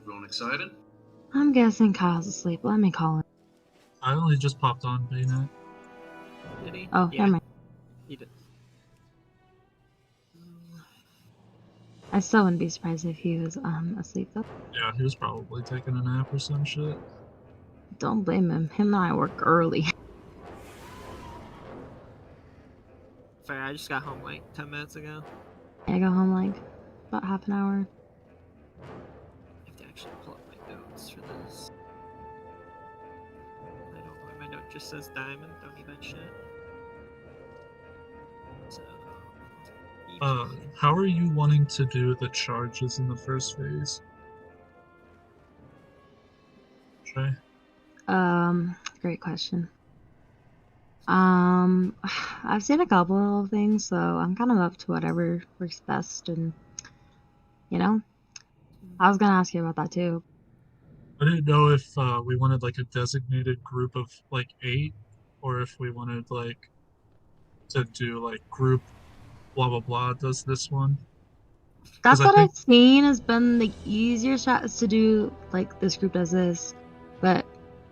Everyone excited? I'm guessing Kyle's asleep. Let me call him. I only just popped on BNet. Did he? Oh, yeah. never mind. He did. I still wouldn't be surprised if he was asleep though. Yeah, he was probably taking a nap or some shit. Don't blame him. Him and I work early. Sorry, I just got home like 10 minutes ago. I go home like about half an hour. I have to actually pull up my notes for this. I don't know why my note just says diamond. Don't need that shit. So, how are you wanting to do the charges in the first phase? Trey? Great question. I've seen a couple of things, so I'm kind of up to whatever works best, and you know, I was gonna ask you about that too. I didn't know if we wanted like a designated group of like 8, or if we wanted like to do like group blah blah blah does this one. That's I what think I've seen has been the easier shot is to do like this group does this, but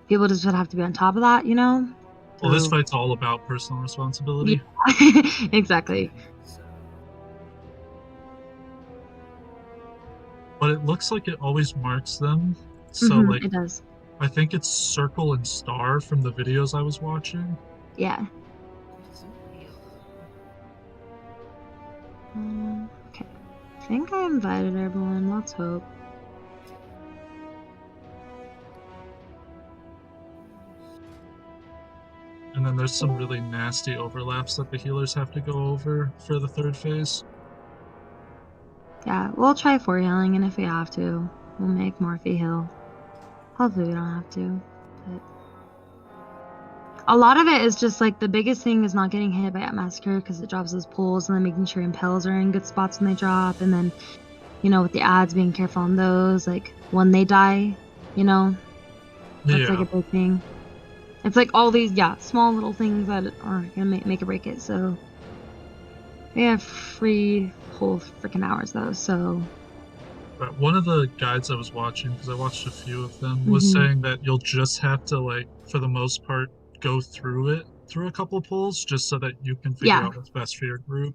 people just would have to be on top of that, you know? Well, this So, fight's all about personal responsibility. yeah. Exactly. But it looks like it always marks them. So like it does. I think it's circle and star from the videos I was watching. Yeah. Okay. I think I invited everyone. Let's hope. And then there's some really nasty overlaps that the healers have to go over for the third phase. Yeah, we'll try 4 healing, and if we have to, we'll make Morphe heal. Hopefully we don't have to. But a lot of it is just like the biggest thing is not getting hit by that massacre because it drops those pulls, and then making sure impels are in good spots when they drop, and then, you know, with the ads, being careful on those, like when they die, you know, that's like a big thing. It's like all these, small little things that are gonna make or break it. So we have free whole freaking hours though. So one of the guides I was watching, because I watched a few of them, was saying that you'll just have to, like, for the most part, go through a couple of pulls just so that you can figure out what's best for your group.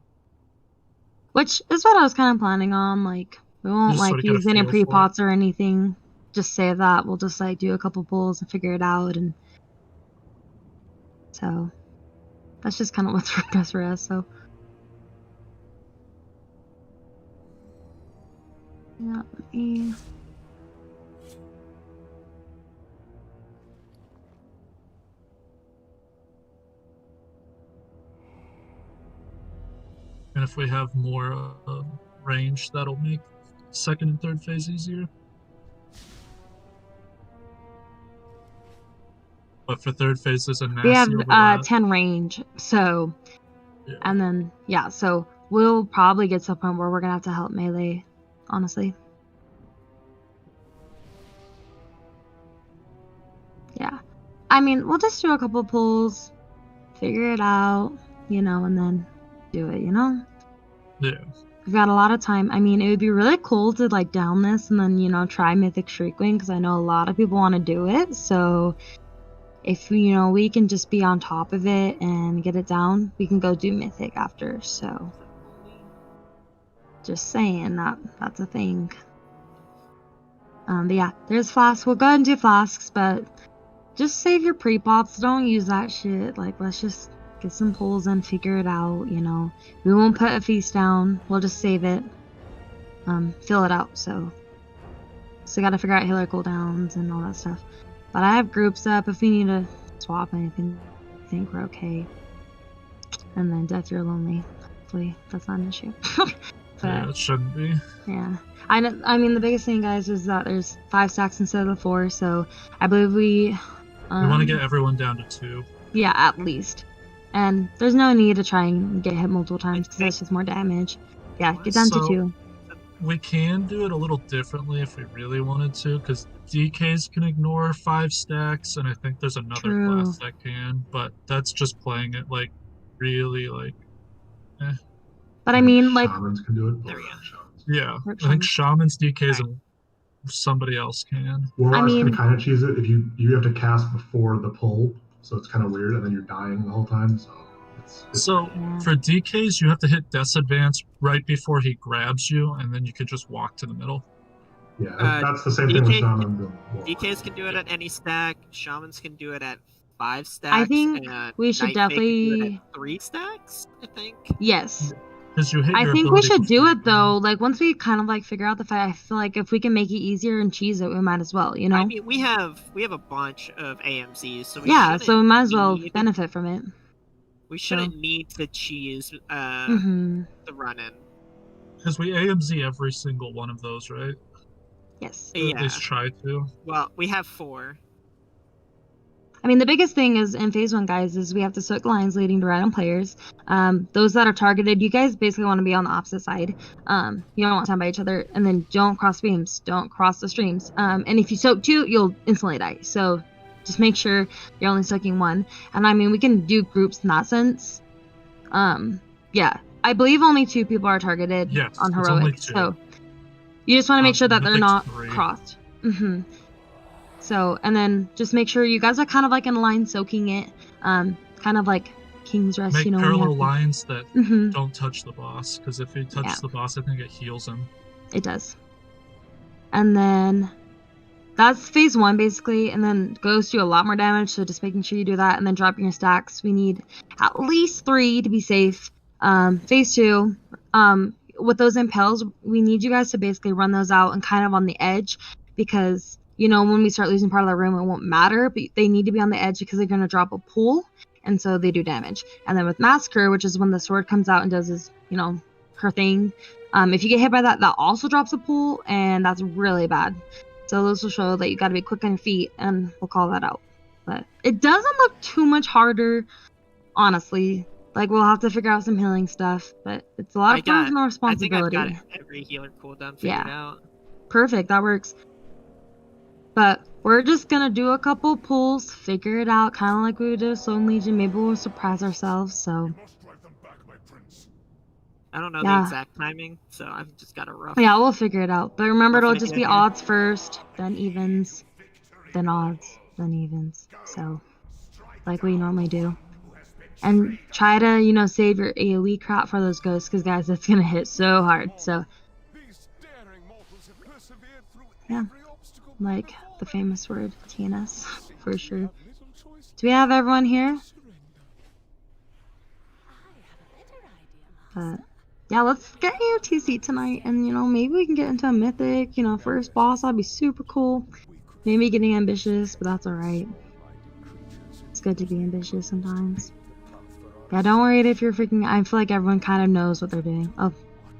Which is what I was kind of planning on. Like, we won't like use any pre-pots or anything. Just say that we'll just like do a couple pulls and figure it out, and so that's just kind of what's best for us. So yeah, let me. And if we have more range, that'll make second and third phase easier. But for third phase, there's a nasty We have overlap. 10 range, so and then so we'll probably get to a point where we're gonna have to help melee, honestly. Yeah, I mean, we'll just do a couple pulls, figure it out, you know, and then do it, you know? Yeah. We've got a lot of time. I mean, it would be really cool to like down this and then, you know, try Mythic Shriekwing, because I know a lot of people want to do it. So if, you know, we can just be on top of it and get it down, we can go do Mythic after. So just saying that's a thing. But yeah, there's flasks. We'll go ahead and do flasks, but just save your pre-pops. Don't use that shit. Like, let's just get some pulls and figure it out, you know. We won't put a feast down. We'll just save it. Fill it out, so gotta figure out healer cooldowns and all that stuff. But I have groups up if we need to swap anything. I think we're okay. And then Death, you're lonely. Hopefully that's not an issue. But, yeah, it shouldn't be. Yeah. I mean, the biggest thing, guys, is that there's 5 stacks instead of the 4, so I believe we want to get everyone down to 2. Yeah, at least. And there's no need to try and get hit multiple times because that's just more damage. Yeah, get down to 2. We can do it a little differently if we really wanted to, because DKs can ignore 5 stacks, and I think there's another class that can, but that's just playing it like really like But I mean, like, Shamans can do it. There we go. Yeah, I think Shamans, DKs, and somebody else can. Warlocks mean- can kind of cheese it if you have to cast before the pull, so it's kind of weird, and then you're dying the whole time. So it's So Yeah. for DKs, you have to hit Death's Advance right before he grabs you, and then you can just walk to the middle. yeah, that's the same thing with DK shamans and warlocks. DKs can do it at any stack. Shamans can do it at 5 stacks. I think and we should Night Fae can do it definitely. at 3 stacks, I think. Yes. Because you hit I your think we ability should do before it though. Like once we kind of like figure out the fight, I feel like if we can make it easier and cheese it, we might as well. You know? I mean, we have a bunch of AMCs, so we Yeah. So we might as well need- benefit from it. We shouldn't need to cheese Mm-hmm. the run-in. Because we AMZ every single one of those, right? Yes. Or at least try to. Well, we have 4. I mean, the biggest thing is in phase 1, guys, is we have to soak lines leading to random players. Those that are targeted, you guys basically want to be on the opposite side. You don't want to stand by each other, and then don't cross beams, don't cross the streams. And if you soak 2, you'll instantly die. So just make sure you're only soaking 1. And I mean, we can do groups in that sense. Yeah, I believe only 2 people are targeted on it's only heroic. 2. So you just want to make sure that they're Mythic's not 3. crossed. So, and then just make sure you guys are kind of like in line soaking it, kind of like King's Rest, Make you know. when you parallel have to- lines that Mhm, don't touch the boss, because if he touches Yeah. the boss, I think it heals him. it does. And then that's phase 1 basically, and then goes do a lot more damage, so just making sure you do that, and then dropping your stacks. We need at least 3 to be safe. Phase 2, with those impels, we need you guys to basically run those out and kind of on the edge, because you know, when we start losing part of the room, it won't matter, but they need to be on the edge because they're going to drop a pool, and so they do damage. And then with Massacre, which is when the sword comes out and does his, you know, her thing, if you get hit by that, that also drops a pool, and that's really bad. So those will show that you got to be quick on your feet, and we'll call that out. But it doesn't look too much harder, honestly. Like, we'll have to figure out some healing stuff, but it's a lot of personal responsibility. I think I've got every healer cooldown figured out. Perfect, that works. But we're just gonna do a couple pulls, figure it out, kind of like we did with Stone Legion. Maybe we'll surprise ourselves, so. I don't know the exact timing, so I've just got a rough. Yeah, we'll figure it out. But remember, it'll just be idea. odds first, then evens, then odds, then evens. So, like we normally do. And try to, you know, save your AoE crap for those ghosts, because guys, it's gonna hit so hard. So, yeah, like the famous word TNS for sure. Do we have everyone here? But yeah, let's get AOTC tonight, and you know, maybe we can get into a mythic. You know, first boss, that'd be super cool. Maybe getting ambitious, but that's alright. It's good to be ambitious sometimes. Yeah, don't worry if you're freaking. I feel like everyone kind of knows what they're doing. Oh,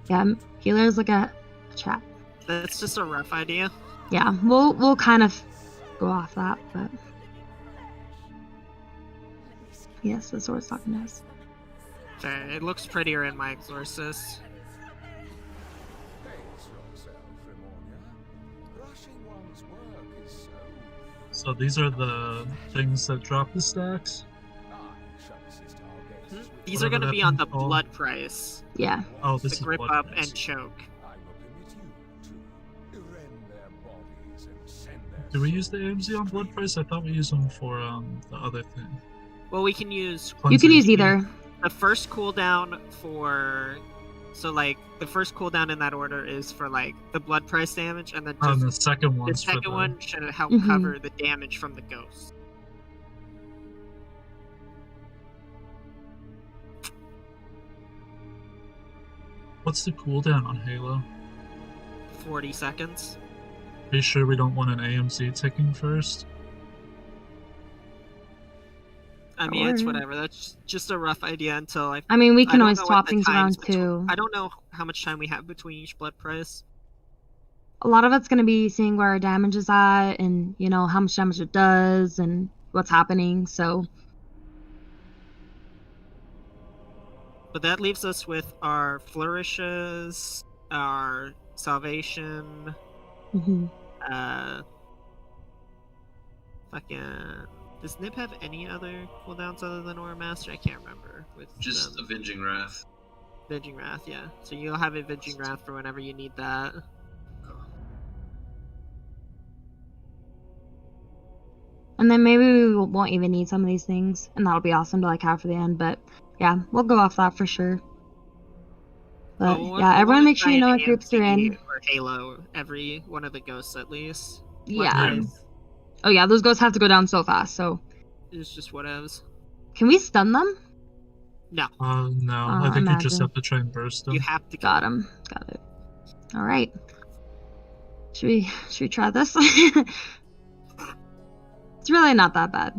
yeah, healers look at chat. That's just a rough idea. Yeah, we'll kind of go off that, but yes, the sword's talking to us. Okay, it looks prettier in my Exorcist. So these are the things that drop the stacks? These are going to be on the blood price. Yeah. Oh, this The is grip blood up price. and choke. Do we use the AMZ on blood price? I thought we used them for the other thing. Well, we can use You can use Cleansing either. the first cooldown for. So, like, the first cooldown in that order is for, like, the blood price damage, and then just the second the one's for second one should help Mhm. cover the damage from the ghost. What's the cooldown on Halo? 40 seconds. Are you sure we don't want an AMZ ticking first? I mean, it's Or- whatever. That's just a rough idea until I. I mean, we I can don't always know what swap the things times around between- too. I don't know how much time we have between each blood price. A lot of it's going to be seeing where our damage is at, and you know how much damage it does, and what's happening. So But that leaves us with our flourishes, our salvation, mhm. fucking. Does Nib have any other cooldowns other than Aura Master? I can't remember. With Just Avenging Wrath. Avenging Wrath, yeah. So you'll have Avenging Wrath for whenever you need that. And then maybe we won't even need some of these things, and that'll be awesome to like have for the end. But yeah, we'll go off that for sure. But yeah, everyone make sure you know what groups you're in. Or Halo, every one of the ghosts at least. Yeah. Oh yeah, those ghosts have to go down so fast. So it's just whatevs. Can we stun them? No. I think you just have to try and burst them. You have to. Got him. Got it. All right. Should we try this? It's really not that bad.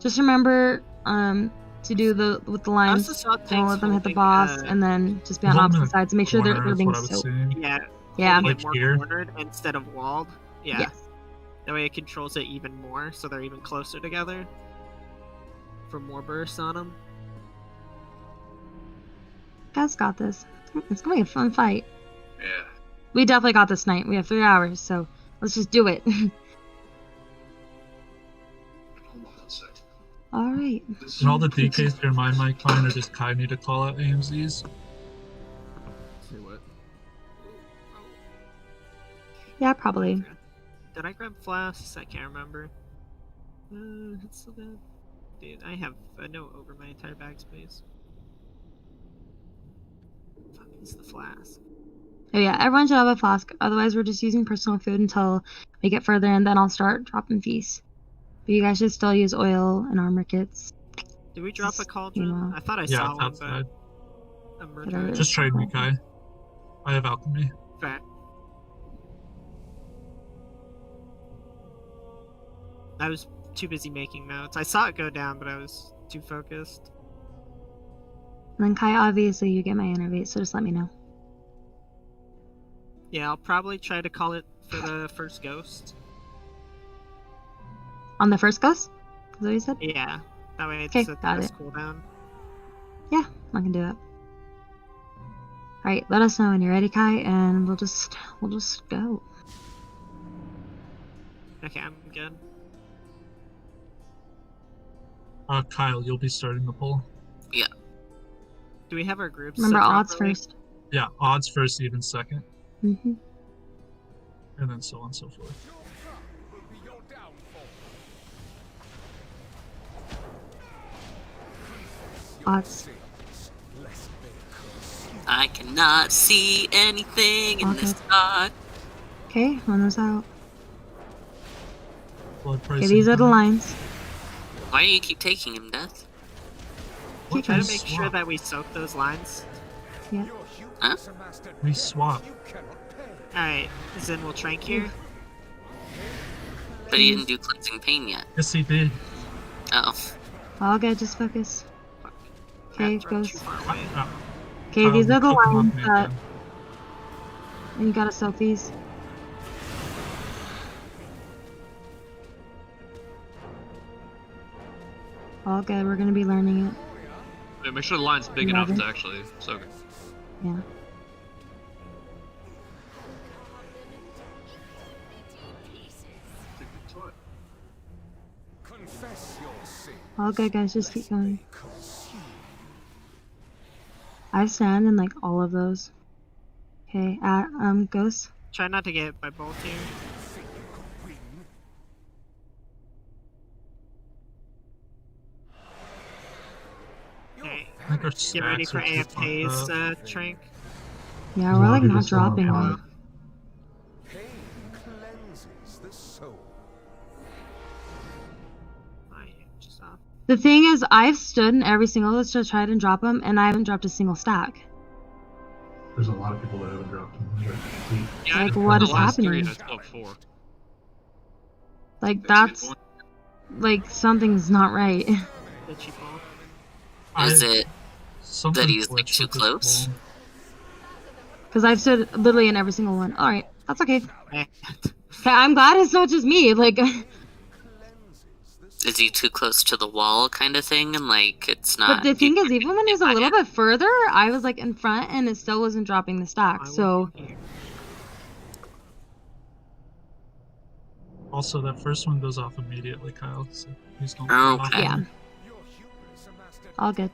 Just remember to do with the lines. Don't let them hit the boss, and then just be on opposite sides to make sure they're being soaked. Yeah. Like more here. cornered instead of walled. Yeah. Yes. That way it controls it even more, so they're even closer together. For more bursts on them. Guys got this. It's gonna be a fun fight. Yeah. We definitely got this night. We have 3 hours, so let's just do it. Hold on a second. All right. And all the DKs near my mic line are just kind me to call out AMZs. Say what? Yeah, probably. Did I grab flasks? I can't remember. It's so bad. Dude, I have a note over my entire bag space. Fuck is the flask? Oh yeah, everyone should have a flask. Otherwise, we're just using personal food until we get further, and then I'll start dropping feasts. But you guys should still use oil and armor kits. Did we drop a cauldron? You know. I thought I saw one, outside. but Just trade me, Kai. I have alchemy. Fair. I was too busy making notes. I saw it go down, but I was too focused. And then Kai, obviously, you get my innervate, so just let me know. Yeah, I'll probably try to call it for the first ghost. On the first ghost? Is that what you said? Yeah. That way it's Okay, at the got first it. cooldown. Yeah, I can do that. Alright, let us know when you're ready, Kai, and we'll just go. Okay, I'm good. Kyle, you'll be starting the poll. Yeah. Do we have our groups? Remember set odds properly? first. Yeah, odds first, even second, Mm-hmm. and then so on and so forth. Odds. I cannot see anything in this spot. Okay, run those out. Blood price Okay, these are the incoming. lines. Why do you keep taking him, Death? We'll try to We make sure swap. that we soak those lines. Yeah. Huh? We swap. Alright, Zen will trank here. But he didn't do cleansing pain yet. Yes, he did. Oh. All good, just focus. Okay, That throws goes. too far away. Okay, Kyle, these are the cook him up, lines man. that. And you gotta soak these. All good, we're gonna be learning it. Yeah, make sure the line's big enough 11. to actually soak it. Yeah. All good, guys, just keep going. I stand in like all of those. Okay, Ghost. Try not to get hit by both here. Okay, I think our get ready stacks for are too fucked AFK's up. trank. Yeah, There's a we're lot like of people not still on dropping pod. them. Pain cleanses the soul. I just off. The thing is, I've stood in every single list to try to drop them, and I haven't dropped a single stack. There's a lot of people that haven't dropped them. Yeah, Like, I what the is last three happening? and I still have 4. Like, that's like something's not right. Bitchy ball. Is it Something that he's, like, glitched too with this close? poll. Because I've stood literally in every single one. All right, that's okay. Eh. Okay, I'm glad it's not just me. Like, Is he too close to the wall kind of thing? And, like, it's but not... the thing is, even when he was a little bit further, I was like in front, and it still wasn't dropping the stack. I So, will here. Also, that first one goes off immediately, Kyle. So he's going Okay. yeah, all good.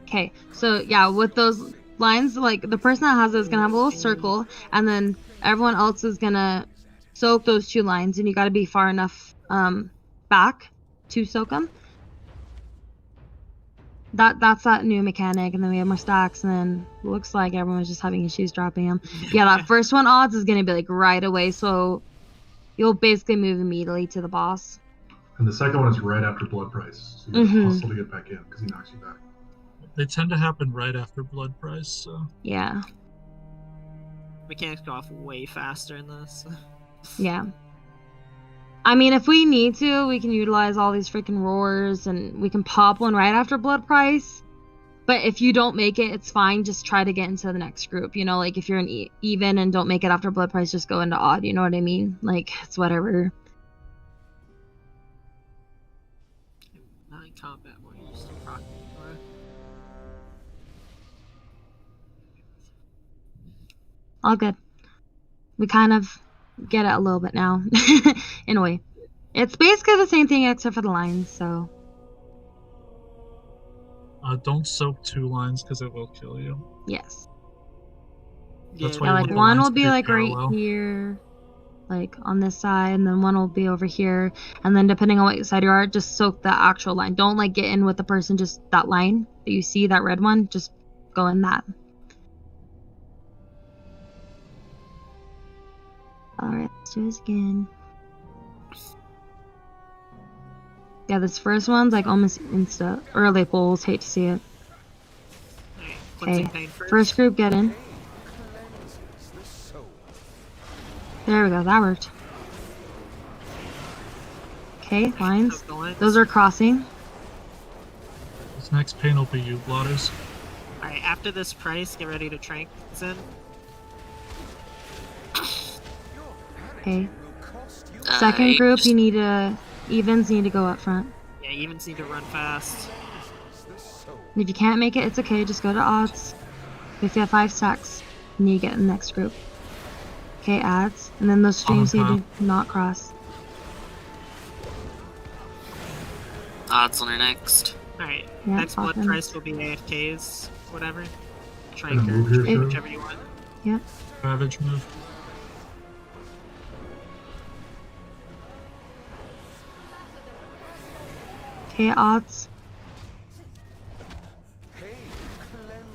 Okay, so yeah, with those lines, like the person that has it is gonna have a little circle, and then everyone else is gonna soak those 2 lines, and you got to be far enough back to soak them. That's that new mechanic, and then we have more stacks, and then looks like everyone's just having issues dropping them. Yeah, that first one odds is gonna be like right away, so you'll basically move immediately to the boss. And the second one is right after blood price, so you have to hustle to get back in because he knocks you back. They tend to happen right after blood price, so. Yeah. Mechanics go off way faster in this. Yeah. I mean, if we need to, we can utilize all these freaking roars, and we can pop one right after blood price. But if you don't make it, it's fine. Just try to get into the next group. You know, like if you're an even and don't make it after blood price, just go into odd. You know what I mean? Like, it's whatever. Not in combat, where you still rocking for it. All good. We kind of get it a little bit now, in a way. It's basically the same thing except for the lines, so. Don't soak 2 lines because it will kill you. Yes. That's Yeah, why Yeah, you like want the one lines will to be like parallel. right here, like on this side, and then one will be over here. And then depending on what side you are, just soak the actual line. Don't like get in with the person, just that line that you see, that red one, just go in that. Alright, let's do this again. Yeah, this first one's like almost insta. Early pulls, hate to see it. Alright, Okay, cleansing pain first group get in. There we go, that worked. Okay, lines. Soak the lines. Those are crossing. This next pain will be you, blotters. Alright, after this price, get ready to trank in. Okay. Second group, just- you need to... Evens need to go up front. Yeah, evens need to run fast. And if you can't make it, it's okay, just go to odds. If you have 5 stacks, you need to get in the next group. Okay, adds. And then those streams need to not cross. Odds on her next. Alright, Yeah, next blood offense. price will be AFKs, whatever. Gonna move here, Tranker, sir? whichever you want. Yep. Savage move. Okay, odds.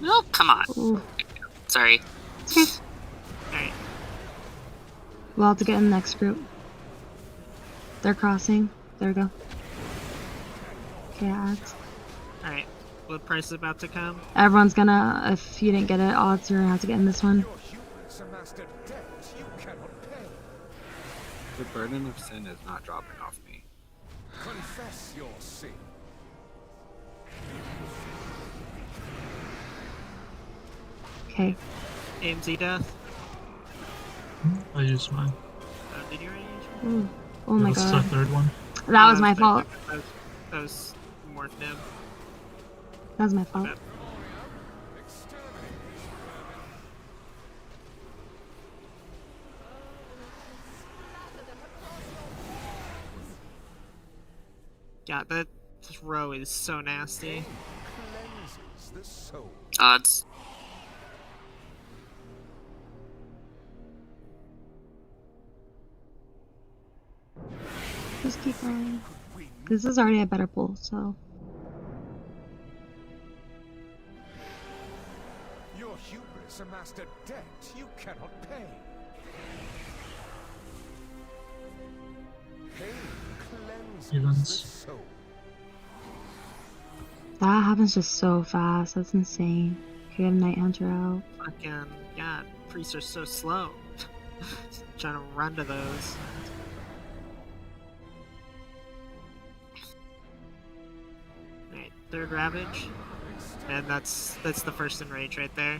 Oh, come on. Ooh. Sorry. Okay. Alright, We'll have to get in the next group. They're crossing. There we go. Okay, odds. alright. Blood price is about to come. Everyone's gonna, if you didn't get it, odds, you're gonna have to get in this one. The burden of sin is not dropping off me. Confess your sin. Okay. AMZ death. I used mine. Did you already use it? Ooh. Oh my This is god. the 3rd one. That was my fault. That was Morph Nim. That was my fault. Yeah, that this row is so nasty. Cleanses the soul. Odds. Just keep going. This is already a better pull, so. Your hubris amassed a debt you cannot pay. Pain cleanses Evens. the soul. That happens just so fast. That's insane. You have Night Hunter out. Fucking, yeah, priests are so slow. Trying to run to those. Alright, 3rd Ravage. And that's the first enrage right there.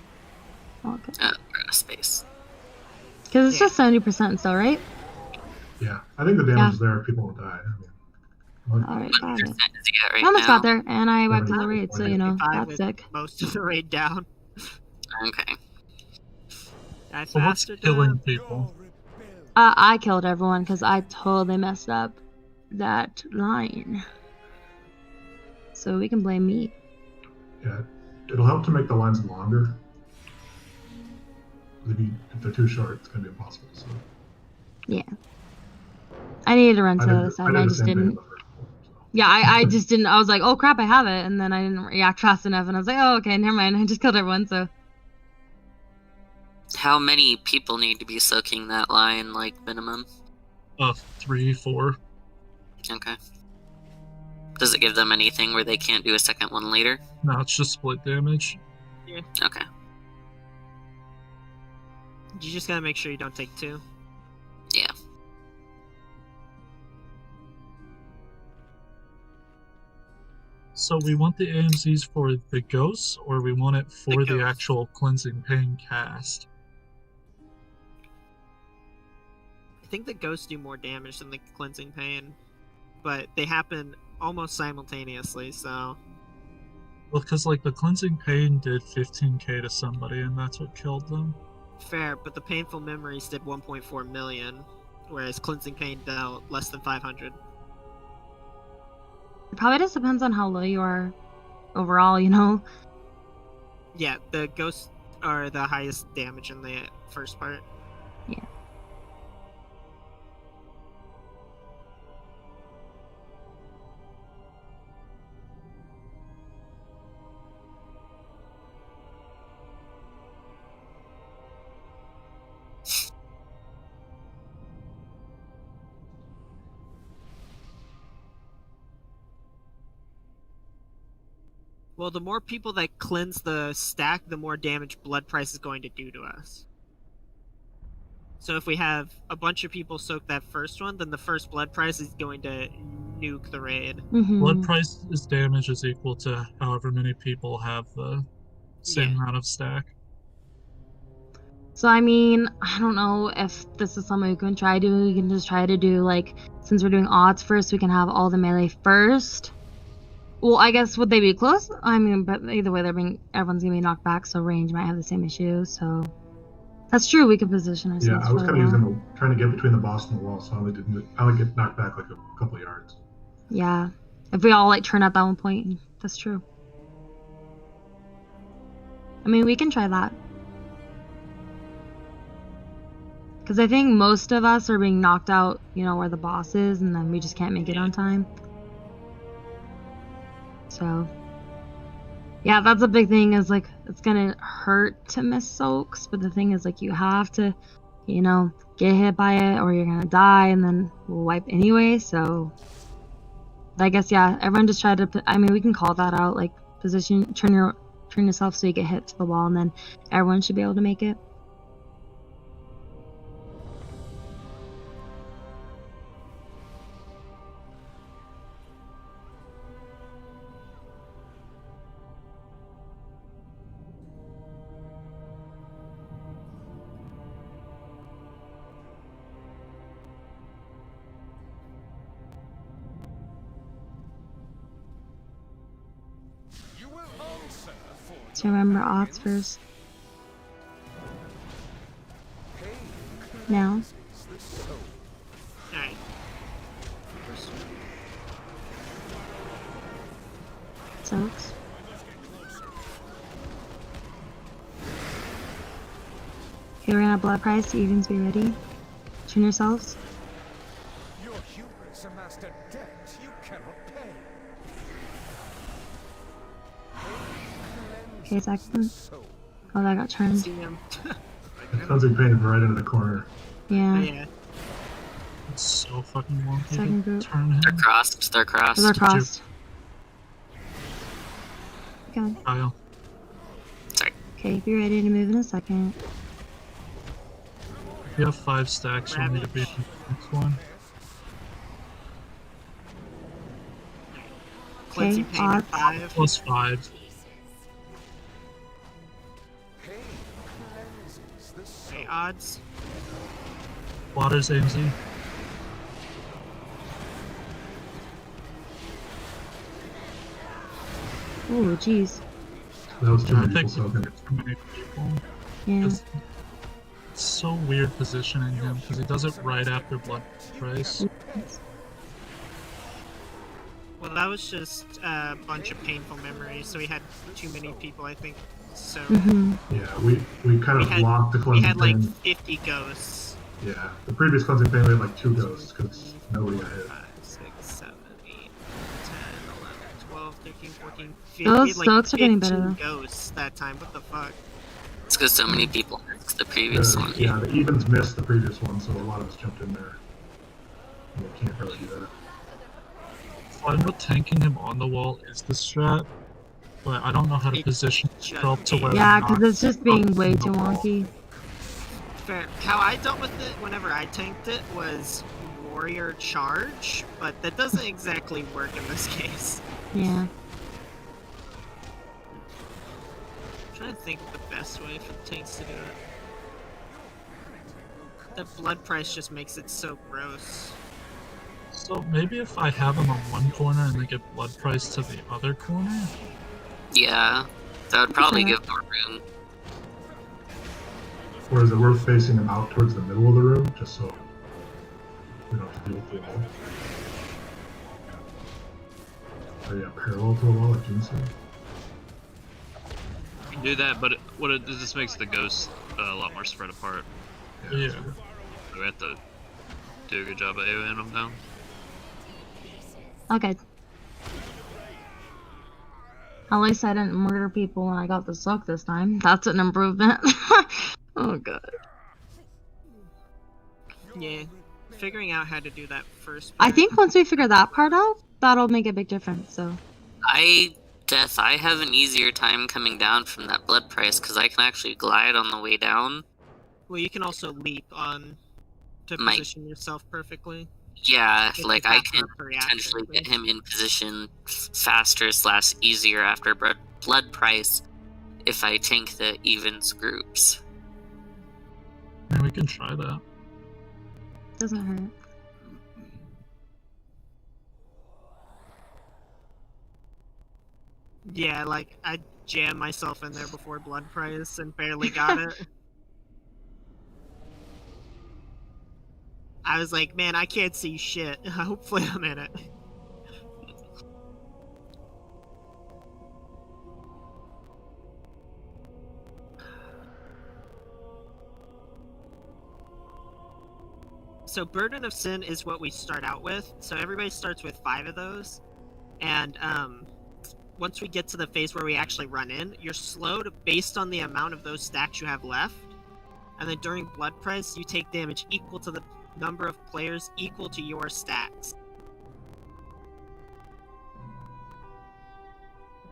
Oh, good. Space. Because it's Yeah. just 70% still, right? Yeah, I think the damage is there. People won't die. I mean, Alright, got it. Does he get right I almost now? got there, and I wiped in the raid, so you know, 55 that's with sick. most of the raid down. Okay. I So what's faster killing down. people? I killed everyone because I totally messed up that line. So we can blame me. yeah, it'll help to make the lines longer. If they're too short, it's gonna be impossible. So Yeah. I needed to run to I the did, other I side, did and I the just same thing in didn't. the first pool, so. Yeah, I just didn't. I was like, oh crap, I have it, and then I didn't react fast enough, and I was like, oh okay, never mind. I just killed everyone. So How many people need to be soaking that line, like, minimum? 3, 4. Okay. Does it give them anything where they can't do a second one later? No, it's just split damage. Okay. You just gotta make sure you don't take 2. Yeah. So we want the AMZs for the ghosts, or we want it for the ghosts. actual cleansing pain cast? I think the ghosts do more damage than the cleansing pain, but they happen almost simultaneously, so... Well, because like the cleansing pain did 15k to somebody, and that's what killed them. Fair, but the painful memories did 1.4 million, whereas cleansing pain dealt less than 500. it probably just depends on how low you are overall, you know. Yeah, the ghosts are the highest damage in the first part. Yeah. Well, the more people that cleanse the stack, the more damage blood price is going to do to us. So if we have a bunch of people soak that first one, then the first blood price is going to nuke the raid. Blood price's damage is equal to however many people have the same amount of stack. So I mean, I don't know if this is something we can try to do. We can just try to do, like, since we're doing odds first, we can have all the melee first. Well, I guess would they be close? I mean, but either way, everyone's gonna be knocked back, so range might have the same issue. So that's true. We could position ourselves. Yeah, I was for kind of that. trying to get between the boss and the wall, so I only get knocked back like a couple of yards. Yeah, if we all like turn at that one point, that's true. I mean, we can try that. Because I think most of us are being knocked out, you know, where the boss is, and then we just can't make it on time. So, yeah, that's a big thing, is, like, it's gonna hurt to miss soaks, but the thing is, like, you have to, you know, get hit by it, or you're gonna die, and then we'll wipe anyway, so... I guess, yeah, everyone just try to, I mean, we can call that out, like, position, turn yourself so you get hit to the wall, and then everyone should be able to make it. So remember odds first. Now. Alright. Soaks. Okay, we're gonna blood price. Evens, be ready. Turn yourselves. Your hubris amassed a debt you cannot pay. Okay, second. Oh, that got turned. See him. Cleansing pain right into the corner. Yeah. Yeah. It's so fucking wonky Second to group. turn him. They're crossed. They're crossed. Those are crossed. Okay. Kyle. Sorry. Okay, be ready to move in a second. If you have 5 stacks, you'll need to be in the next one. Cleansing Okay, pain at odds. 5. Plus 5. Okay, odds. Waters AMZ. Oh, jeez. That was too I many think people soaking. too many people. Yeah. It's so weird positioning him because he does it right after blood price. Well, Well, that was just a bunch of painful memories, so we had too many people, I think. So Yeah, we kind of locked the we cleansing had like thing. 50 ghosts. Yeah, the previous cleansing thing we had like 2 ghosts because nobody got hit. 5, 6, 7, 8, 10, 11, 12, 13, 14, 15. Those like soaks are getting 15 better, though. ghosts that time. What the fuck? It's because so many people missed the previous one. Yeah, the evens missed the previous one, so a lot of us jumped in there. You can't really do that. Fine with tanking him on the wall is the strat, but I don't know how to position myself to where Yeah, I'm because not it's just being way on the too wall. wonky. Fair. How I dealt with it whenever I tanked it was warrior charge, but that doesn't exactly work in this case. Yeah. I'm trying to think of the best way for tanks to do it. The blood price just makes it so gross. So maybe if I have him on one corner and they get blood price to the other corner? Yeah, that would probably Okay. give more room. Or is it worth facing them out towards the middle of the room, just so we don't have to deal with the wall? Are you parallel to the wall, like Gene said? You can do that, but it just makes the ghosts a lot more spread apart. Yeah. So we have to do a good job of AoEing them down. Okay. At least I didn't murder people when I got the soak this time. That's an improvement. Oh god. Yeah, figuring out how to do that first. I part. think once we figure that part out, that'll make a big difference, so. I have an easier time coming down from that blood price because I can actually glide on the way down. Well, you can also leap on to My- position yourself perfectly. Yeah, It's like just I after can a reaction, potentially get please. him in position faster / easier after blood price if I tank the evens groups. I mean, we can try that. Doesn't hurt. Yeah, like I jammed myself in there before blood price and barely got it. I was like, man, I can't see shit. Hopefully I'm in it. So Burden of Sin is what we start out with. So everybody starts with 5 of those. And once we get to the phase where we actually run in, you're slowed based on the amount of those stacks you have left. And then during Blood Price, you take damage equal to the number of players equal to your stacks.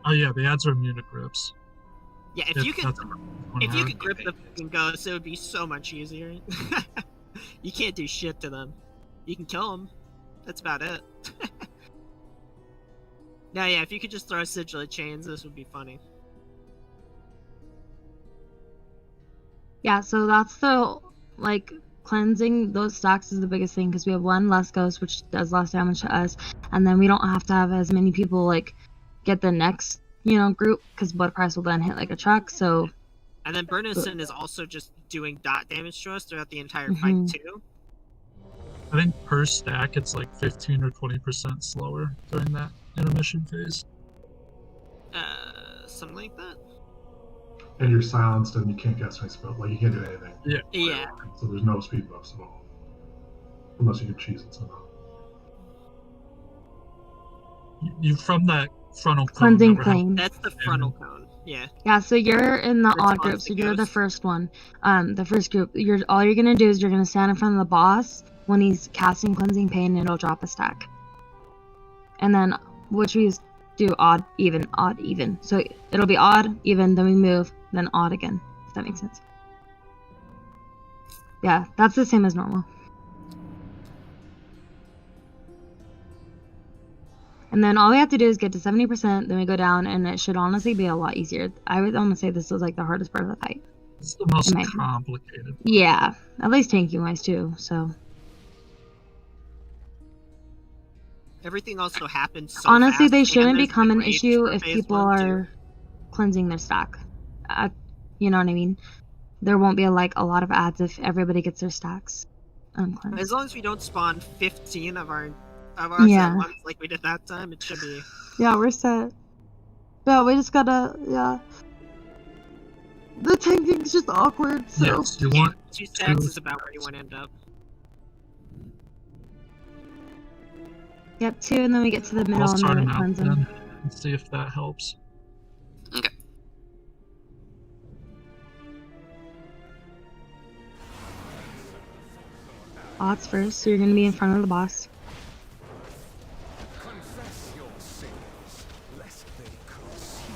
Oh yeah, the ads are immune to grips. Yeah, if you could If grip the fucking ghosts, it would be so much easier. You can't do shit to them. You can kill them. That's about it. Now, yeah, if you could just throw Sigil of Chains, this would be funny. Yeah, so that's the, like, cleansing those stacks is the biggest thing, because we have 1 less ghost, which does less damage to us, and then we don't have to have as many people, like, get the next, group, because blood price will then hit like a truck, so... And then Burden of Sin is also just doing dot damage to us throughout the entire fight, too. I think per stack it's like 15 or 20% slower during that intermission phase. Something like that? And you're silenced and you can't cast any spell. Like, you can't do anything. Yeah. Yeah. So there's no speed buffs at all. Unless you can cheese it somehow. You from that frontal cone Cleansing that we're having- plane. That's the frontal cone, yeah. Yeah, so you're in the odd Response group, to so you're the ghost. first one. The first group. All you're gonna do is you're gonna stand in front of the boss when he's casting Cleansing Pain, and it'll drop a stack. And then, which we do odd, even. So it'll be odd, even, then we move, then odd again, if that makes sense. Yeah, that's the same as normal. And then all we have to do is get to 70%, then we go down, and it should honestly be a lot easier. I would almost say this is like the hardest part of the fight. It's the most in my opinion. complicated. Yeah, at least tanking wise too, so. Everything also happens so Honestly, fast, they and shouldn't there's become the an rage issue for if phase people 1, too. are cleansing their stack. You know what I mean? There won't be a lot of ads if everybody gets their stacks uncleansed. As long as we don't spawn 15 of our of ours Yeah. at once, like we did that time, it should be. Yeah, we're set. Yeah, we just gotta, yeah. The tanking's just awkward, so. Yes, you want 2 stacks to- is about where you want to end up. Yep, 2, and then we get to the middle, I'll and start then him it out cleanses then them. and see if that helps. Okay. Odds first, so you're gonna be in front of the boss. Confess your sins, lest they curse you.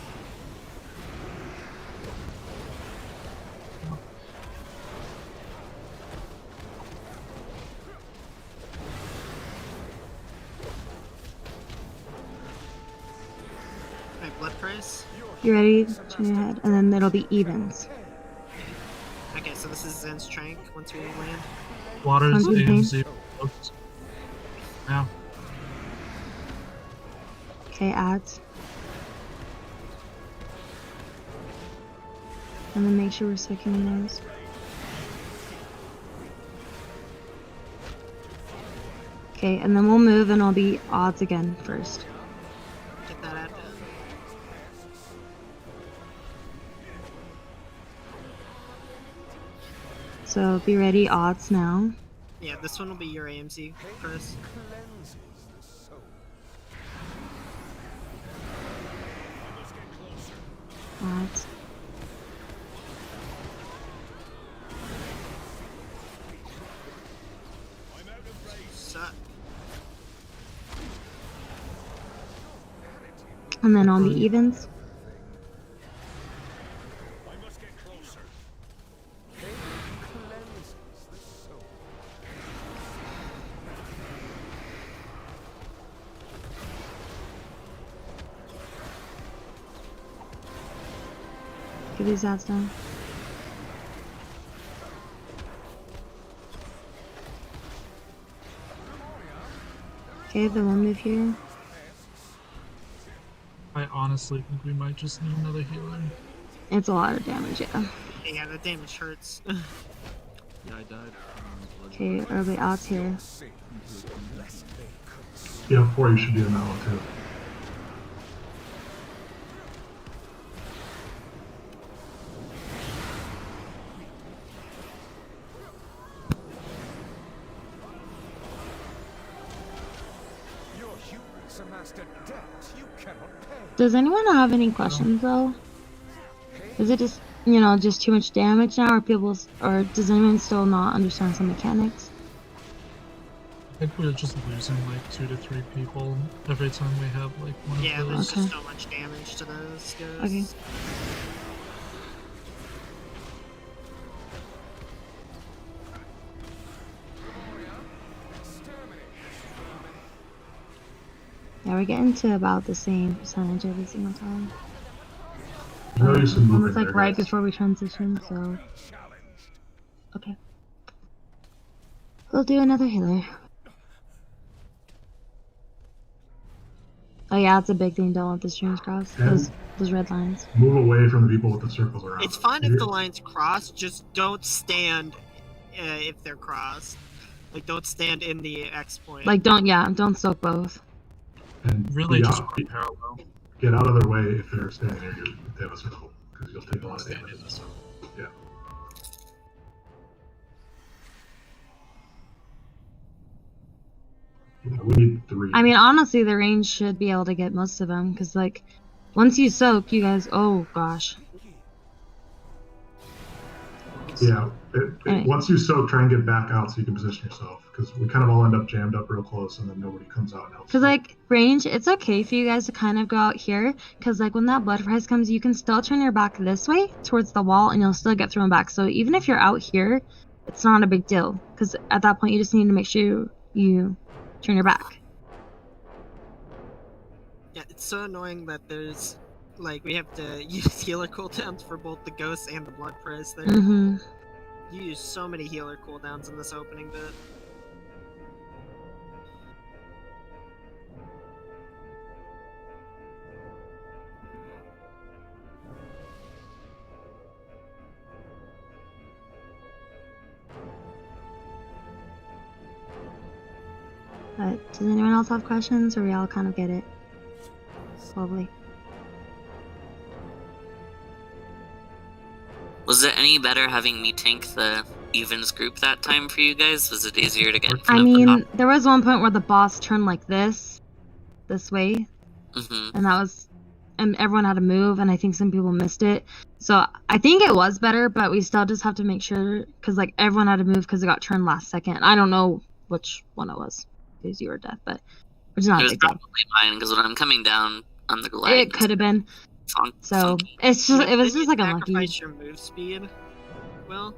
Alright, blood price. You ready? Turn your head, and then it'll be evens. Okay, so this is Zen's Trank once we land. Water's Sounds good, AMZ. Now, Okay, adds. And then make sure we're seconding those. Okay, and then we'll move and it'll be odds again first. Get that out. So be ready, odds now. Yeah, this one will be your AMC first. Cleanses the soul. Odds. Suck. And then on the evens. Cleanses the soul. Get these odds down. Okay, then we'll move here. I honestly think we might just need another healer. It's a lot of damage, yeah. Yeah, the damage hurts. Yeah, I died. Okay, early odds here. Sins, lest they curse You have 4, you should be in that one too. you. Your hubris amassed a debt you cannot pay. Does anyone have any questions though? Is it just, you know, just too much damage now, or or does anyone still not understand some mechanics? I think we're just losing like 2 to 3 people every time we have like one Yeah, of there's those. Okay. just so much damage to those ghosts. Okay. Yeah, we're getting to about the same percentage every single time. There's no use in moving Almost like there, right guys. before we transition, so. Okay. We'll do another healer. Oh yeah, it's a big thing. Don't let the streams cross. Those red lines. Move away from the people with the circles around. It's fine if You- the lines cross, just don't stand if they're crossed. Like, don't stand in the X point. Like don't soak both. And Really be just out- be parallel. get out of their way if they're standing near you. If they have a circle, because you'll take a lot of damage in the circle. Yeah. Yeah, we need 3. I mean, honestly, the range should be able to get most of them, because like, once you soak, you guys. Oh gosh. Yeah. Alright. Once you soak, try and get back out so you can position yourself, because we kind of all end up jammed up real close, and then nobody comes out and helps. Because you. like range, it's okay for you guys to kind of go out here, because like when that blood price comes, you can still turn your back this way towards the wall, and you'll still get thrown back. So even if you're out here, it's not a big deal, because at that point you just need to make sure you turn your back. Yeah, it's so annoying that there's, like, we have to use healer cooldowns for both the ghosts and the blood price there. Mm-hmm. You use so many healer cooldowns in this opening bit. But does anyone else have questions, or we all kind of get it slowly? Was it any better having me tank the evens group that time for you guys? Was it easier to get in I front of the mean, there was one point where the boss turned like this way, and everyone had to move, and I think some people missed it. So I think it was better, but we still just have to make sure, because like everyone had to move because it got turned last second. I don't know which one it was. It was you or Death, but which is not It a was big deal. probably mine, because when I'm coming down on the glide, It could have been. So funky. it's just it was just like unlucky. Sacrifice your move speed. Well,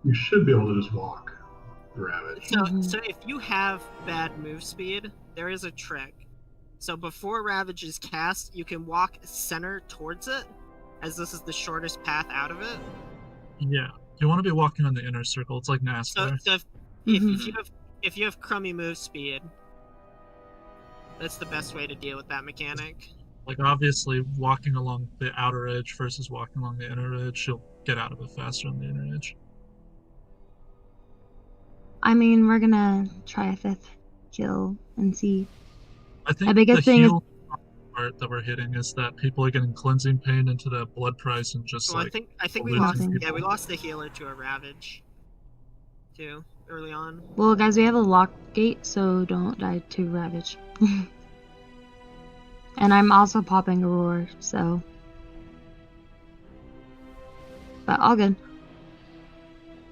You should be able to just walk the Ravage. so if you have bad move speed, there is a trick. So before Ravage is cast, you can walk center towards it, as this is the shortest path out of it. Yeah, you want to be walking on the inner circle. It's like NASCAR. So if you have crummy move speed, that's the best way to deal with that mechanic. Like, obviously, walking along the outer edge versus walking along the inner edge, you'll get out of it faster on the inner edge. I mean, we're gonna try a 5th kill and see. I think biggest the thing is- heal part that we're hitting is that people are getting cleansing pain into the blood price and just Well, like I think we losing lost. people. Yeah, we lost the healer to a Ravage, too, early on. Well, guys, we have a lock gate, so don't die to Ravage. And I'm also popping a roar, so. But all good.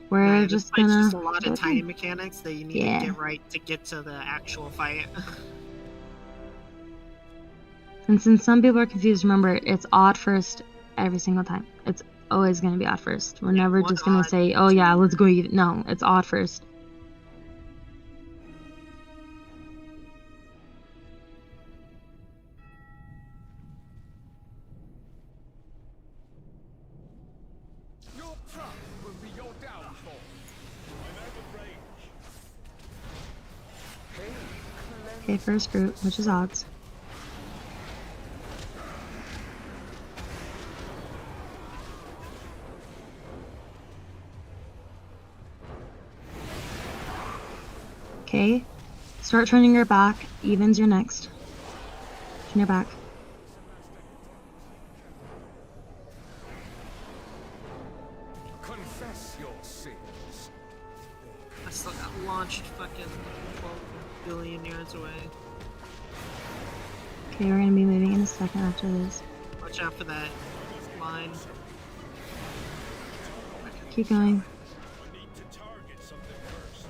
We're Right, just this fight's gonna. just a lot do of our tiny thing. mechanics that you need Yeah. to get right to get to the actual fight. And since some people are confused, remember it's odd first every single time. It's always gonna be odd first. We're never one just gonna odd, say, "Oh yeah, let's go even." No, it's odd first. Your pride will be your downfall. I'm out of range. Okay, first group, which is odds. Okay, start turning your back. Evens your next. Turn your back. Confess your sins. I still got launched fucking 12 billion yards away. Okay, we're gonna be moving in a second after this. Watch out for that line. Keep going. I need to target something first.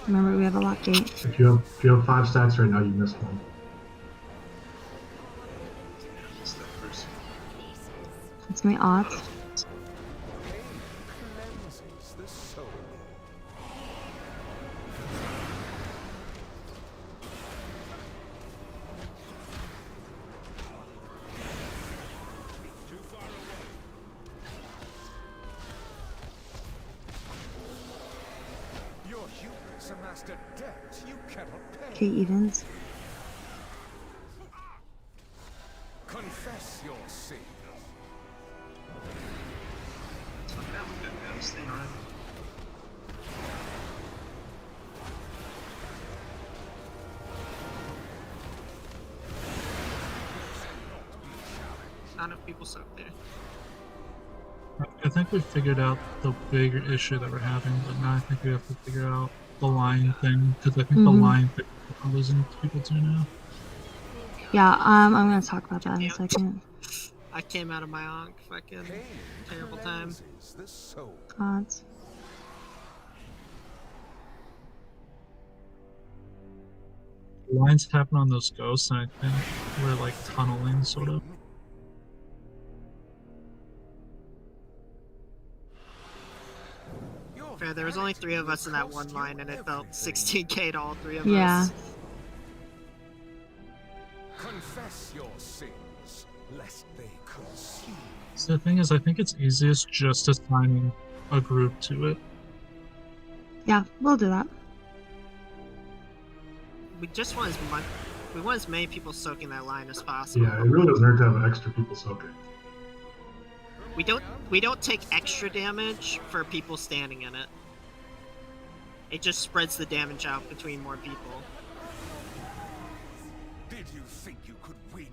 Remember, we have a lock gate. If you have 5 stacks right now, you missed one. It's gonna be odds. Pain cleanses the soul. Too far away. Your hubris amassed a debt you cannot pay. Okay, evens. Confess your sins. Not enough people soaked there. I think we figured out the bigger issue that we're having, but now I think we have to figure out the line thing, because I think the line thing we're losing people to now. Yeah, I'm gonna talk about that in a second. I came out of my onk. Fucking Pain terrible time. cleanses the soul. Odds. The lines happen on those ghosts, and I think we're like tunneling, sort of. Fair, there was only 3 of us in that one line, and it felt 16k to all 3 of Yeah. us. Confess your sins, lest they consume. So the thing is, I think it's easiest just assigning a group to it. Yeah, we'll do that. We just want we want as many people soaking that line as possible. Yeah, it really doesn't hurt to have extra people soaking. We don't take extra damage for people standing in it. It just spreads the damage out between more people. Did you think you could win?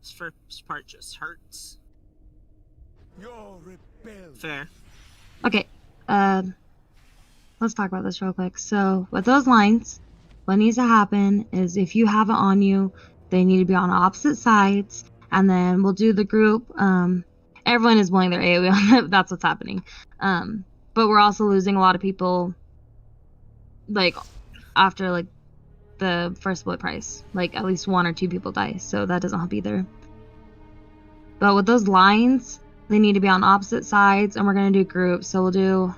This first part just hurts. Your rebellion. Fair. Okay, let's talk about this real quick. So with those lines, what needs to happen is if you have it on you, they need to be on opposite sides, and then we'll do the group. Everyone is blowing their AoE on it. That's what's happening. But we're also losing a lot of people, like, after, like, the first split price. Like, at least 1 or 2 people die, so that doesn't help either. But with those lines, they need to be on opposite sides, and we're going to do groups. So we'll do,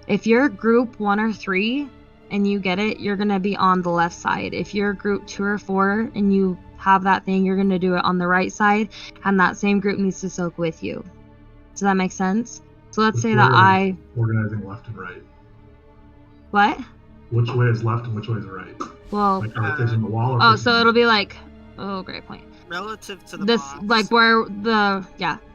if you're group 1 or 3 and you get it, you're going to be on the left side. If you're group 2 or 4 and you have that thing, you're going to do it on the right side, and that same group needs to soak with you. Does that make sense? So let's say that I... Organizing left and right. What? Which way is left and which way is right? Well... Like, are they facing the wall or oh, facing so it'll be like... Oh, great point. Relative to the this boss. Like where the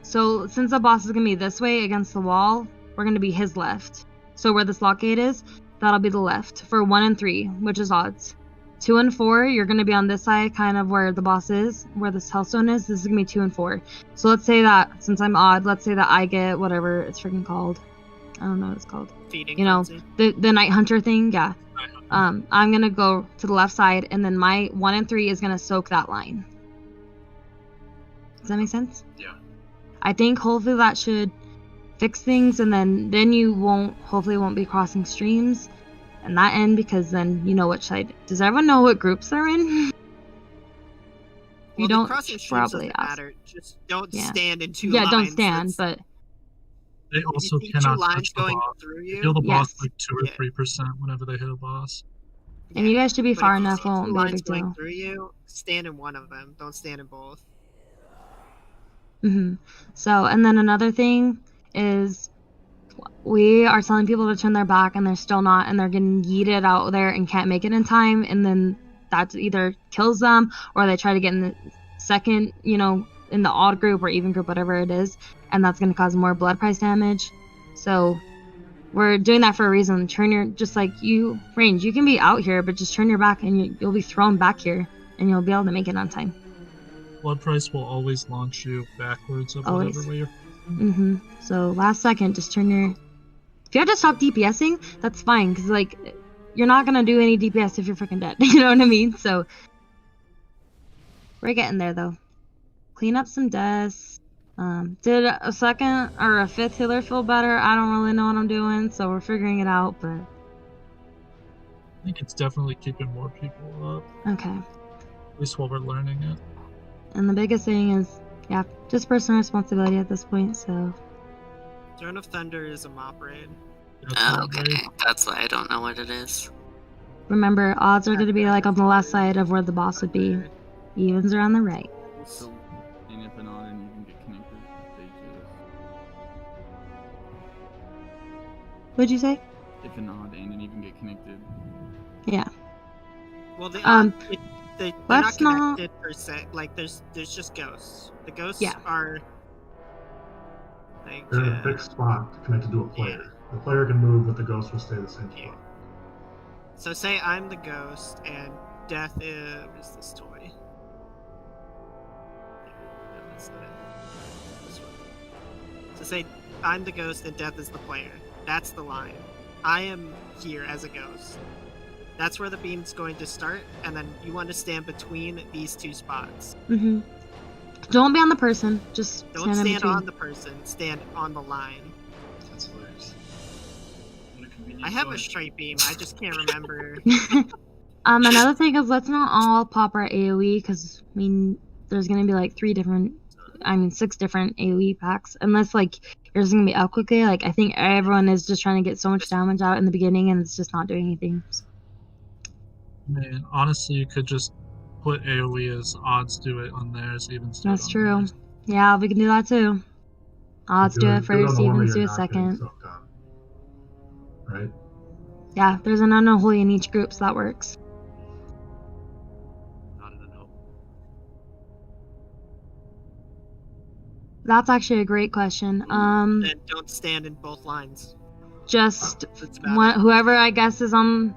so since the boss is gonna be this way against the wall, we're gonna be his left. So where this lock gate is, that'll be the left for 1 and 3, which is odds. 2 and 4, you're gonna be on this side, kind of where the boss is, where this hellstone is. This is gonna be 2 and 4. So let's say that since I'm odd, let's say that I get whatever it's freaking called. I don't know what it's called. Feeding you know, frenzy. the night hunter thing. Yeah. I'm gonna go to the left side, and then my 1 and 3 is gonna soak that line. Does that make sense? Yeah. I think hopefully that should fix things, and then you hopefully won't be crossing streams and that end, because then you know which side. Does everyone know what groups they're in? You don't probably ask. Matter. Just don't stand in 2 lines. lines. Yeah, don't stand, but they also you see cannot 2 lines touch the going boss. through They you. heal the boss Yes. like 2 or 3% whenever they hit a boss. and you guys should be But far if you enough. see It won't 2 be a lines big going deal. through you, stand in one of them. Don't stand in both. So, and then another thing is we are telling people to turn their back, and they're still not, and they're getting yeeted out there and can't make it in time, and then that either kills them, or they try to get in the second, in the odd group or even group, whatever it is, and that's going to cause more blood price damage. So we're doing that for a reason. Just like you, Range, you can be out here, but just turn your back, and you'll be thrown back here, and you'll be able to make it on time. Blood price will always launch you backwards of Always. whatever way you're. So last second, just turn your... If you have to stop DPSing, that's fine, because, like, you're not going to do any DPS if you're freaking dead. You know what I mean? So we're getting there, though. Clean up some deaths. Did a 2nd or a 5th healer feel better? I don't really know what I'm doing, so we're figuring it out, but... I think it's definitely keeping more people up. Okay. At least while we're learning it. And the biggest thing is, just personal responsibility at this point, so... Throne of Thunder is a mop raid. That's Okay, that's why I don't know what it is. Remember, odds are going to be, like, on the left side of where the boss would be. Evens are on the right. So, and if an odd and even get connected, they just... What'd you say? If an odd and an even get connected. Yeah. Well, they're let's not connected per se. Like, there's just ghosts. The ghosts are... Like, they're in a fixed spot connected to a player. The player can move, but the ghost will stay the same spot. So say I'm the ghost, and Death is... What is this toy? That's not it. This one. So say I'm the ghost, and Death is the player. That's the line. I am here as a ghost. That's where the beam's going to start, and then you want to stand between these 2 spots. Don't be on the person. Just don't stand stand on the person. Stand on the line. That's hilarious. I have a straight beam. I just can't remember. Another thing is, let's not all pop our AoE, because there's gonna be like 6 different AoE packs. Unless like yours is gonna be out quickly. Like I think everyone is just trying to get so much damage out in the beginning, and it's just not doing anything. Man, honestly, you could just put AoE as odds do it on theirs, evens do it on That's true. theirs. Yeah, we can do that too. Odds do it first, evens do it second. Right? Yeah, there's an unholy in each group, so that works. That's actually a great question. And don't stand in both lines. Just That's about it. whoever I guess is on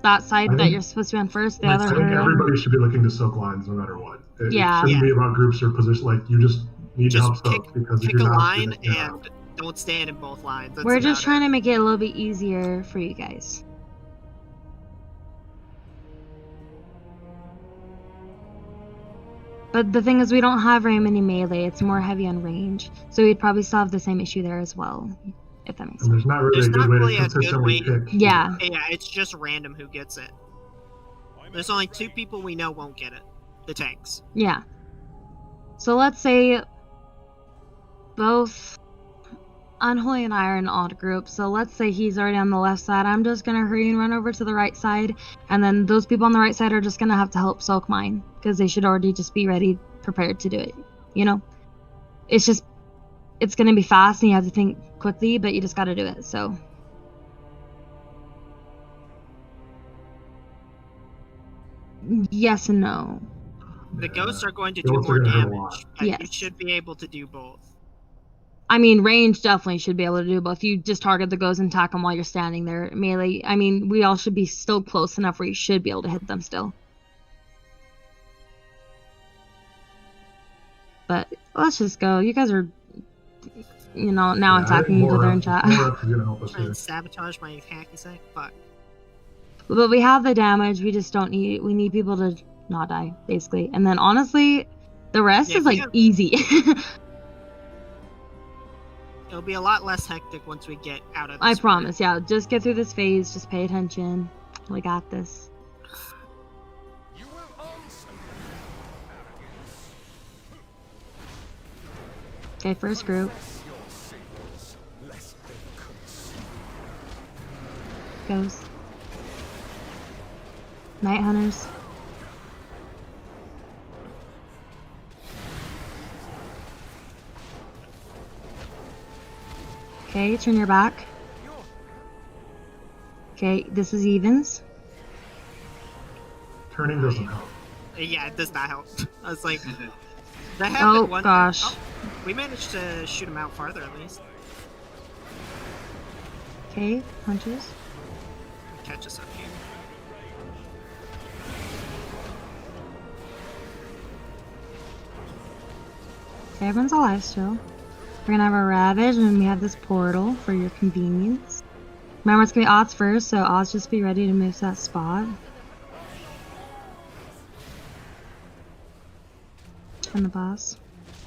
that side I that think- you're supposed to be on first, the I other I think her. everybody should be looking to soak lines no matter what. It Yeah. shouldn't be about groups or position. Like, you just need to help Just pick, soak, because if pick you're a not, line yeah. and don't stand in both lines. That's We're just about trying it. to make it a little bit easier for you guys. But the thing is, we don't have very many melee. It's more heavy on range, so we'd probably still have the same issue there as well, if that makes And sense. there's not really There's a good not way really to a good consistently way- pick. Yeah. Yeah, it's just random who gets it. There's only 2 people we know won't get it. The tanks. Yeah. So let's say both Unholy and I are in odd group. So let's say he's already on the left side. I'm just gonna hurry and run over to the right side, and then those people on the right side are just gonna have to help soak mine, because they should already just be ready, prepared to do it. You know? It's gonna be fast and you have to think quickly, but you just gotta do it, so. Yes and no. The ghosts are going to Ghosts do are more gonna hurt a damage, lot. but you Yes. should be able to do both. I mean, range definitely should be able to do both. You just target the ghosts and attack them while you're standing there. Melee, I mean, we all should be still close enough where you should be able to hit them still. But let's just go. You guys are, now Yeah, I think attacking each more other in reps- chat. More reps is gonna help us Try here. and sabotage my hacky sack. Fuck. But we have the damage. We just don't need. We need people to not die, basically. And then honestly, the rest Yeah, is we like have- easy. It'll be a lot less hectic once we get out of this. I part. promise. Yeah, just get through this phase. Just pay attention. We got this. You will answer. Okay, first group Your sins, lest they consume. goes. Night Hunters. Okay, turn your back. Okay, this is evens. Turning doesn't help. Yeah, it does not help. I was like, that Oh happened one time. gosh. Oh, we managed to shoot him out farther at least. Okay, punches. Catch us up here. Okay, everyone's alive still. We're gonna have a Ravage, and we have this portal for your convenience. Remember, it's gonna be Oz first, so Oz just be ready to move to that spot. And the boss.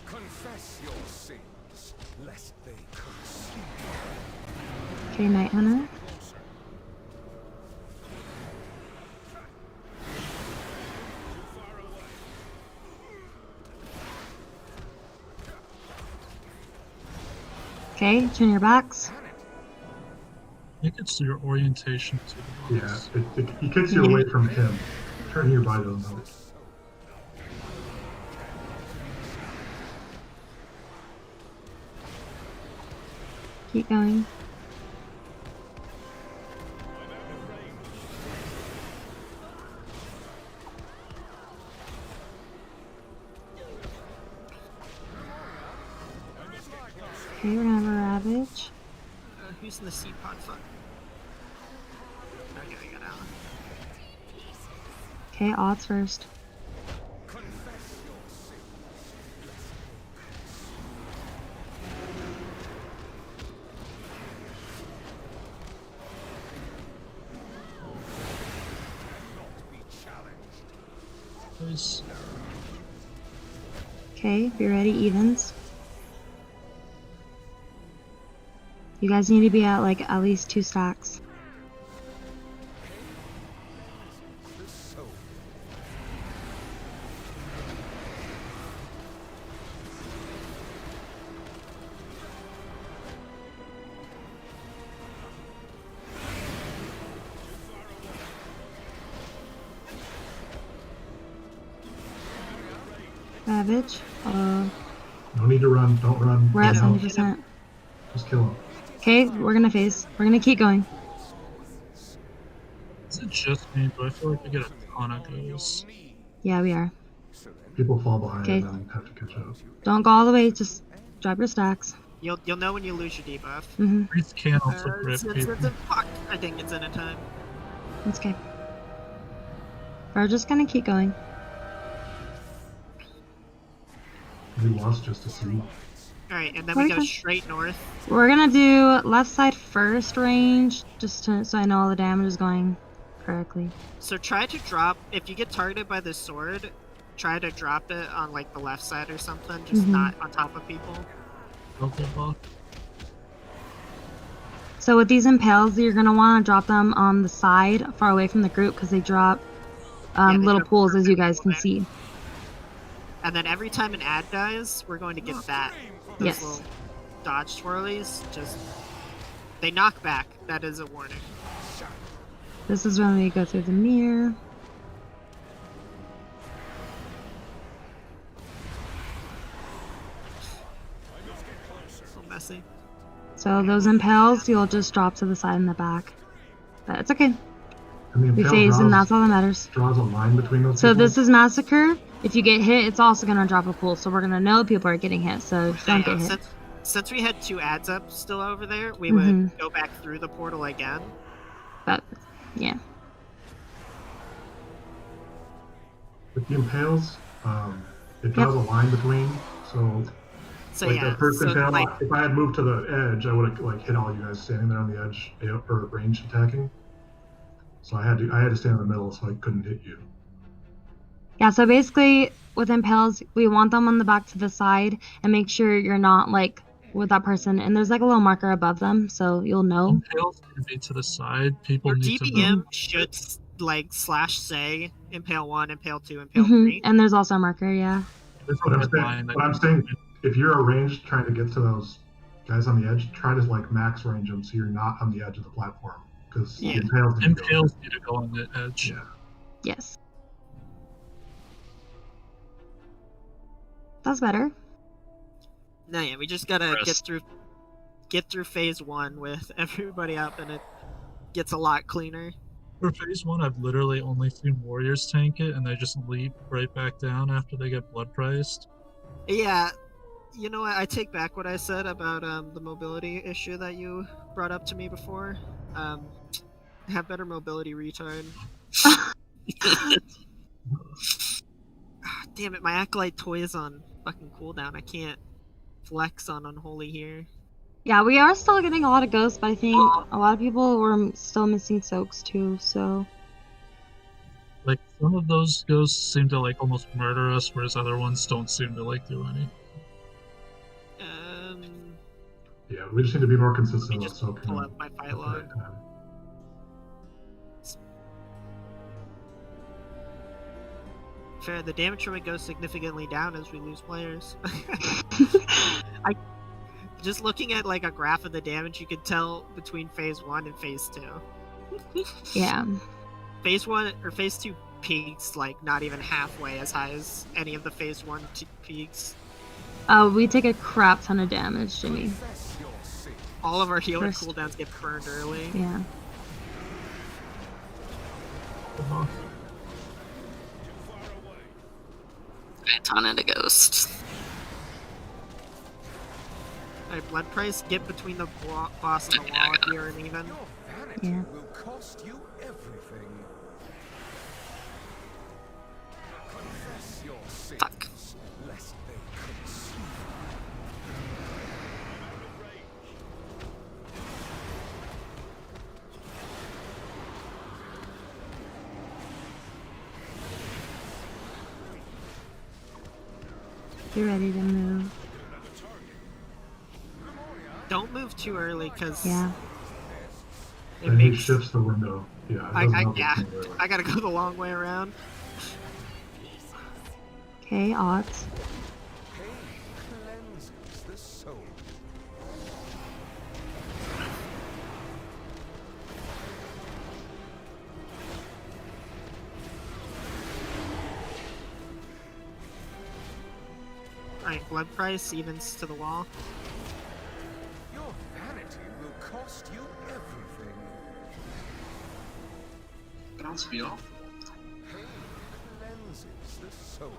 Confess your sins, lest they consume. Okay, Night Hunter. Okay, turn your backs. I think it's your orientation to the Yeah, boss. he kicks you away from him. Turning your body doesn't help. Keep going. Okay, we're gonna have a Ravage. Who's in the seed pod? Fuck. Okay, I got out. Okay, Odds first. Confess your sins. Not be challenged. Please. Okay, be ready, evens. You guys need to be at like at least 2 stacks. The soul. Ravage. No need to run. Don't run. We're at Don't help. 70%. Just kill him. Okay, we're gonna phase. We're gonna keep going. Is it just me? Do I feel like I get a ton of ghosts? Yeah, we are. People fall behind Okay. and then have to catch up. Don't go all the way, just Drop your stacks. You'll know when you lose your debuff. Mm-hmm. Priest can also grip people. Fuck! I think it's in a time. That's okay. We're just gonna keep going. We lost just to see. Alright, and then we go Okay. straight north. We're gonna do left side first range, just so I know all the damage is going correctly. So try to drop, if you get targeted by the sword, try to drop it on like the left side or something, just not on top of people. Okay, well. So with these impales, you're gonna want to drop them on the side, far away from the group, because they drop They little drop pools, as you guys people can there. see. And then every time an ad dies, we're going to get that. Those Yes. little dodge swirlies, just... They knock back. That is a warning. This is when we go through the mirror. So messy. So those impales, you'll just drop to the side and the back. But it's okay. And the We impale phase, and that's all that matters. draws a line between those So people. this is Massacre. If you get hit, it's also gonna drop a pool. So we're gonna know people are getting hit. So don't get hit. Since we had 2 ads up still over there, we Mm-hmm. would go back through the portal again. But yeah. With the impales, it draws a line between. So, So like yeah, that first so impale, like, if I had moved to the edge, I would have like hit all you guys standing there on the edge or range attacking. So I had to stand in the middle so I couldn't hit you. Yeah, so basically with impales, we want them on the back to the side and make sure you're not like with that person. And there's like a little marker above them, so you'll know. Impales need to be to the side. People your need to DBM move. should like /say impale 1, impale 2, impale 3. And there's also a marker, yeah. There's a But red line that I'm saying, if you're arranged trying to get to those guys on the edge, try to like max range them so you're not on the edge of the platform. Because Yeah. impales need to go on the edge. Yeah. Yes. That's better. No, yeah, we just gotta Rest. get through phase 1 with everybody up, and it gets a lot cleaner. For phase 1, I've literally only seen warriors tank it, and they just leap right back down after they get blood priced. Yeah, you know what? I take back what I said about the mobility issue that you brought up to me before. Have better mobility, retard. Damn it, my Acolyte toy is on fucking cooldown. I can't flex on Unholy here. Yeah, we are still getting a lot of ghosts, but I think a lot of people were still missing soaks too, so... Like, some of those ghosts seem to, like, almost murder us, whereas other ones don't seem to, like, do any. Yeah, we just need to be more Let consistent me with just soaking. pull up my fight log. Fair, the damage from it goes significantly down as we lose players. Just looking at like a graph of the damage, you could tell between phase 1 and phase 2. Yeah. Phase 1 or phase 2 peaks like not even halfway as high as any of the phase 1 peaks. We take a crap ton of damage, Jimmy. All of our healer First. cooldowns get burned early. Yeah. I taunted a ghost. Alright, blood price, get between the boss and the wall if you're uneven. Yeah. Will cost you everything. Confess your sins, Fuck. lest they consume. You're ready to move. Don't move too early, because Yeah. it And he makes... shifts the window. Yeah, it doesn't help yeah, it too early. I gotta go the long way around. Okay, odds. Pain cleanses the soul. Alright, blood price evens to the wall. Your vanity will cost you everything. Bounce me off. Pain cleanses the soul.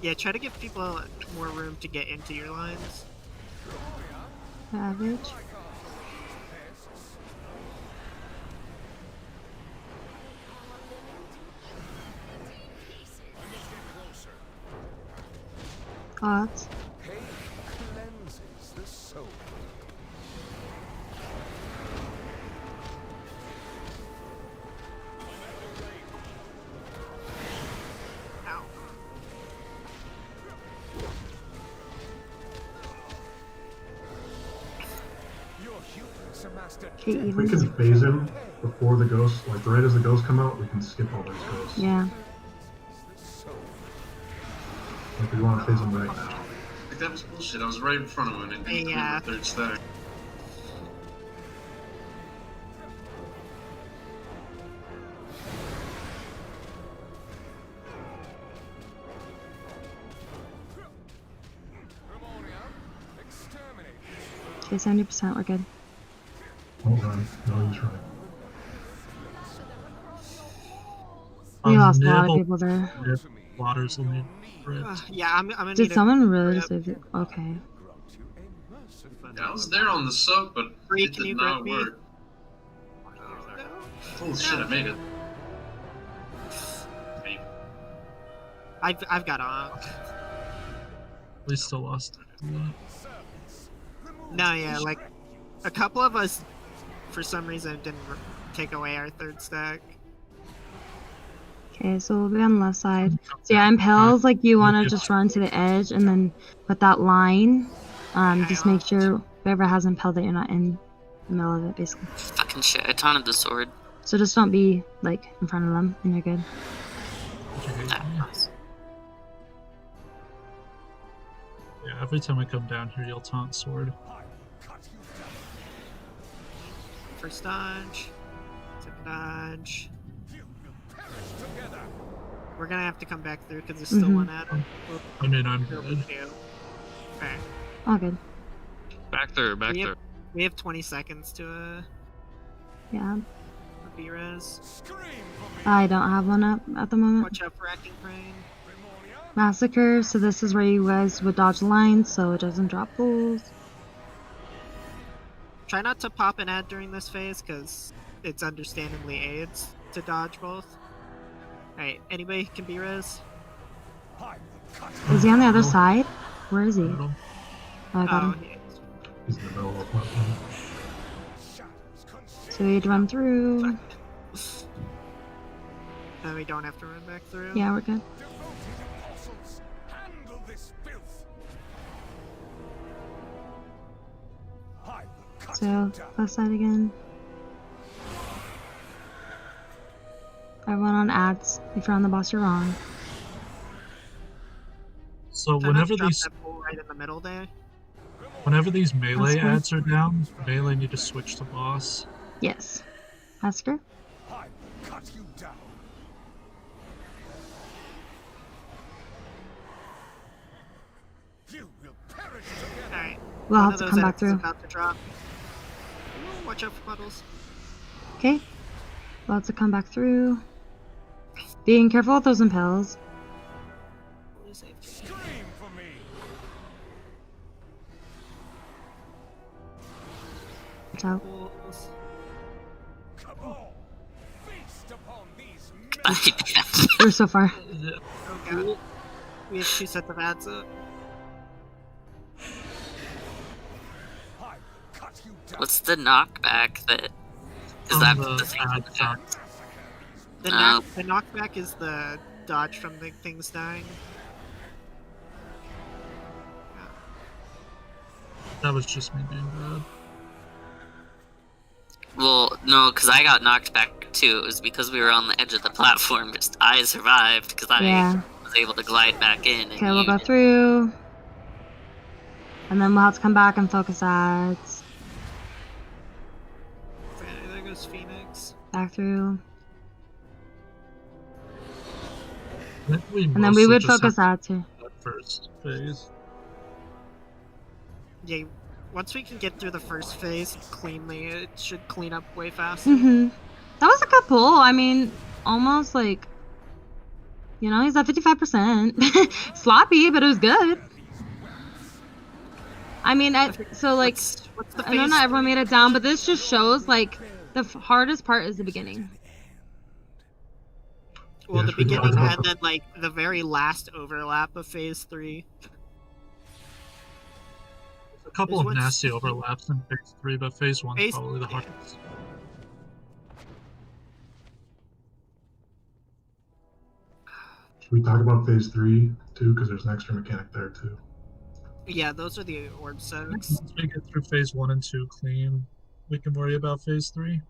Yeah, try to give people more room to get into your lines. Average. Odds. Hate cleanses the soul. Ow. Your humans are master. Okay, If we even. can phase him before the ghosts, like right as the ghosts come out, we can skip all those ghosts. Yeah. Like we want to phase him right now. Like, that was bullshit. I was right in front of him and didn't Yeah. deliver third stack. Okay, 70%. We're good. Don't run. No, he's running. We lost a lot of Nibble- people there. Yeah, Waters will need red. Yeah, I'm gonna Did need someone really grip. just save it? Okay. Yeah, I was there on the soak, but Bree, it can did you not grip me? work. Holy shit, I made it. Maybe. I've got Ankh. We still lost. No, yeah, like a couple of us, for some reason, didn't take away our third stack. Okay, so we'll be on the left side. So yeah, impels, like you want to just run to the edge and then with that line, just make sure whoever has impel that you're not in the middle of it, basically. Fucking shit, I taunted the sword. So just don't be like in front of them and you're good. Ah, nice. Yeah, every time I come down here, you'll taunt sword. First dodge, second dodge. We're gonna have to come back through because there's still one at him. I mean, I'm good. Okay. All good. Back there, back there. We have 20 seconds to Yeah. B-res. I don't have one up at the moment. Watch out for Acting Brain. Massacre, so this is where you guys would dodge lines so it doesn't drop pools. Try not to pop an ad during this phase because it's understandably aids to dodge both. Alright, anybody can B-res? Is he on the other side? Where is he? Middle. Oh, I got Oh, him. He's in the middle of the platform. So we'd run through. No, we don't have to run back through. Yeah, we're good. So, left side again. Everyone on ads. If you're on the boss, you're wrong. So Try not whenever to drop these that pool right in the middle there. melee That's fine. ads are down, melee need to switch to boss. Yes. Massacre? Alright. We'll one have of to those come back ads is through. about to drop. Ooh, watch out for puddles. Okay. We'll have to come back through. Being careful with those impels. Watch out. Pools. We're so far. Oh god. We have 2 sets of ads up. What's the knockback that... Is On that the the thing? ad shot. The knockback is the dodge from the things dying. That was just me being bad. Well, no, because I got knocked back too. It was because we were on the edge of the platform. Just I survived because Yeah. I was able to glide back in. And Okay, we'll you go through. And then we'll have to come back and focus ads. Okay, there goes Phoenix. Back through. I think we And then we mostly would just focus have ads too. that first phase. Yeah, once we can get through the first phase cleanly, it should clean up way faster. Mm-hmm. That was a good pull. I mean, almost like You know, he's at 55%. Sloppy, but it was good. I mean, so like, what's the I know phase not everyone three? made it down, but this just shows like the hardest part is the beginning. Well, Yeah, the should we talk beginning about and then like the very last overlap of phase 3. A couple There's of one nasty sticky- overlaps in phase 3, but phase 1's Phase- probably the yeah. hardest. Should we talk about phase 3 too? Because there's an extra mechanic there too. Yeah, those are the orb soaks. Once we get through phase 1 and 2 clean, we can worry about phase 3.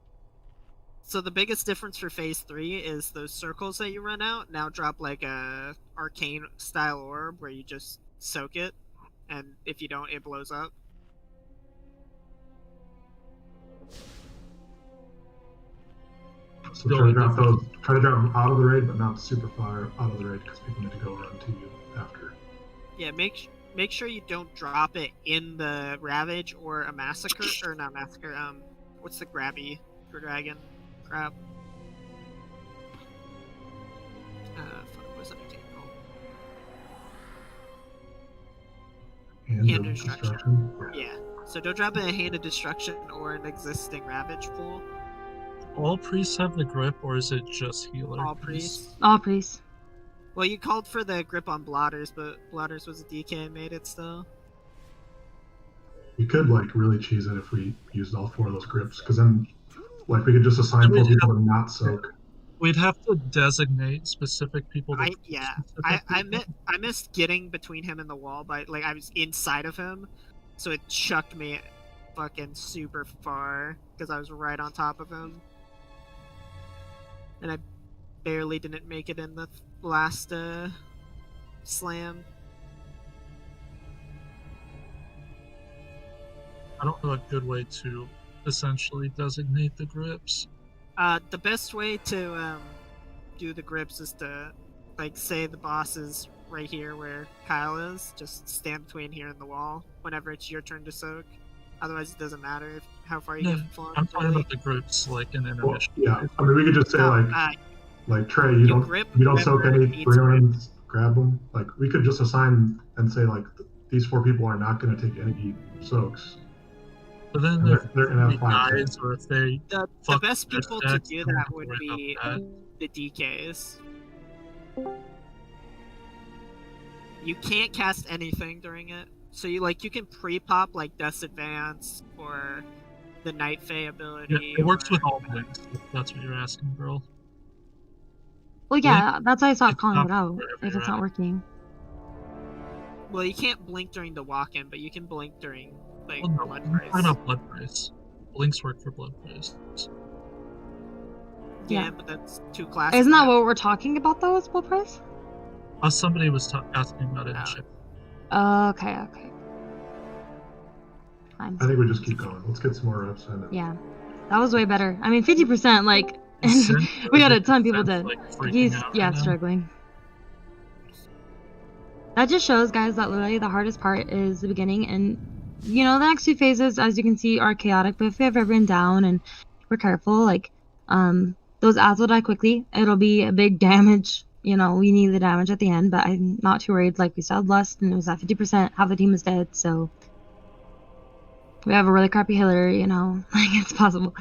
So the biggest difference for phase 3 is those circles that you run out now drop like a arcane style orb where you just soak it, and if you don't, it blows up. So try to drop those. Try to drop them out of the raid, but not super far out of the raid because people need to go run to you after. Yeah, make sure you don't drop it in the Ravage or a Massacre, or not Massacre, what's the grabby dragon crap? Fuck, what's that example? Hand of Destruction. Yeah, so don't drop it in Hand of Destruction or an existing Ravage pool. All priests have the grip, or is it just healer? All priests. All priests. Well, you called for the grip on Blotters, but Blotters was a DK and made it still. We could like really cheese it if we used all 4 of those grips, because then like we could just assign 4 people to not soak. We'd have to designate specific people. I missed getting between him and the wall, but like I was inside of him, so it chucked me fucking super far because I was right on top of him, and I barely didn't make it in the last slam. I don't know a good way to essentially designate the grips. The best way to do the grips is to, like, say the boss is right here where Kyle is. Just stand between here and the wall whenever it's your turn to soak. Otherwise, it doesn't matter how far you get flung. I'm talking about the grips, like in intermission. Yeah, I mean we could just say like Trey, you don't soak any, bring them in, grab them. Like we could just assign and say like these 4 people are not going to take any soaks. But then they're gonna have 5 guys, or if they the best people to do that would be the DKs. You can't cast anything during it, so you can pre-pop like Death's Advance or the Night Fae ability. Yeah, it works with all blinks. If that's what you're asking, girl. Well, yeah, that's why I stopped calling it out if it's not working. Well, you can't blink during the walk-in, but you can blink during blood I'm price. talking about blood price. Blinks work for blood price. Yeah, but that's too classic. Isn't that what we're talking about though? Is blood price? Somebody was asking about it in chat. Okay. Fine. I think we just keep going. Let's get some more reps in. Yeah, that was way better. I mean, 50%. Like, we got a ton of people dead. He's struggling. That just shows, guys, that literally the hardest part is the beginning, and you know the next 2 phases, as you can see, are chaotic. But if we have everyone down and we're careful, like those ads will die quickly. It'll be a big damage. You know, we need the damage at the end, but I'm not too worried. Like, we still had Lust, and it was at 50%. Half the team is dead, so we have a really crappy healer, you know. Like, it's possible.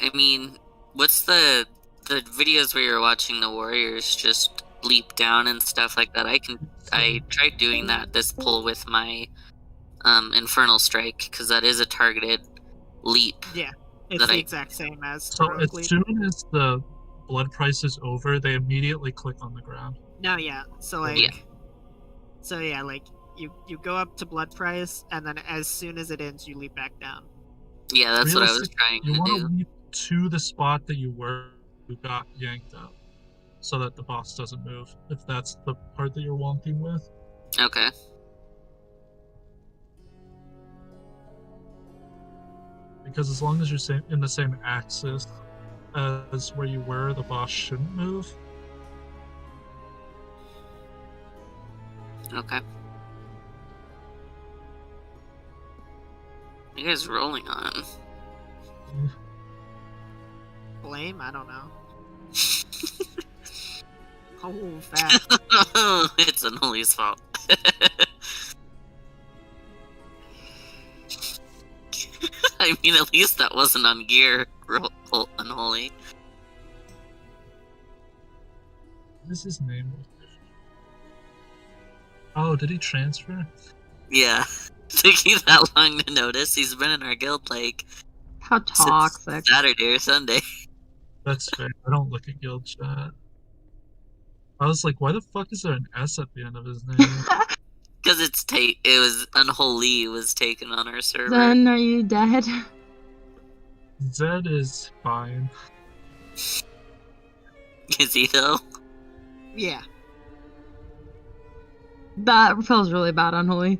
I mean, what's the videos where you're watching the warriors just leap down and stuff like that? I tried doing that this pull with my Infernal Strike, because that is a targeted leap. Yeah, it's the exact same as so as soon as the blood price is over, they immediately click on the ground. No, yeah. So you go up to blood price, and then as soon as it ends, you leap back down. Yeah, that's what I was trying to do. You want to leap to the spot that you got yanked up, so that the boss doesn't move, if that's the part that you're wonking with. Okay. Because as long as you're in the same axis as where you were, the boss shouldn't move. Okay. You guys rolling on? Blame? I don't know. Oh, fat. It's Unholy's fault. I mean, at least that wasn't on gear, Unholy. What is his name? Oh, did he transfer? Yeah. Took you that long to notice? He's been in our guild, like... How toxic. Saturday or Sunday. That's fair. I don't look at guild chat. I was like, why the fuck is there an S at the end of his name? Because it was Unholy was taken on our server. Then are you dead? Zed is fine. Is he though? Yeah. That feels really bad, Unholy.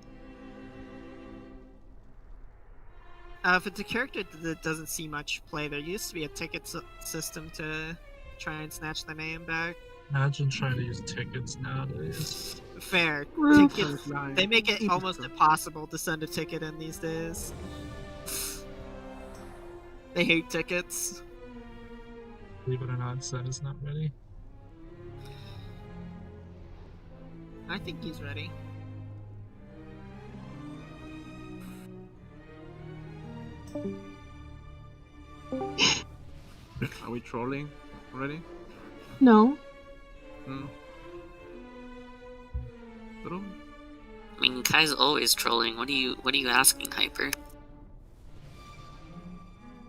If it's a character that doesn't see much play, there used to be a ticket system to try and snatch the name back. Imagine trying to use tickets nowadays. Fair. Tickets, they make it almost impossible to send a ticket in these days. They hate tickets. Believe it or not, Zed is not ready. I think he's ready. Are we trolling already? No. I mean, Kai's always trolling. What are you asking, Hyper?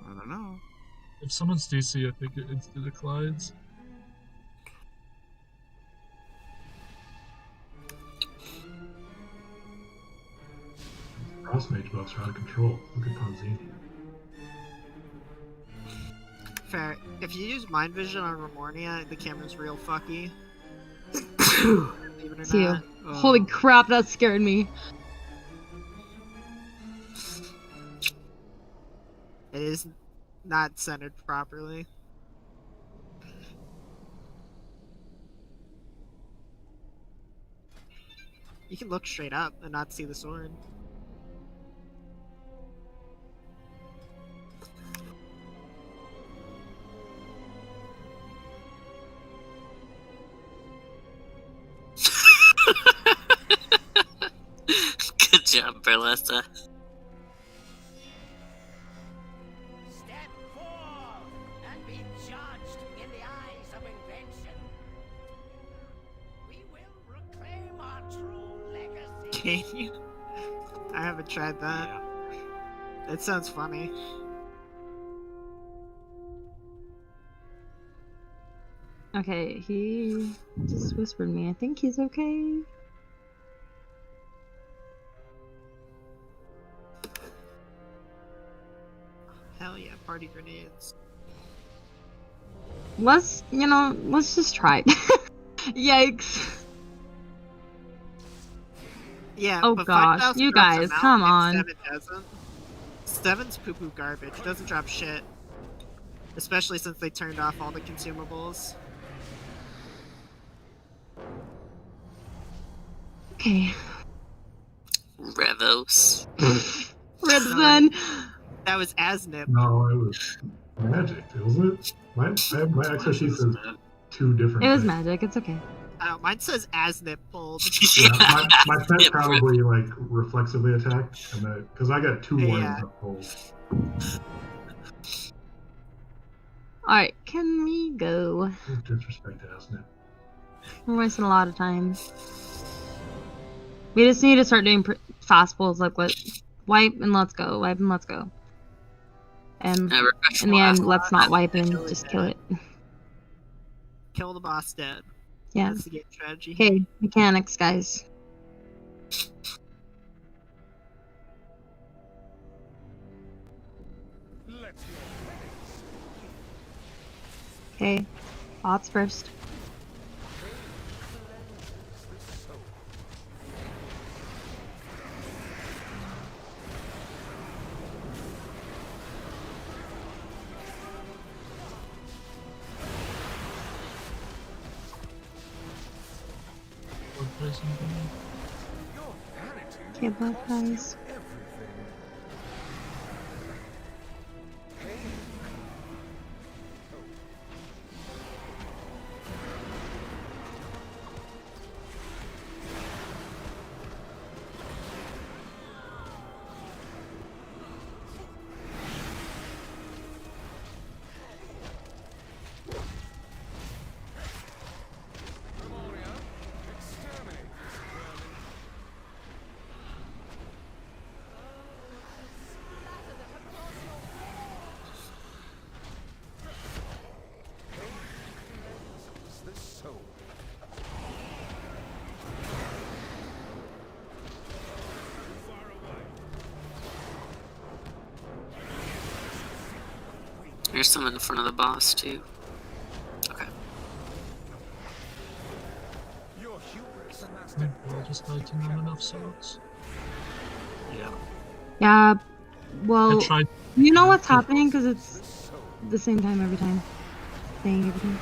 I don't know. If someone's DC, I think it instantly declines. Cross mage buffs are out of control. Look at Ponzini. Fair. If you use mind vision on Ramornia, the camera's real fucky. Believe it or See you. not. Holy crap, that scared me. It is not centered properly. You can look straight up and not see the sword. Good job, Burlessa. Step forth and be judged in the eyes of invention. We will reclaim our true legacy. Can you? I haven't tried that. That sounds funny. Okay, he just whispered me. I think he's okay. Hell yeah, party grenades. Let's just try. Yikes. Yeah, Oh but gosh, 5,000 you drops a guys, mount come and on. 7 doesn't. 7's poo-poo garbage. It doesn't drop shit. Especially since they turned off all the consumables. Okay. Revos. Ribson. That was Asnip. No, it was magic, wasn't it? My Excel sheet says two different It was things. magic, it's okay. Mine says Asnip pulled. Yeah, my pet probably like reflexively attacked, and because I got 2 warnings up pulled. Alright, can we go? Disrespect to Asnip. We're wasting a lot of time. We just need to start doing fast pulls, like wipe and let's go, wipe and let's go. And in the end, let's not wipe and just kill it. Kill the boss dead. Yeah. That's the game strategy. Okay, mechanics, guys. Okay, bots first. Okay, bot guys. There's some in front of the boss too. Okay. We'll just died to not enough swords. Yeah. Yeah, well, I tried. you know what's happening because it's the same time every time. Saying everything.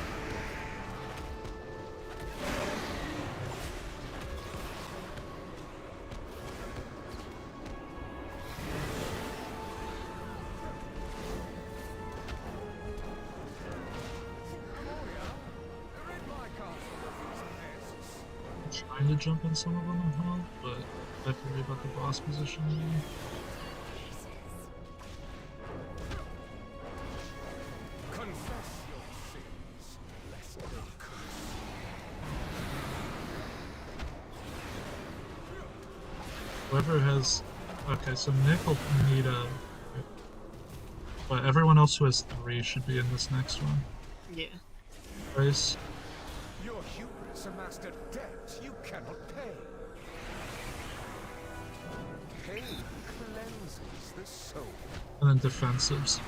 Trying to jump in some of them in hell, but I have to worry about the boss position. Whoever has... Okay, so Nick will need a... But everyone else who has 3 should be in this next one. Yeah. Grace. Your hubris amassed a debt you cannot pay. Pain cleanses the soul. And then defensives.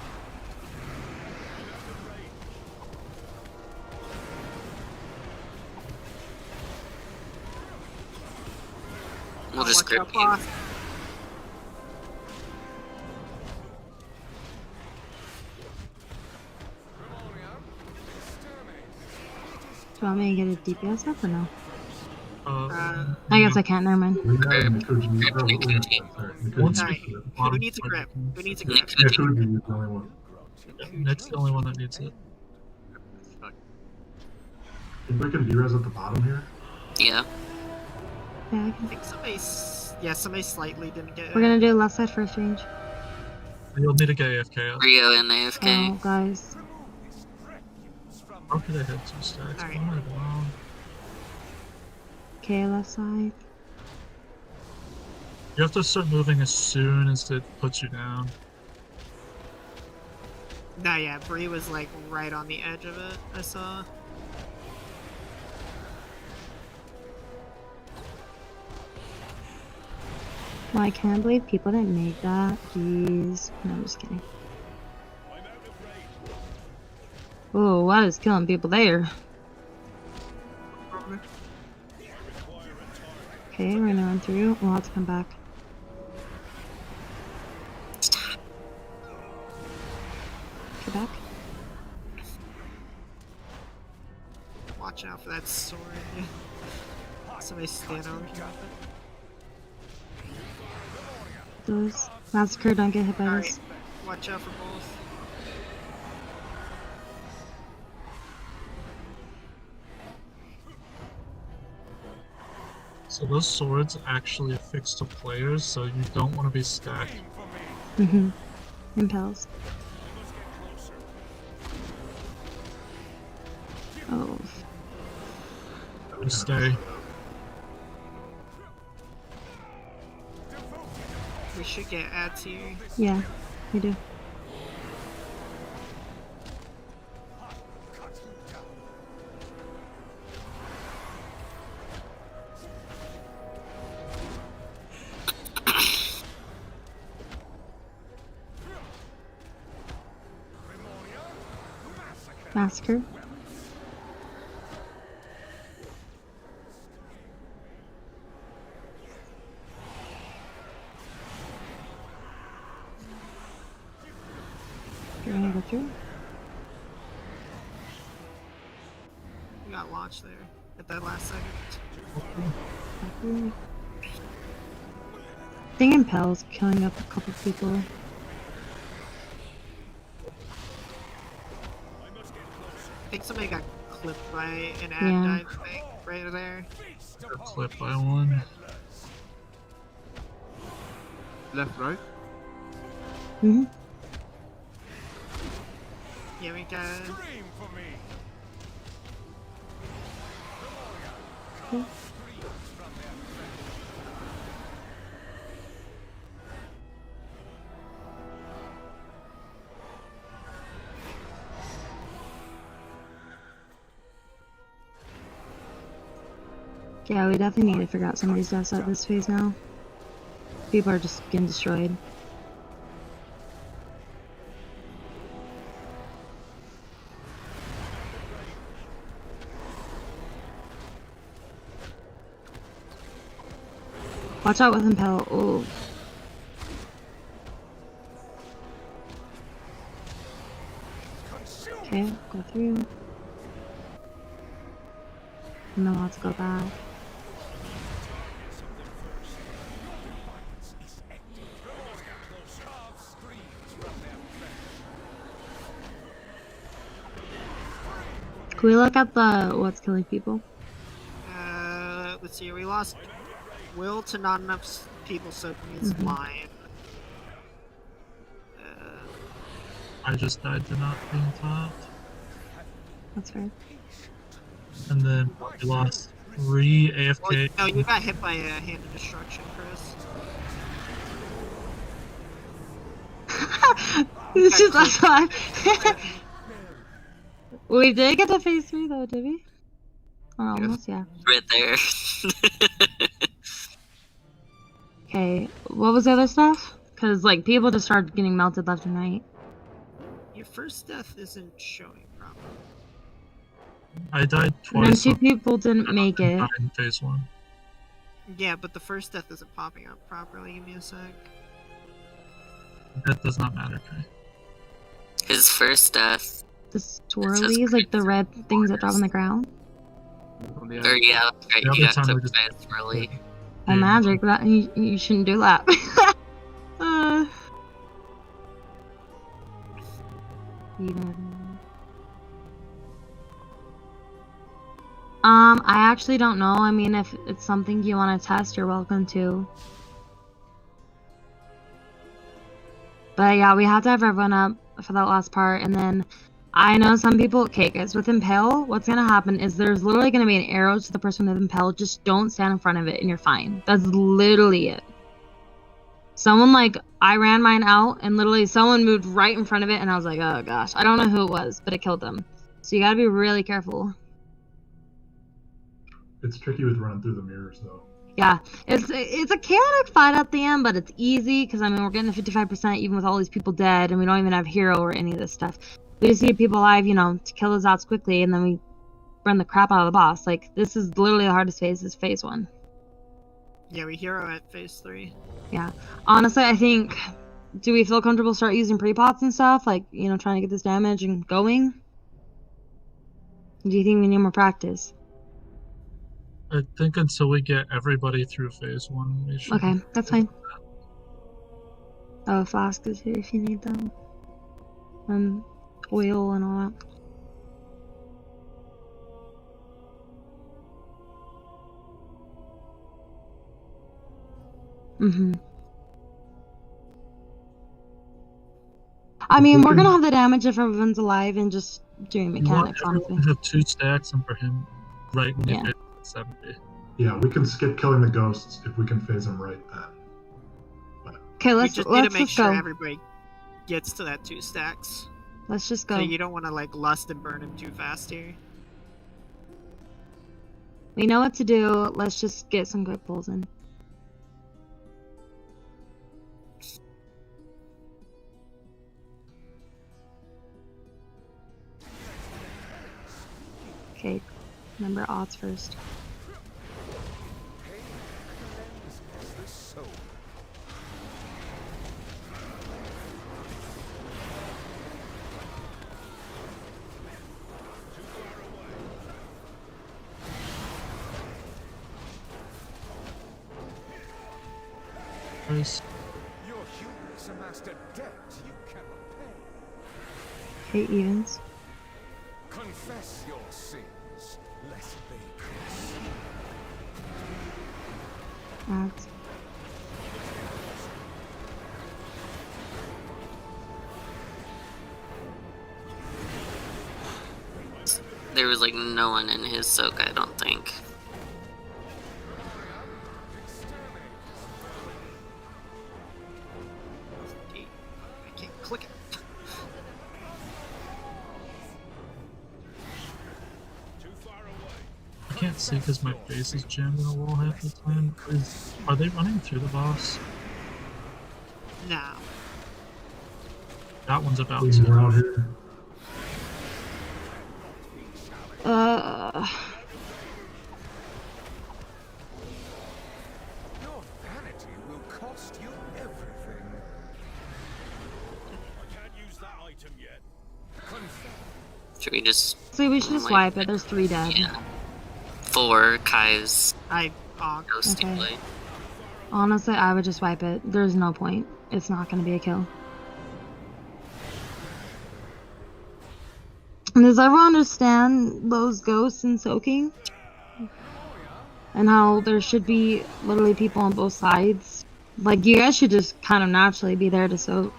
We'll just grip you. Do you want me to get a DPS up or no? I guess I can't, never mind. Alright, who needs a grip? Who needs a grip? Nick's the only one that needs it. Think we can B-res at the bottom here? Yeah. Yeah, I I can. think somebody slightly didn't get it. We're gonna do left side first range. You'll need to get AFK up. Rio and AFK. Oh, guys. How could I hit 2 stacks? Alright. Oh my god. Okay, left side. You have to start moving as soon as it puts you down. Nah, yeah, Bree was like right on the edge of it, I saw. Well, I can't believe people didn't make that. Jeez. No, I'm just kidding. Oh, what is killing people there? Okay, we're gonna run through. We'll have to come back. Get back. Watch out for that sword. Somebody stand on here. Those massacre, don't get hit by this. Watch out for both. So those swords actually affix to players, so you don't want to be stacked. Mm-hmm. Impels. Oh. Stay. We should get ads here. Yeah, we do. Massacre. You're gonna go through? We got launched there at that last second. I think Impel's killing up a couple people. I think somebody got clipped by an ad Yeah. dive thing right there. Got clipped by one. Left, right? Mm-hmm. Yeah, we got. Cool. Yeah, we definitely need to figure out some of these deaths at this phase now. People are just getting destroyed. Watch out with Impel. Oh. Okay, go through. And then let's go back. Can we look at the what's killing people? Let's see. We lost Will to not enough people soaking his line. I just died to not being top. That's fair. And then we lost 3 AFK. Oh, you got hit by a hand of destruction, Chris. It's just us five. We did get to phase 3 though, did we? Or almost, yeah. Right there. Okay, what was the other stuff? Because like people just started getting melted left and right. Your first death isn't showing properly. I died And then twice. 2 people didn't make it. In phase 1. Yeah, but the first death isn't popping up properly. Give me a sec. That does not matter, Trey. His first death. The swirlies, like the red things that drop on the ground. Or yeah, that's right. The You other got time to we just- play it swirly. Oh, magic! That you shouldn't do that. I actually don't know. I mean, if it's something you want to test, you're welcome to. But yeah, we have to have everyone up for that last part, and then I know some people. Okay, guys, with Impale, what's gonna happen is there's literally gonna be an arrow to the person with Impale. Just don't stand in front of it, and you're fine. That's literally it. Someone I ran mine out, and literally someone moved right in front of it, and I was like, oh gosh, I don't know who it was, but it killed them. So you gotta be really careful. It's tricky with running through the mirrors, though. Yeah, it's a chaotic fight at the end, but it's easy because I mean we're getting to 55% even with all these people dead, and we don't even have hero or any of this stuff. We just need people alive, you know, to kill those outs quickly, and then we burn the crap out of the boss. Like this is literally the hardest phase. Is phase 1. Yeah, we hero at phase 3. Yeah, honestly, I think. Do we feel comfortable start using pre-pots and stuff, like you know, trying to get this damage and going? Do you think we need more practice? I think until we get everybody through phase 1, we should. Okay, that's fine. Oh, flask is here if you need them. Oil and all that. I mean, we're gonna have the damage if everyone's alive and just doing mechanics, honestly. We have 2 stacks, and for him, right when you hit 70. Yeah, we can skip killing the ghosts if we can phase them right then. Okay, We just need to make sure everybody gets to that 2 stacks. Let's just go. So you don't want to lust and burn him too fast here. We know what to do. Let's just get some quick pulls in. Okay, remember odds first. Your humans amassed a debt you cannot pay. Okay, evens. Confess your sins, lest they curse. Odds. There was no one in his soak, I don't think. I can't click it. I can't see because my face is jammed in the wall half the time. Are they running through the boss? No. That one's about Please, we're out here. should we just... So we should just wipe it. There's 3 dead. Yeah. 4 Kai's ghosting okay. play. Honestly, I would just wipe it. There's no point. It's not going to be a kill. Does everyone understand those ghosts and soaking? And how there should be literally people on both sides? Like, you guys should just kind of naturally be there to soak.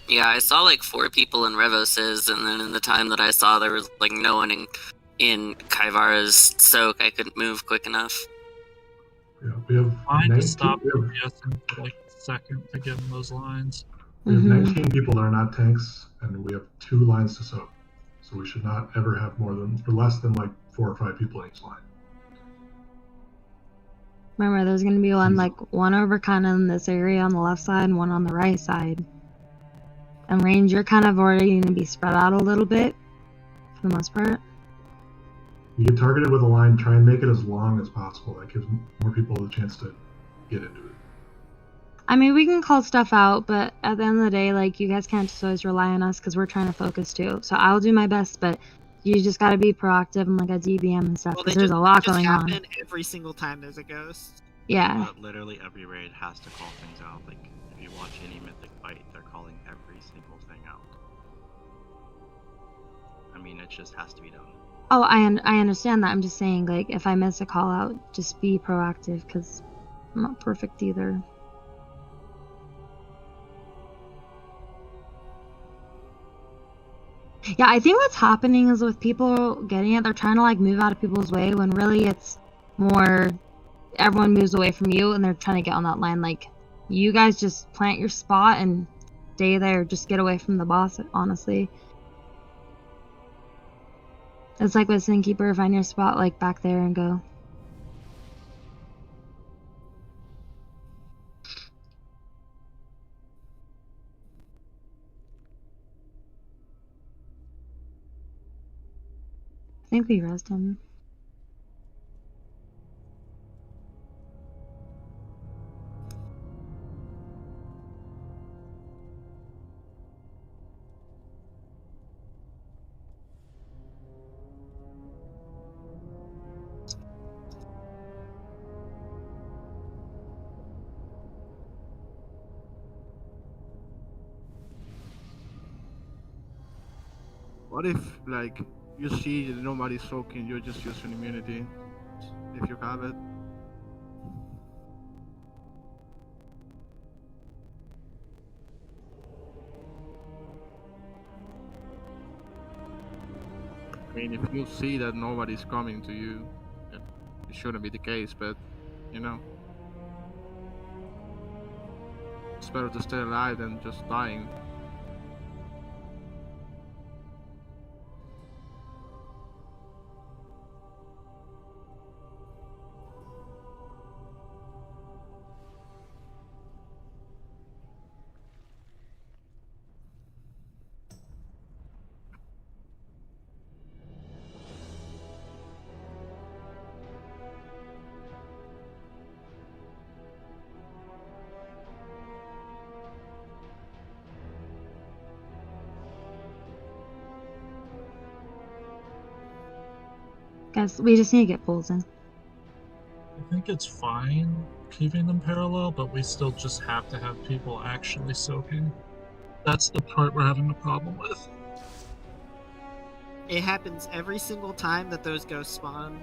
Yeah, I saw like 4 people in Revos's, and then in the time that I saw there was like no one in Kaivara's soak, I couldn't move quick enough. Yeah, we have I 19, just stopped DPSing for like a second to get in those lines. We have 19 people that are not tanks, and we have 2 lines to soak. So we should not ever have less than like 4 or 5 people in each line. Remember, there's going to be one over kind of in this area on the left side and one on the right side. And range, you're kind of already going to be spread out a little bit, for the most part. You get targeted with a line, try and make it as long as possible. That gives more people the chance to get into it. I mean, we can call stuff out, but at the end of the day, like, you guys can't just always rely on us because we're trying to focus too. So I'll do my best, but you just got to be proactive and like a DBM and stuff because there's a lot going on. Every single time there's a ghost. Yeah. Literally every raid has to call things out. Like, if you watch any Mythic fight, they're calling every single thing out. I mean, it just has to be done. Oh, I understand that. I'm just saying, like, if I miss a call out, just be proactive because I'm not perfect either. Yeah, I think what's happening is with people getting it, they're trying to like move out of people's way when really it's more everyone moves away from you and they're trying to get on that line. Like, you guys just plant your spot and stay there. Just get away from the boss, honestly. It's like with Sinkeeper, find your spot like back there and go. I think we rezzed him. What if, like, you see that nobody's soaking, you're just using immunity, if you have it? I mean, if you see that nobody's coming to you, it shouldn't be the case, but, you know. It's better to stay alive than just dying. Guys, we just need to get pulls in. I think it's fine keeping them parallel, but we still just have to have people actually soaking. That's the part we're having a problem with. It happens every single time that those ghosts spawn.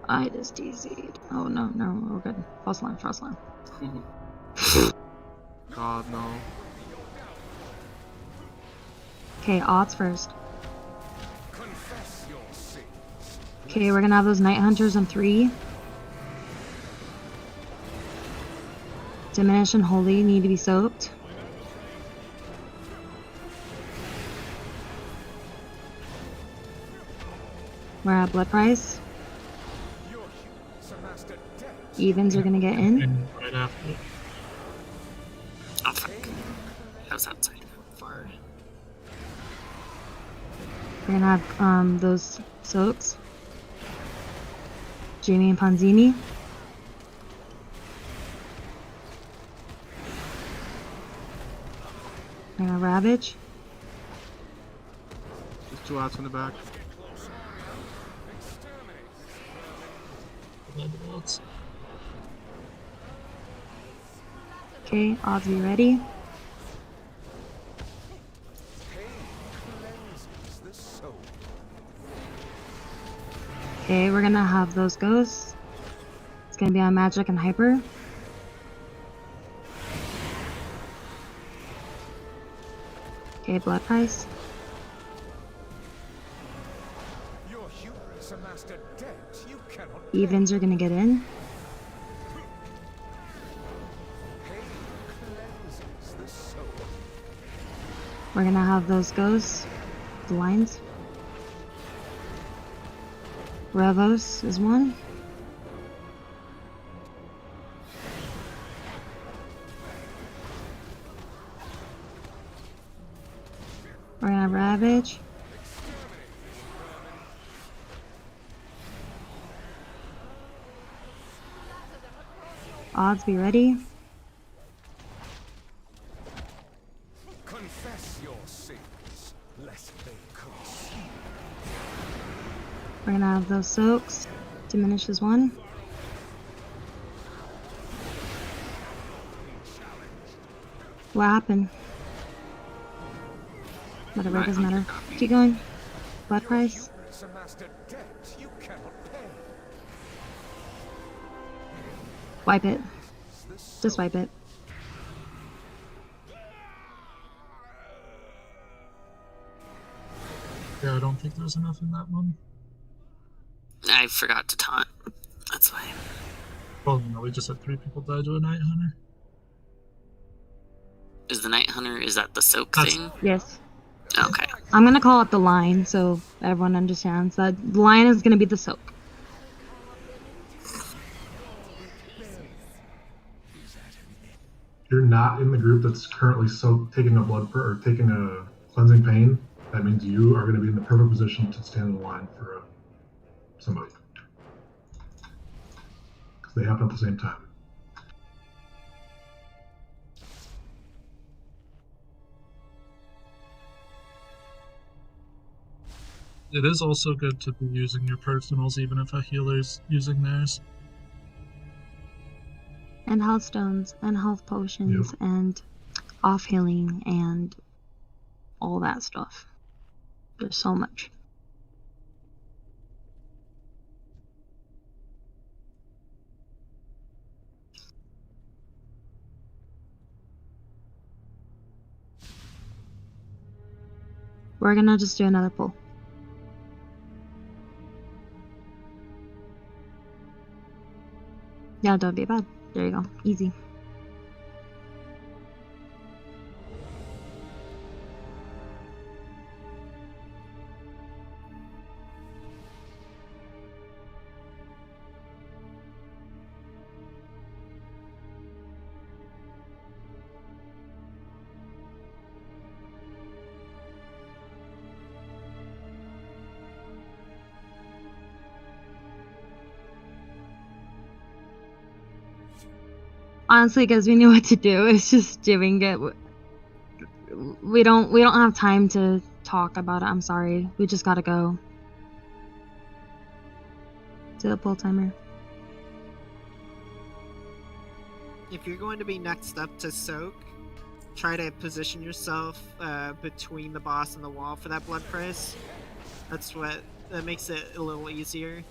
I just DZ'd. Oh no, we're good. False line. God, no. Okay, odds first. Okay, we're gonna have those Night Hunters on 3. Diminish and Holy need to be soaked. We're at blood price. Evens are gonna get in. Right after. Oh fuck. I was outside. Far. We're gonna have those soaks. Jamie and Panzini. We're gonna Ravage. There's 2 outs in the back. Okay, odds, be ready. Okay, we're gonna have those ghosts. It's gonna be on magic and hyper. Okay, blood price. Your hubris amassed a debt you cannot Evens are gonna get in. Pain cleanses the soul. We're gonna have those ghosts. The lines. Revos is one. We're gonna Ravage. Odds, be ready. Confess your sins, lest they consume. We're gonna have those soaks. Diminishes one. What happened? Whatever, it doesn't matter. Keep going. Blood price. Hubris amassed a debt you cannot pay. Wipe it. Just wipe it. Yeah, I don't think there's enough in that one. I forgot to taunt. That's why. Well, no, we just had 3 people die to a Night Hunter. Is the Night Hunter, is that the soak That's- thing? Yes. Okay. I'm gonna call it the line so everyone understands that the line is gonna be the soak. If you're not in the group that's currently taking a taking a cleansing pain, that means you are going to be in the perfect position to stand in the line for somebody. Because they happen at the same time. It is also good to be using your personals even if a healer's using theirs. And health stones and health potions and off healing and all that stuff. There's so much. We're gonna just do another pull. Yeah, don't be bad. There you go. Easy. Honestly, because we knew what to do. It's just doing it. We don't have time to talk about it. I'm sorry. We just gotta go. To the pull timer. If you're going to be next up to soak, try to position yourself between the boss and the wall for that blood price. That makes it a little easier.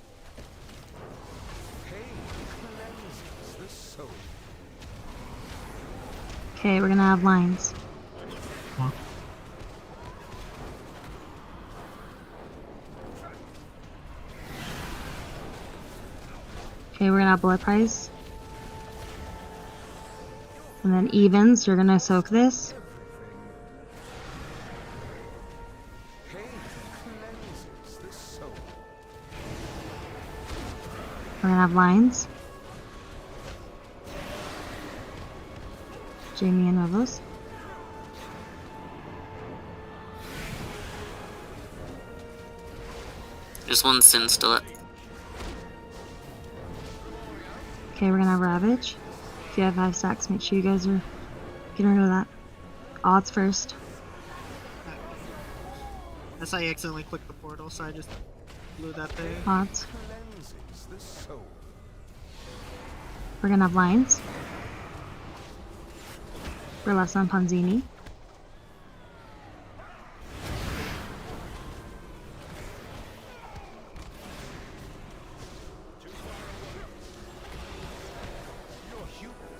Okay, we're gonna have lines. Okay, we're gonna have blood price. And then evens, you're gonna soak this. We're gonna have lines. Jamie and Novos. There's one sin still up. Okay, we're gonna have Ravage. If you have 5 stacks, make sure you guys are getting rid of that. Odds first. That's I accidentally clicked the portal, so I just blew that there. Odds. Cleanses the soul. We're gonna have lines. We're less on Ponzini.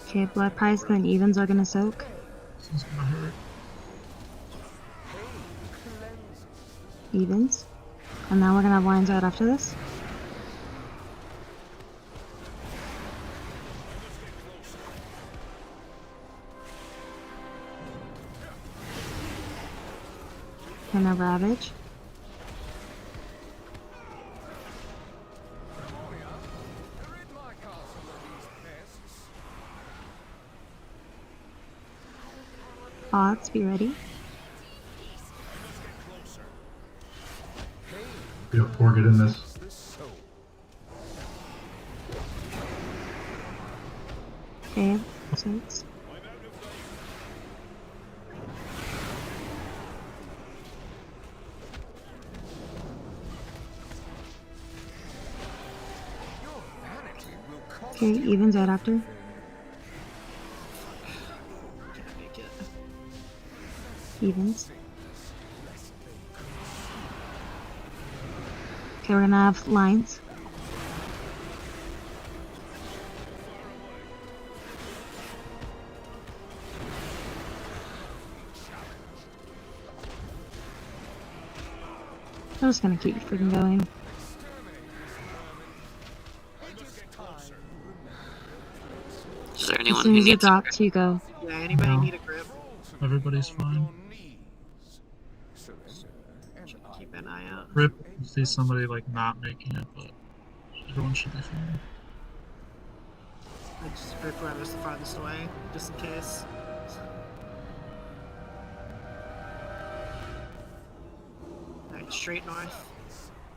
Okay, blood price and evens are gonna soak. This is gonna hurt. Evens. And now we're gonna have lines right after this. Gonna have ravage. Rid my castle of these pests. Odds, be ready. We have 4 get in this. The soul. Okay, soaks. Your vanity will cost Okay, you evens right after. Can't make it. Evens. Okay, we're gonna have lines. I'm just gonna keep freaking going. Is there As anyone soon who as it needs drops, you go. Yeah, anybody No. need a grip? Everybody's fine. Keep an eye out. Rip, you see somebody like not making it, but everyone should be fine. I just grip whoever's the farthest away, just in case. Alright, straight north.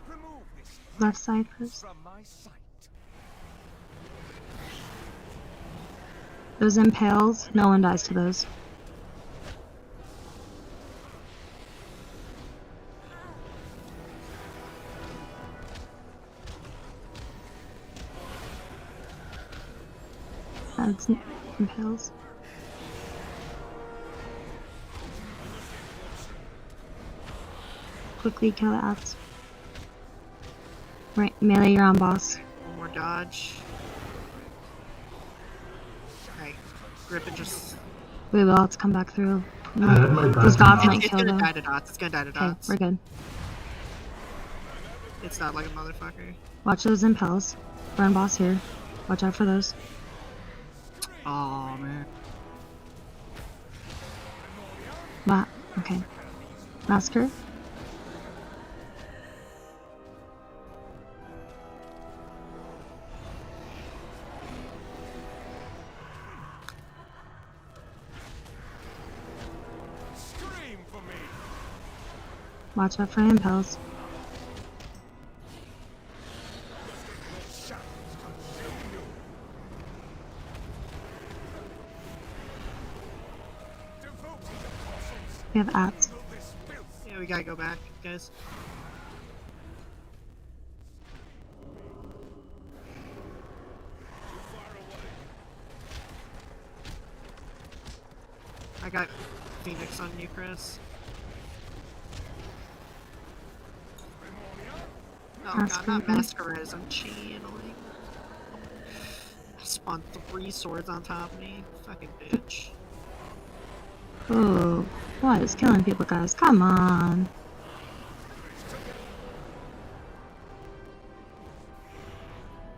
remove this Left side first. from my sight. Those impales, no one dies to those. That's impales. Quickly kill the ads. Right, melee, you're on boss. One more dodge. Alright, grip and just. We will, let's come back through. That might die Those to gods me. might It's kill gonna them. die to dots. It's gonna die to Okay, dots. we're good. It's not like a motherfucker. Watch those impels. We're on boss here. Watch out for those. Oh man. Okay. Masker. Scream for me. Watch out for impels. We have ads. Yeah, we gotta go back, guys. I got Phoenix on you, Chris. Oh god, not Masquerade. Masquerade, I'm channeling. I spawned 3 swords on top of me. Fucking bitch. Oh, what is killing people, guys? Come on.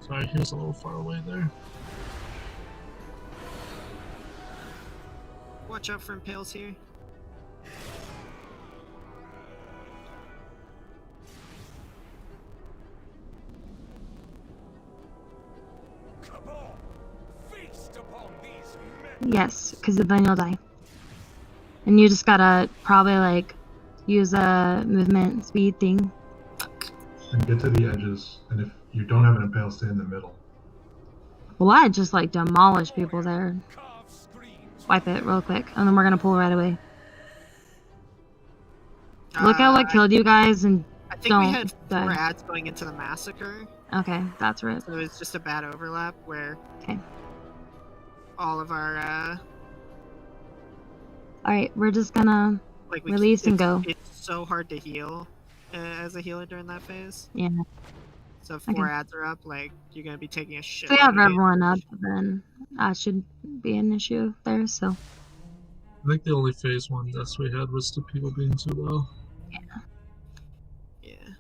Sorry, he was a little far away there. Watch out for impales here. Cabal, feast upon these men. Yes, because then you'll die. And you just gotta probably like use a movement speed thing. And get to the edges. And if you don't have an impale, stay in the middle. Well, I just like demolish people there. Wipe it real quick, and then we're gonna pull right away. Look at what killed you guys and I think don't we had 4 die. ads going into the massacre. Okay, that's right. So it's just a bad overlap where Okay. all of our Alright, we're just gonna like release and go. It's so hard to heal as a healer during that phase. Yeah. So if Okay. 4 ads are up, like you're gonna be taking a shit. If we have everyone up, then that should be an issue there, so. I think the only phase 1 deaths we had was the people being too low. Yeah. Yeah.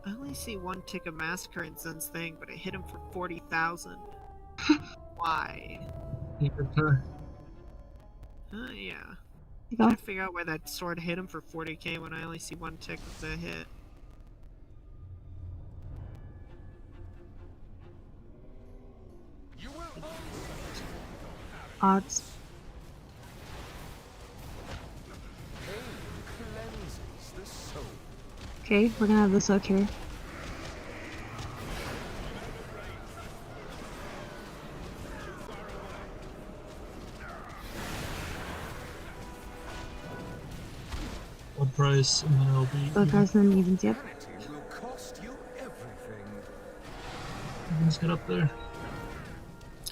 I only see 1 tick of massacre in Zen's thing, but it hit him for 40,000. Why? Okay. Yeah. You I go. can't figure out why that sword hit him for 40k when I only see 1 tick of the hit. Odds. Okay, we're gonna have the soak here. Blood price, and then it'll be. Blood price and evens, yep. Let's get up there.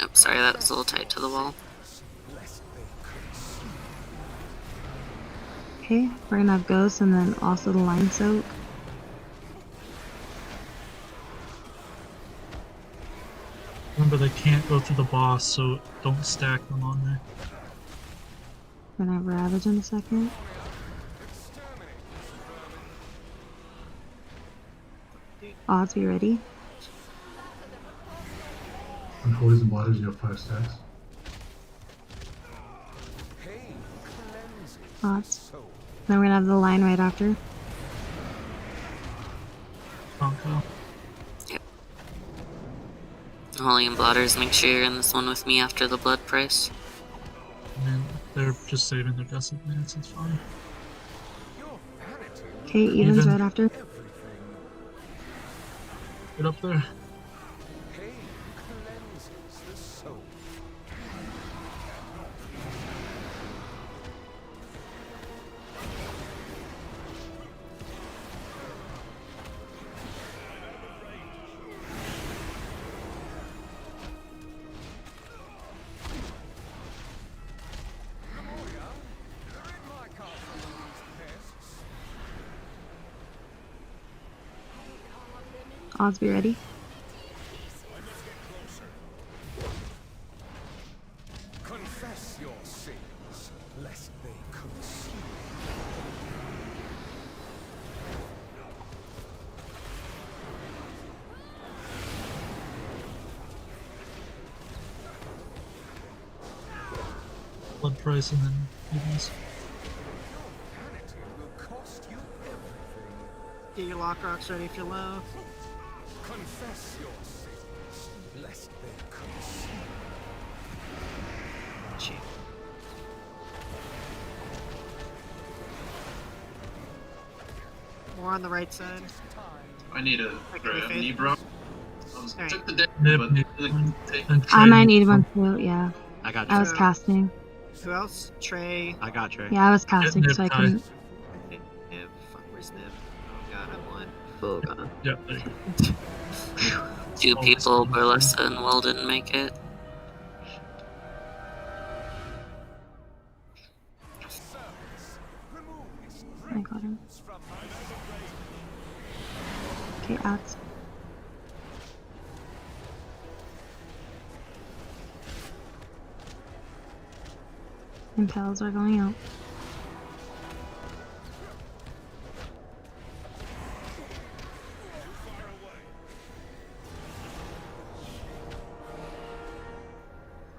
Oh, sorry, that was a little tight to the wall. Okay, we're gonna have ghosts and then also the line soak. Remember, they can't go through the boss, so don't stack them on there. We're gonna have ravage in a second. Odds, be ready. On poison bladders, you have 5 stacks. Odds. Then we're gonna have the line right after. Bronco. Yep. Holly and Blotters, make sure you're in this one with me after the blood price. And they're just saving their designates, it's fine. Okay, evens Even. right after. Get up there. Odds, be ready. Confess your sins, lest they consume. Blood price and then evens. Get your lock rocks ready if you're low. Confess your sins, lest they consume. Cheap. More on the right side. I need a grab knee, bro. Alright. Took the day, Nip, but nip, and I might trade. need one too, yeah. I got I was Trey. casting. Who else? Trey. I got Trey. Yeah, I was casting, Nip, so I Ty. couldn't. Nib. Fuck, where's Nib? Oh god, I'm one. Oh god. Yeah, there you go. 2 people, Burlessa and Will didn't make it. I got him. Okay, ads. Impels are going out.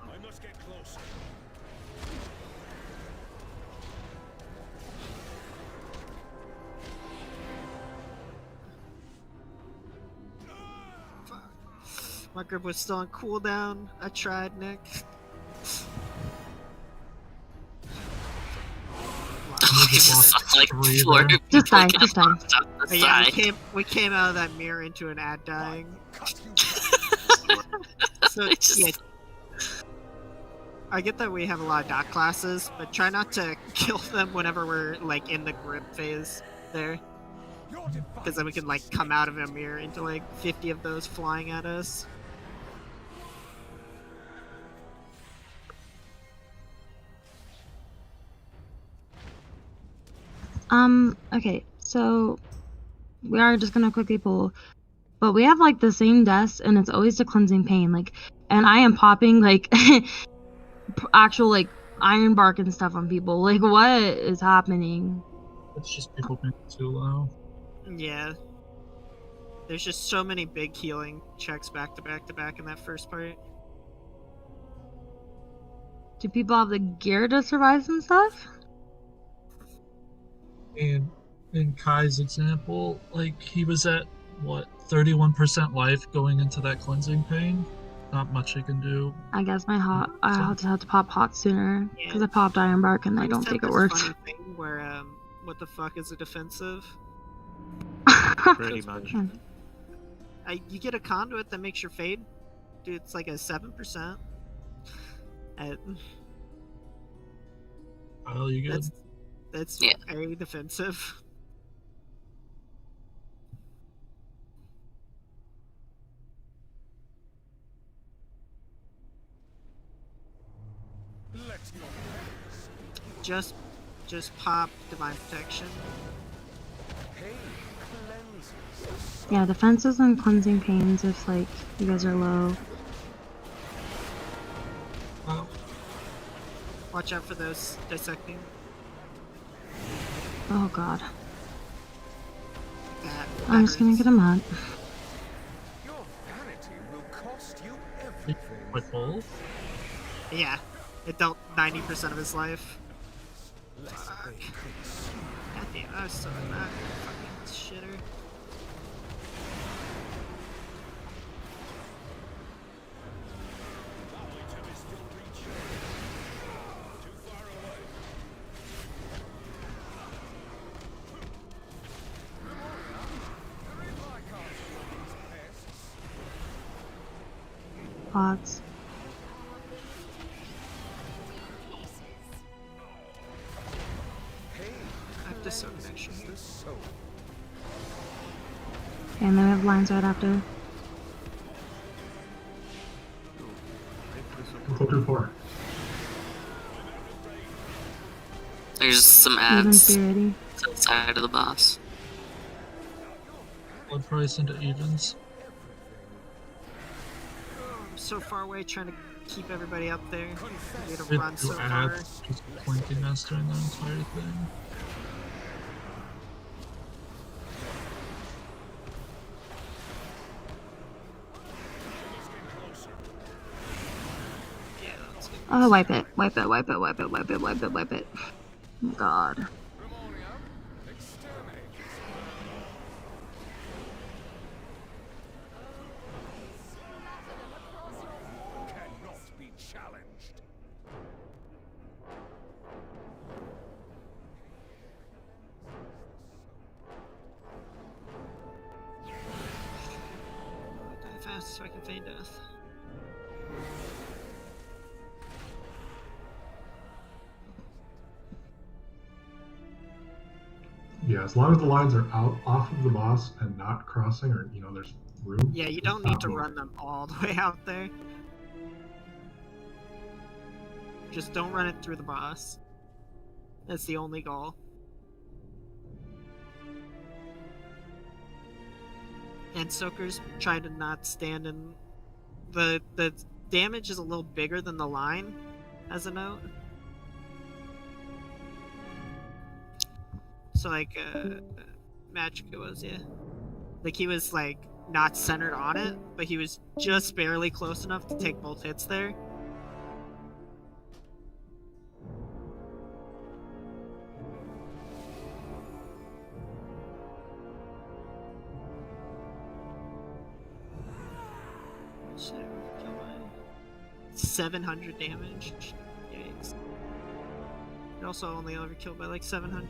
I must get closer. My grip was still on cooldown. I tried, Nick. Like four Just die, people just die. popped up the But yeah, side. we came out of that mirror into an ad dying. So It's just- yeah, I get that we have a lot of dot classes, but try not to kill them whenever we're like in the grip phase there, because then we can like come out of a mirror into like 50 of those flying at us. Okay, so we are just gonna quickly pull, but we have like the same deaths, and it's always the cleansing pain. Like, and I am popping like actual like iron bark and stuff on people. Like, what is happening? It's just people being too low. Yeah. There's just so many big healing checks back to back to back in that first part. Do people have the gear to survive some stuff? And in Kai's example, like he was at what 31% life going into that cleansing pain. Not much he can do. I guess I had to pop hot sooner because Yeah. I popped iron bark and I don't think it worked. Funny thing where what the fuck is a defensive? Pretty much. You get a conduit that makes your fade. Dude, it's like a 7%. Oh, you good? That's Yeah. very defensive. Just pop divine protection. Yeah, defenses and cleansing pains if like you guys are low. Oh, Watch out for those dissecting. Oh god. That I'm just gonna hurts. get him up. Your vanity will cost you with everything. both? Yeah, it dealt 90% of his life. Let's Fuck. play this. God damn, I was so in that fucking shitter. Pots. I have to soak an extra here. And then we have lines right after. Cloak 4. There's some Evens ads be ready. to the side of the boss. Blood price into evens. I'm so far away trying to keep everybody up there. I need to With run so two far. ads just clinking us during the entire thing. Yeah, that's good. Oh, wipe it. Wipe it, wipe it, wipe it, wipe it, wipe it, wipe it. Oh, god. Cannot be challenged. Die fast so I can feign death. Yeah, as long as the lines are out off of the boss and not crossing, or there's room. Yeah, you just don't need pop to them. run them all the way out there. Just don't run it through the boss. That's the only goal. And soakers try to not stand in the damage is a little bigger than the line, as a note. So like Magica was, yeah. Like he was like not centered on it, but he was just barely close enough to take both hits there. Shit. 700 damage. Yikes. It also only overkilled by like 700.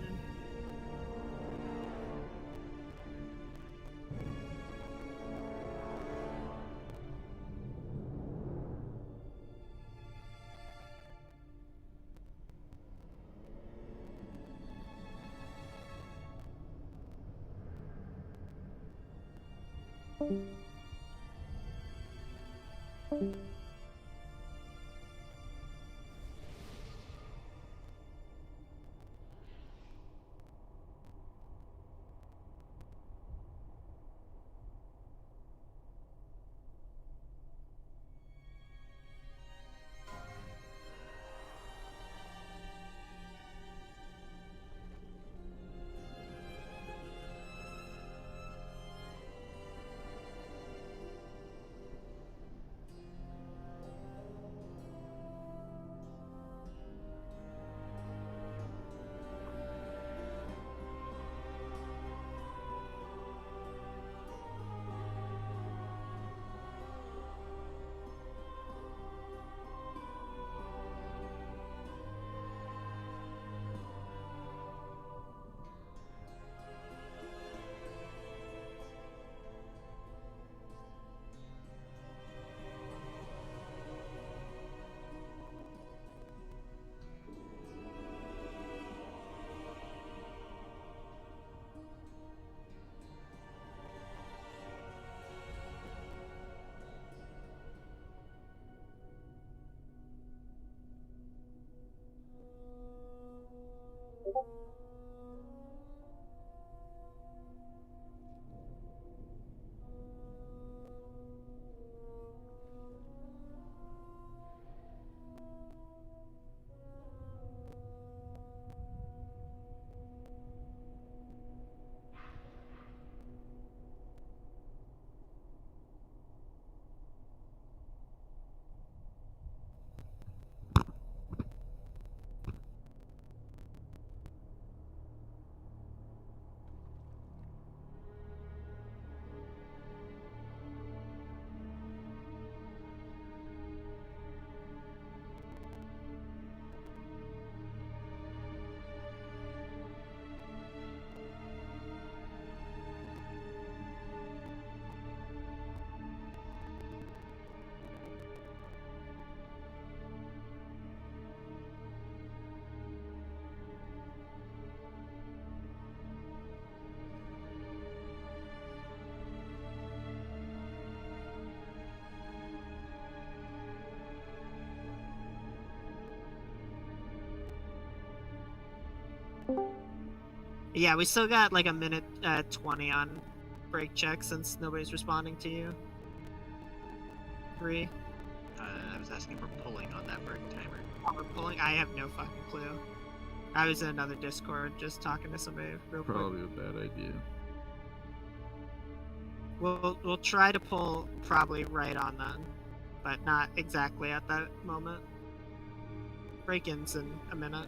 Yeah, we still got like a minute 20 on break check since nobody's responding to you. 3. I was asking for pulling on that break timer. Oh, we're pulling? I have no fucking clue. I was in another Discord just talking to somebody real quick. Probably a bad idea. We'll try to pull probably right on then, but not exactly at that moment. Break-ins in a minute.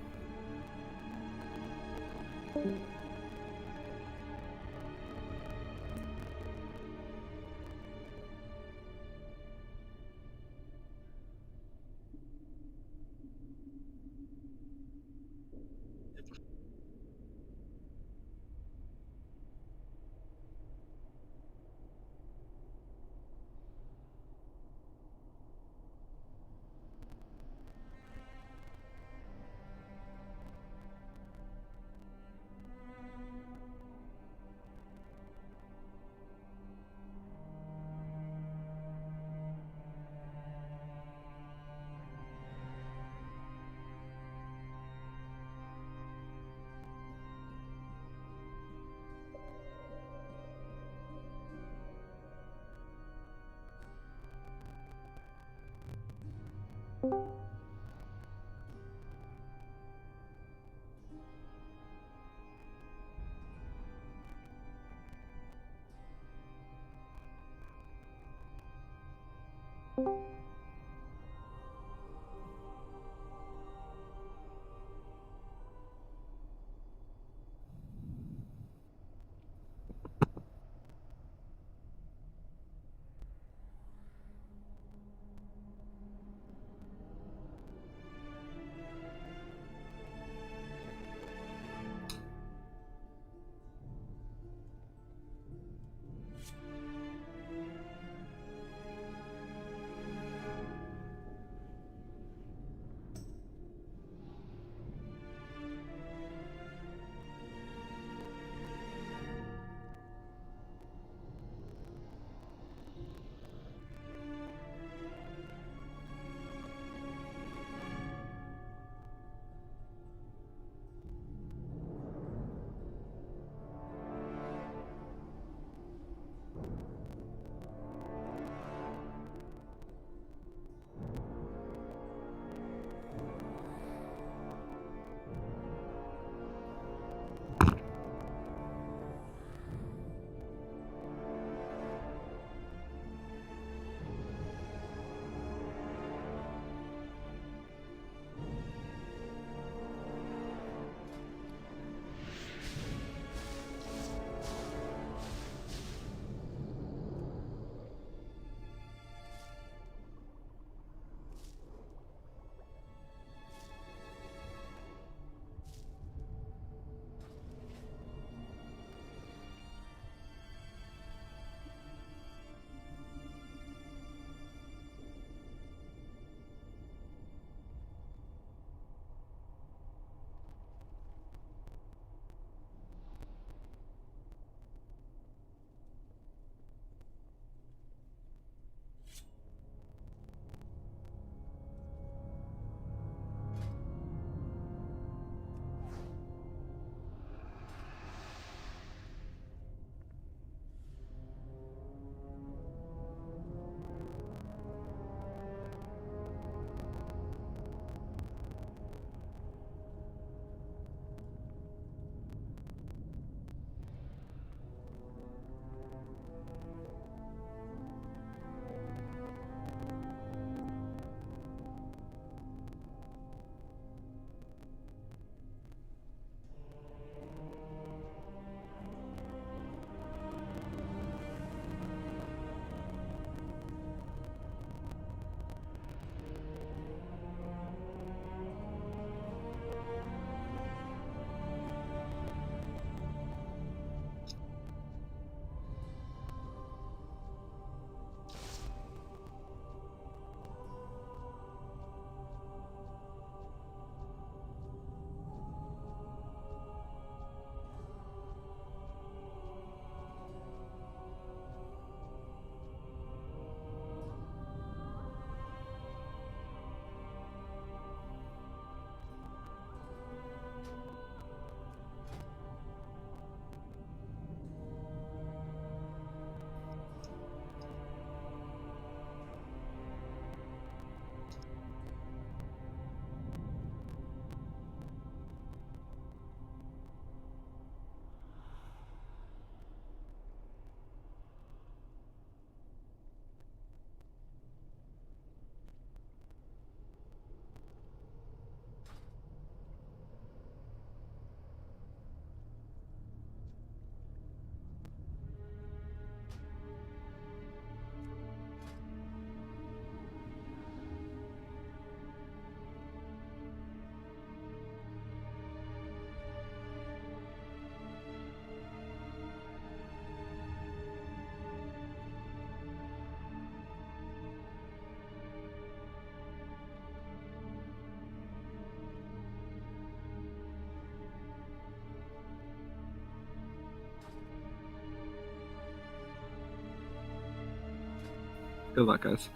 Good luck, guys.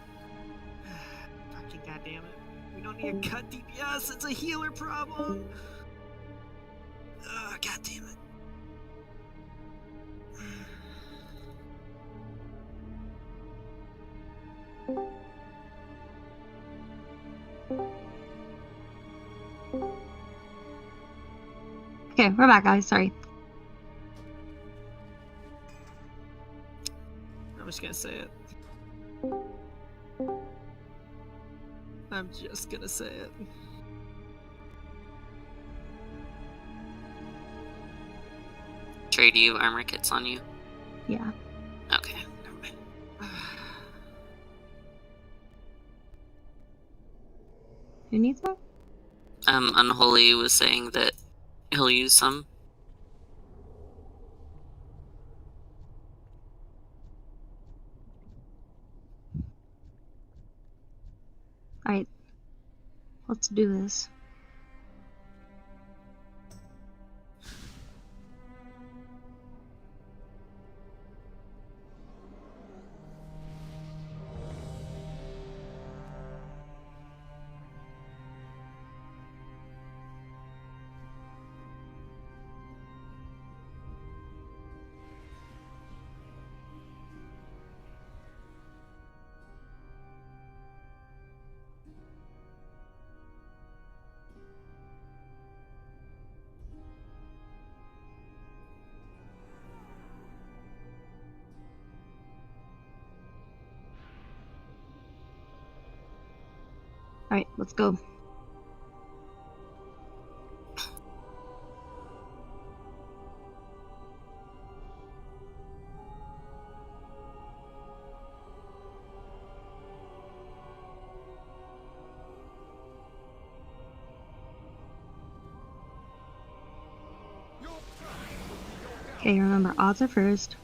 Fucking goddamn it. We don't need to cut DPS, it's a healer problem. God damn it. Okay, we're back, guys. Sorry. I'm just gonna say it. I'm just gonna say it. Trey, do you have armor kits on you? Yeah. Okay, never mind. Who needs that? Unholy was saying that he'll use some. Alright. Let's do this. Alright, let's go. Okay, remember, odds are first.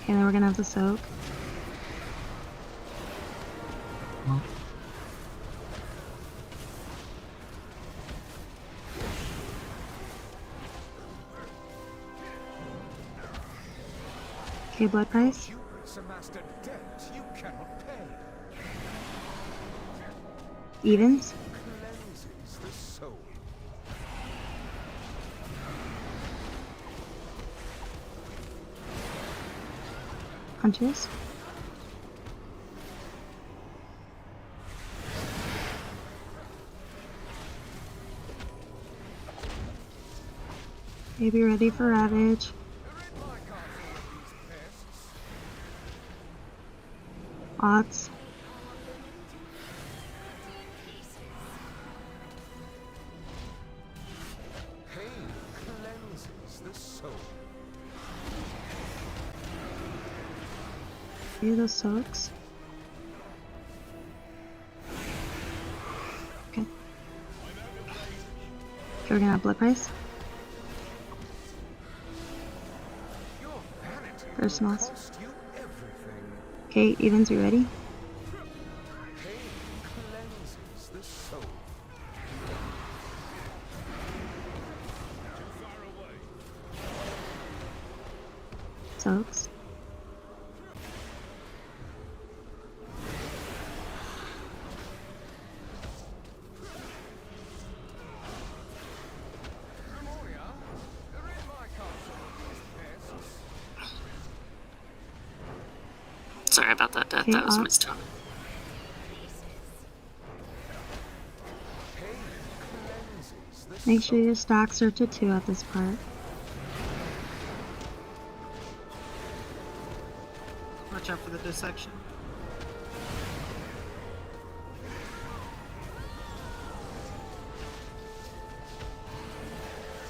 Okay, then we're gonna have the soak. Okay, blood price. Evens. Punches. Okay, be ready for Ravage. Odds. Okay, those soaks. Okay. Okay, we're gonna have blood price. First loss. Okay, evens, you ready? Soaks. Sorry about that, Death. Okay, That was my odds. stone. Make sure your stacks are to 2 at this part. Watch out for the dissection.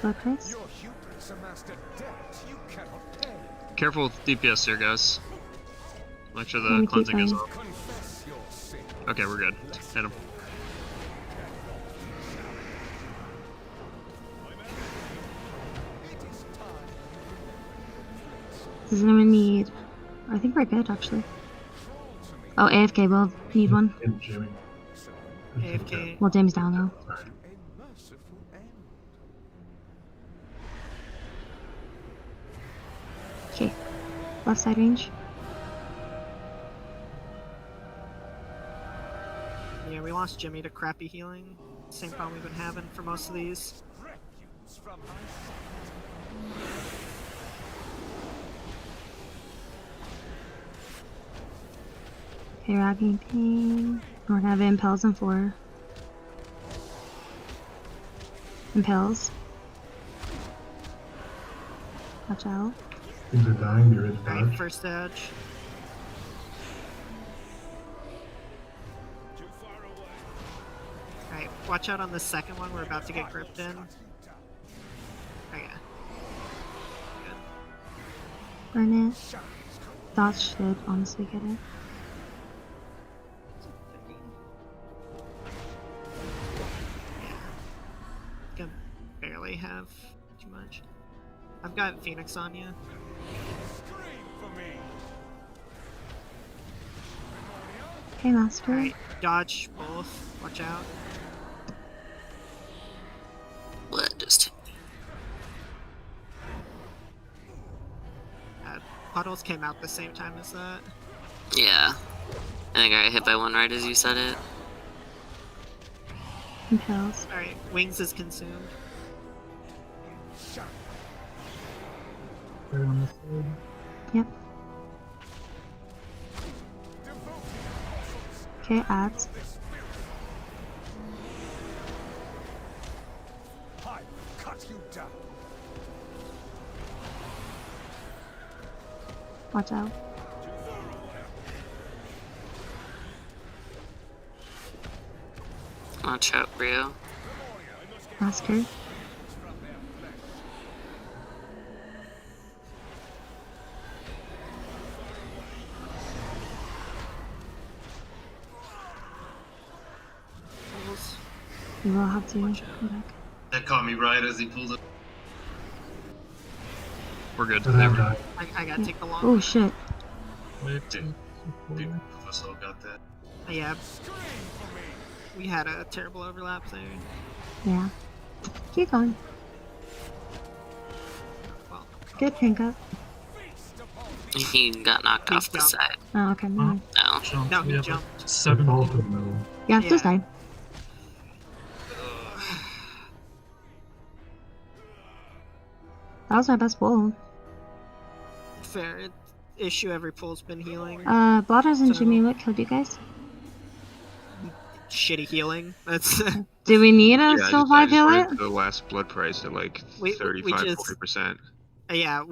Blood price. Careful with DPS here, guys. Make sure Let the me keep cleansing is going. off. Okay, we're good. Hit him. This is gonna need. I think we're good actually. Oh, AFK, we'll need one. And jamming. AFK. Well, James down though. Sorry. Left side range. Yeah, we lost Jimmy to crappy healing. Same problem we've been having for most of these. Refuse from my Okay, Raggy Pain. We're gonna have impels in 4. Impels. Watch out. Things are dying. Be ready to Alright, dodge. first edge. too far away. Alright, watch out on the second one. We're about to get gripped in. Oh yeah. Good. Burn it. Dodge should honestly get it. Can barely have too much. I've got Phoenix on you. Scream for me. Okay, Master. Alright, dodge both. Watch out. What just hit me? Puddles came out the same time as that. Yeah. I think I got hit by one right as you said it. Impels. Alright, Wings is consumed. Right on the side. Yep. Okay, ads. I cut you down. Watch out. Watch out, Rio. Master. Puddles. You will have to come back. That caught me right as he pulled it. We're good. But I'm dying. I gotta take the long Oh one. shit. Wave 2. Dude, us all got that. Yeah, we had a terrible overlap there. Yeah. Keep going. Well, Good pink up. He got knocked He off the jumped. side. Oh, okay. Never mind. No. Jump. no, We he have jumped. like They 7 fall to the middle. Yeah, Yeah. just die. That was my best pull. Fair. Issue every pull's been healing. Blotters and So- Jimmy, what killed you guys? Shitty healing. That's Do we need a Yeah, still I 5 just heal read it? the last blood price at like We 35, just- 40%. yeah.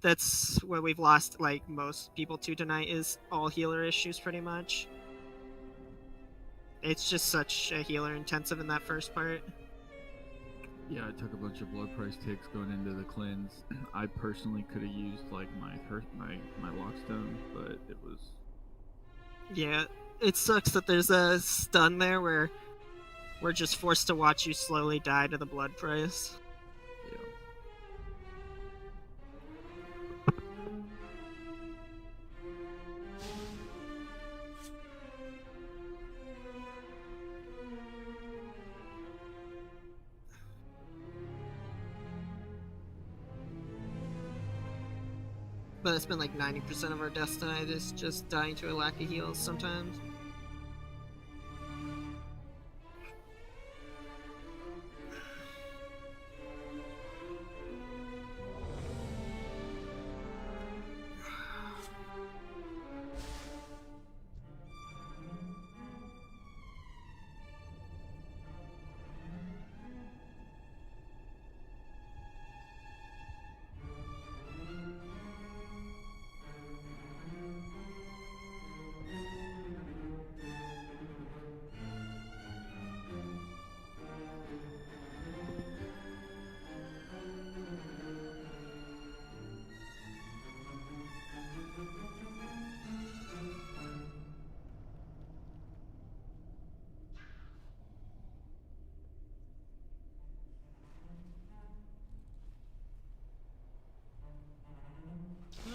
That's where we've lost like most people to tonight is all healer issues pretty much. It's just such a healer intensive in that first part. Yeah, I took a bunch of blood price ticks going into the cleanse. I personally could have used like my lockstone, but it was Yeah, it sucks that there's a stun there where we're just forced to watch you slowly die to the blood price. yeah. But it's been like 90% of our deaths tonight is just dying to a lack of heals sometimes.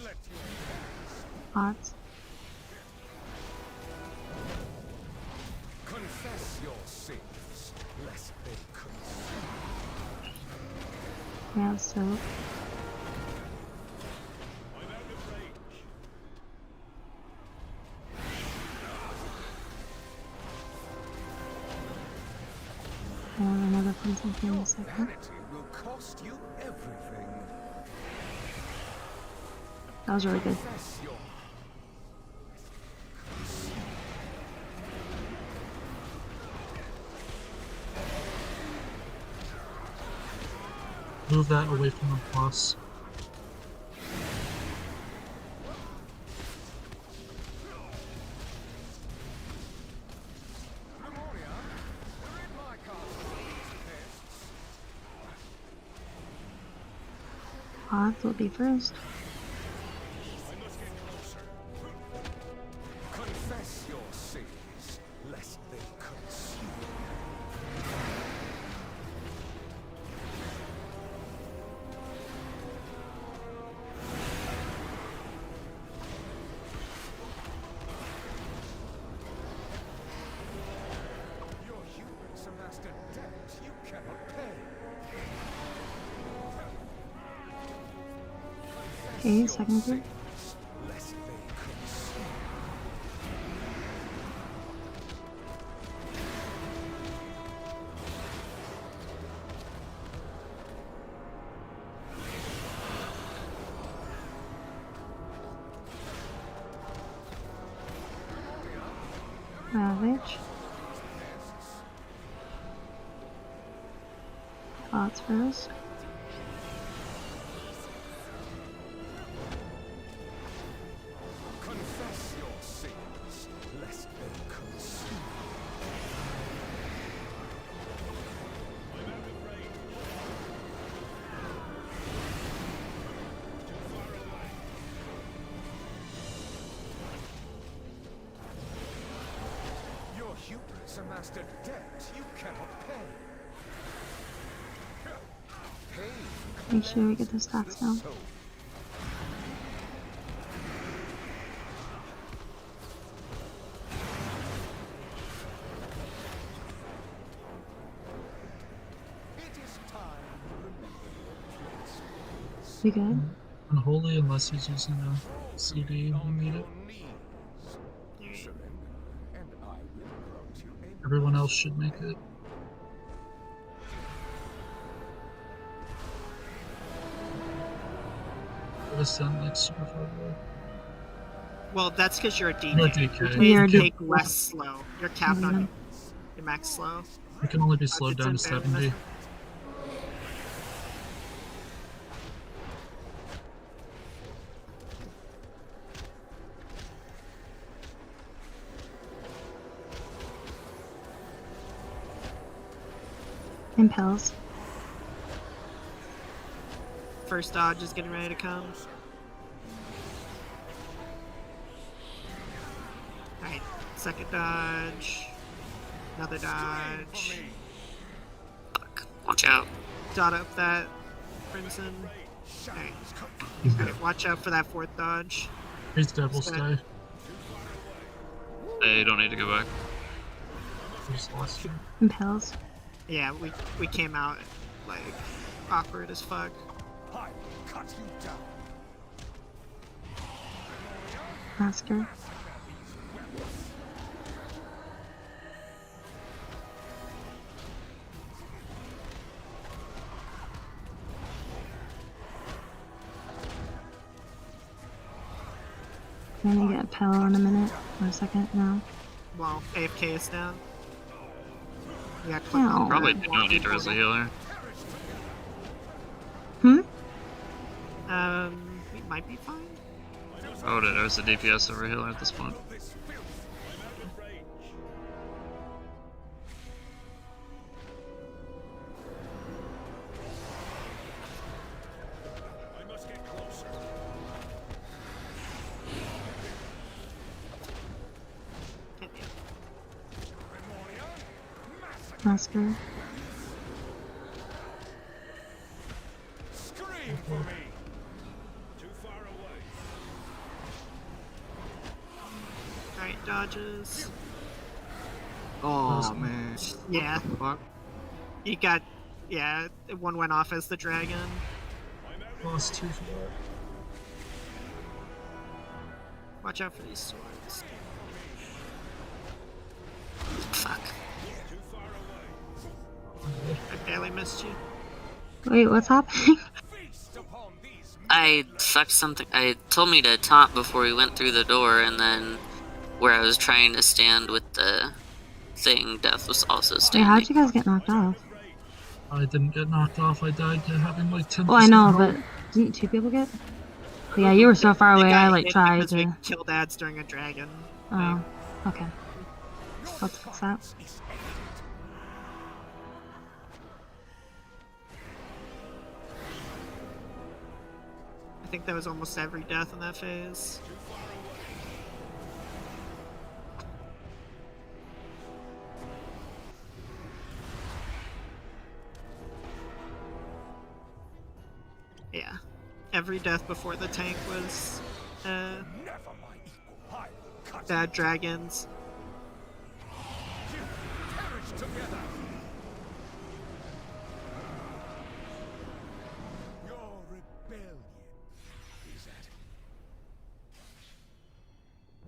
Let your Odds. confess your sins, lest they consume. Yeah, so. I'm out of range. I have another cleansing pain in a second. Vanity will cost you everything. That was really good. Confess your Move that away from the boss. Pods will be first. confess your sins, lest they consume. Your humans amassed a debt you cannot pay. Okay, second group. Lest they consume. Ravage. Pods first. Confess your sins, lest they consume. Your hubris amassed a debt you cannot pay. Pain Make sure we get the stats down. soul. It is time to remember your place. We good? Unholy unless he's using a CD when you need it. Surrender, and I will grant you a Everyone else should make it. It was sound like super far away. Well, that's because you're a DK. You're a DK. You're a You DK. take less slow. You're capped on your max slow. You can only be slowed It's down in to band 70. measure. Impels. First dodge is getting ready to come. Alright, second dodge. Another dodge. Watch out. Dot up that Crimson. Alright. He's dead. Alright, watch out for that fourth dodge. He's Devil's Set. Guy. They don't need to go back. He's lost him. Impels. Yeah, we came out like awkward as fuck. I will cut you down. Masker. I'm gonna get Pel in a minute or a second now. While AFK is down. We got Ow. Probably don't need to res a healer. Hmm? We might be fine. I would have res a DPS over healer at this point. I must get closer. Masker. Scream for me. Too far away. Alright, dodges. Oh man. Yeah, Fuck. you got. Yeah, one went off as the dragon. Lost 2 for that. Watch out for these swords. Fuck. past you. Wait, what's happening? I sucked something. I told me to taunt before we went through the door, and then where I was trying to stand with the thing, Death was also Wait, standing. how'd you guys get knocked off? I didn't get knocked off. I died to having like 10%. Well, I know, but didn't 2 people get? Yeah, you were so far away. I like tried because we to. killed ads during a dragon. Oh, okay. Let's fix that. I think that was almost every death in that phase. Yeah. Every death before the tank was bad dragons.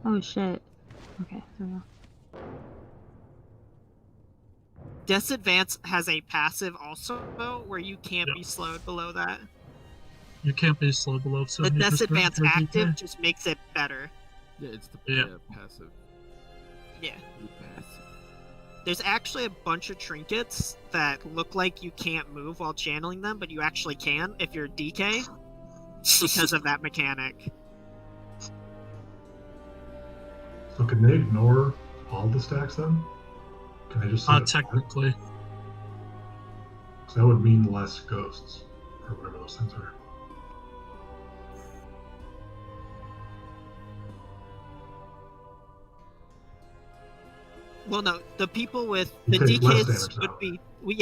Oh shit. Okay, there we go. Death's Advance has a passive also, where you can't be slowed below that. You can't be slow below 70%. The Death's Advance for active DK. just makes it better. Yeah, it's the passive. Yeah. Passive. There's actually a bunch of trinkets that look like you can't move while channeling them, but you actually can if you're DK because of that mechanic. So can they ignore all the stacks then? Can they just say technically. So that would mean less ghosts, or whatever those things are. Well, no, the people with You the take less DKs damage would now. be...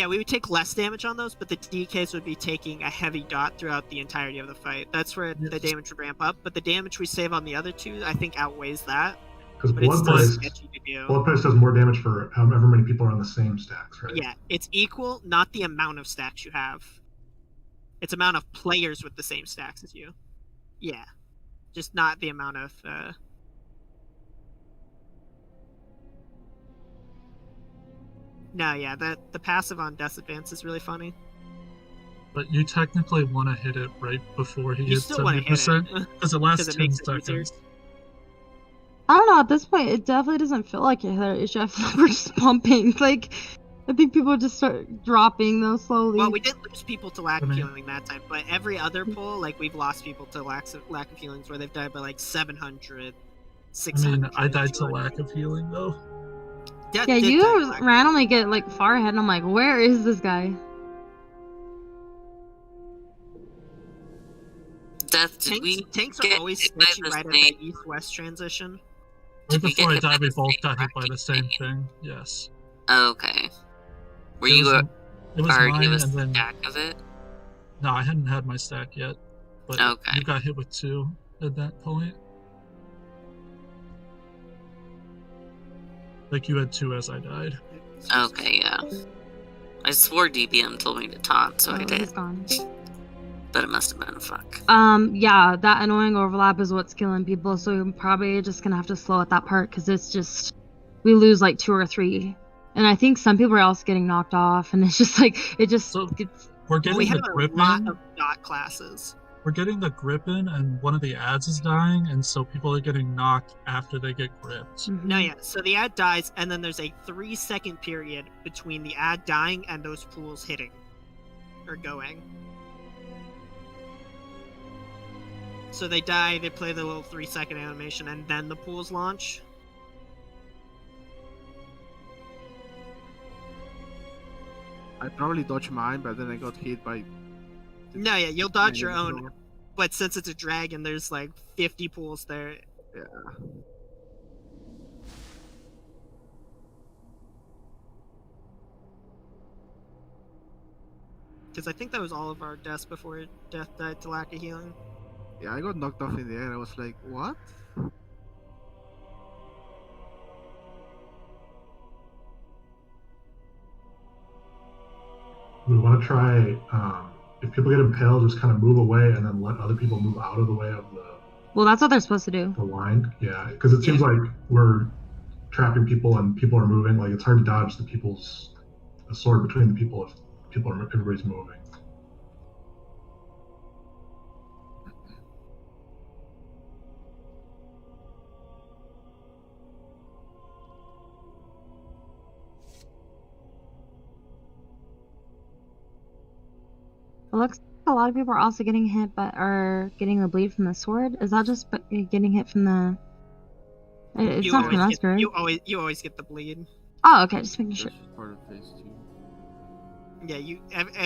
we would take less damage on those, but the DKs would be taking a heavy dot throughout the entirety of the fight. That's where the damage would ramp up, but the damage we save on the other two, I think, outweighs that. Because But it's blood still price, sketchy to do. blood price does more damage for however many people are on the same stacks, right? Yeah, it's equal, not the amount of stacks you have. It's amount of players with the same stacks as you. Yeah. Just not the amount of... No, yeah, the passive on Death's Advance is really funny. But you technically want to hit it right before he You hits still wanna hit it, 70%, because it lasts 'cause it 10 makes it easier. seconds. I don't know, at this point, it definitely doesn't feel like a hit issue. I feel like we're just pumping. Like, I think people just start dropping those slowly. Well, we didn't lose people to lack of healing that time, but every other pull, like, we've lost people to lack of healings where they've died by, like, 700, 600. I died to lack of healing, though. Death Yeah, did die to you lack of randomly get, like, far ahead, and I'm like, where is this guy? Death, did we Tanks are get always hit by sketchy the right at same- that east-west transition. Right we before I get hit by died, we the both same got hit by the same thing? thing. Yes. Okay. Were It you was- it was already mine, have a and then- stack of it? No, I hadn't had my stack yet. But Okay. you got hit with 2 at that point. Like, you had 2 as I died. Okay, yeah. I swore DBM told me to taunt, so I Oh, did. he's gone. But it must have been a fuck. Yeah, that annoying overlap is what's killing people, so we're probably just gonna have to slow at that part, because it's just, we lose like 2 or 3. And I think some people are also getting knocked off, and it's just like, it just gets... We're getting We the have grip a lot in. of dot classes. We're getting the grip in, and one of the ads is dying, and so people are getting knocked after they get gripped. No, yeah. So the ad dies, and then there's a 3-second period between the ad dying and those pools hitting or going. So they die, they play the little 3-second animation, and then the pools launch. I probably dodged mine, but then I got hit by. No, yeah, you'll dodge your Dragon own, Ball. but since it's a dragon, there's like 50 pools there. Yeah. Because I think that was all of our deaths before Death died to lack of healing. Yeah, I got knocked off in the air. I was like, what? We want to try, if people get impaled, just kind of move away and then let other people move out of the way of Well, that's what they're supposed to do. the line. Yeah, because it seems like we're trapping people and people are moving. Like, it's hard to dodge the sword between the people if everybody's moving. It looks like a lot of people are also getting hit, but are getting the bleed from the sword. Is that just getting hit from the? It's not from us, right? You always get the bleed. Oh, okay, just making sure. This is part of phase 2. Yeah,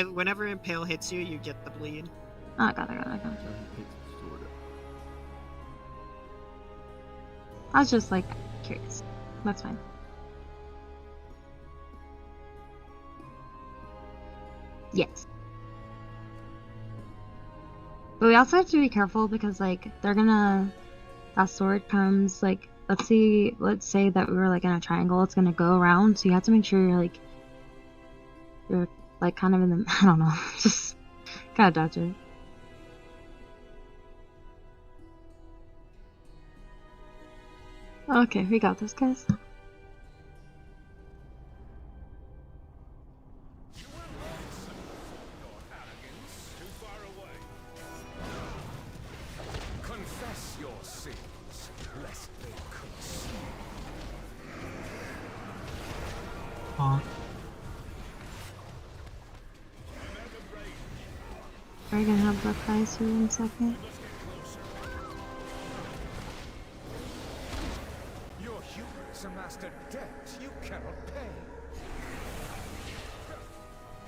whenever Impale hits you, you get the bleed. Oh, I got it. So he picks the sword up. I was just like curious. That's fine. Yes. But we also have to be careful because like that sword comes like let's say that we were like in a triangle, it's gonna go around, so you have to make sure you're like kind of in the I don't know, just gotta dodge it. Okay, we got this, guys. Confess your sins, lest they consume. We're gonna have the price here in a second. Your hubris amassed a debt you cannot pay.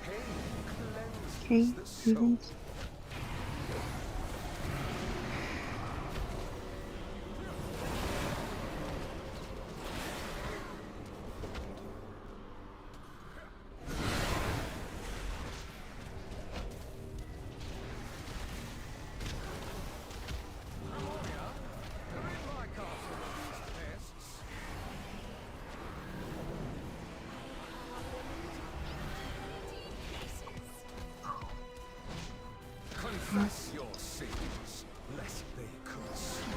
Pain cleanses the soul. Evens. Confess your sins, lest they consume.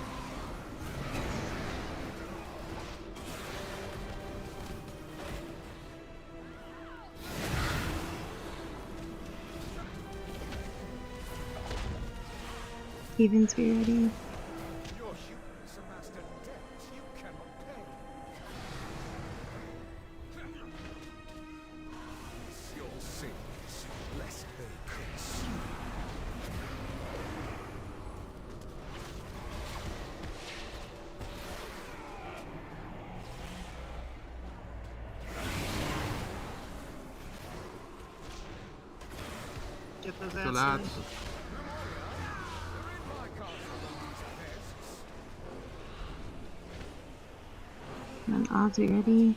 Evens, be ready. Your hubris amassed a debt you cannot pay. Confess your sins, lest they consume. Get those So ads that's in. And odds, be ready.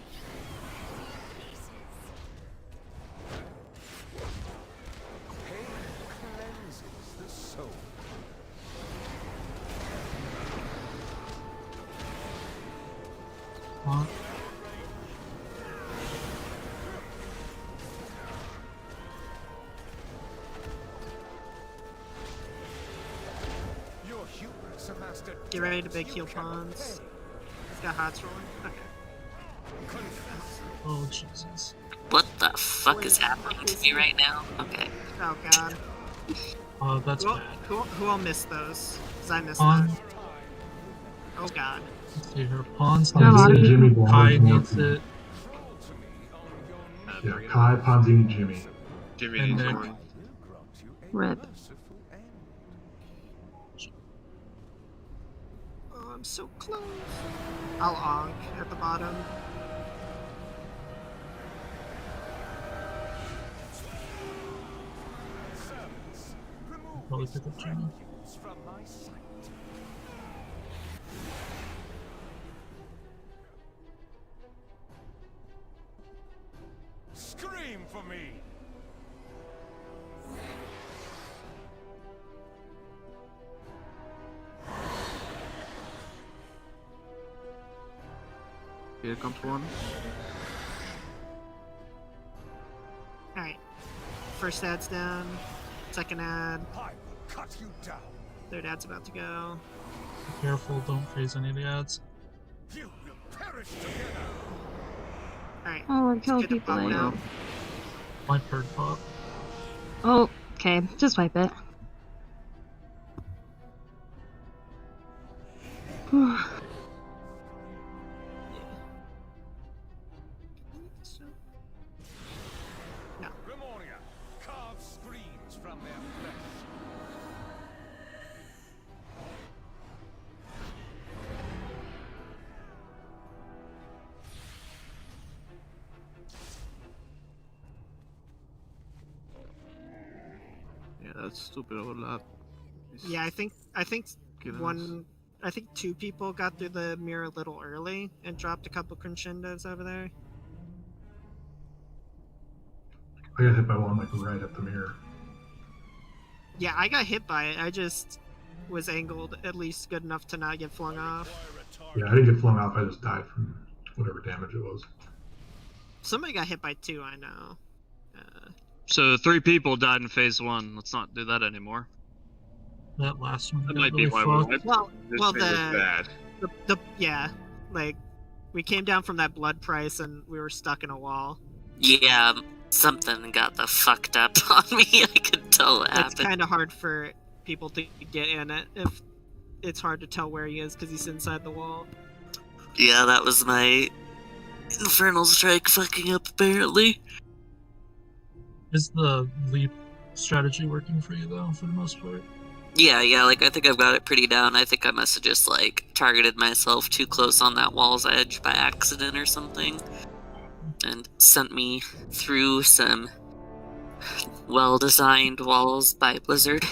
Pain cleanses the soul. Your hubris amassed a Get ready to debt big you heal cannot pawns. pay. He's got hots rolling. Okay. Confess. Oh Jesus. What the fuck is happening to me right now? Okay. Oh god. That's bad. Who all missed those? Cause I missed Pawn. that. Oh god. Let's see her. Pawn's There are a lot of needs it. Jimmy people. Kai Bond needs it. Yeah, Kai, Ponzini, Jimmy. Jimmy And needs Nick. one. Rip. Oh, I'm so close. I'll onk at the bottom. Probably pick up Jimmy. From my sight. Scream for me. Here comes one. Alright. First ad's down. Second ad. I will cut you down. Third ad's about to go. Be careful, don't phase any of the ads. You will perish together. Alright. Oh, we're killing Get the people pop right now. down. My bird pop. Oh, okay. Just wipe it. Grimoria, carve screams from their flesh. Yeah, that's stupid overlap. Yeah, I think Killing us. I think 2 people got through the mirror a little early and dropped a couple crescendos over there. I got hit by one like right at the mirror. Yeah, I got hit by it. I just was angled at least good enough to not get flung off. Yeah, I didn't get flung off. I just died from whatever damage it was. Somebody got hit by 2, I know. So 3 people died in phase 1. Let's not do that anymore. That last one That got might be really why we fucked. wiped. Well, This thing was bad. yeah, like we came down from that blood price and we were stuck in a wall. Yeah, something got the fucked up on me. I could tell what It's happened. kind of hard for people to get in it if it's hard to tell where he is because he's inside the wall. Yeah, that was my Infernal Strike fucking up, apparently. Is the leap strategy working for you, though, for the most part? Yeah, like, I think I've got it pretty down. I think I must have just, like, targeted myself too close on that wall's edge by accident or something. And sent me through some well-designed walls by Blizzard.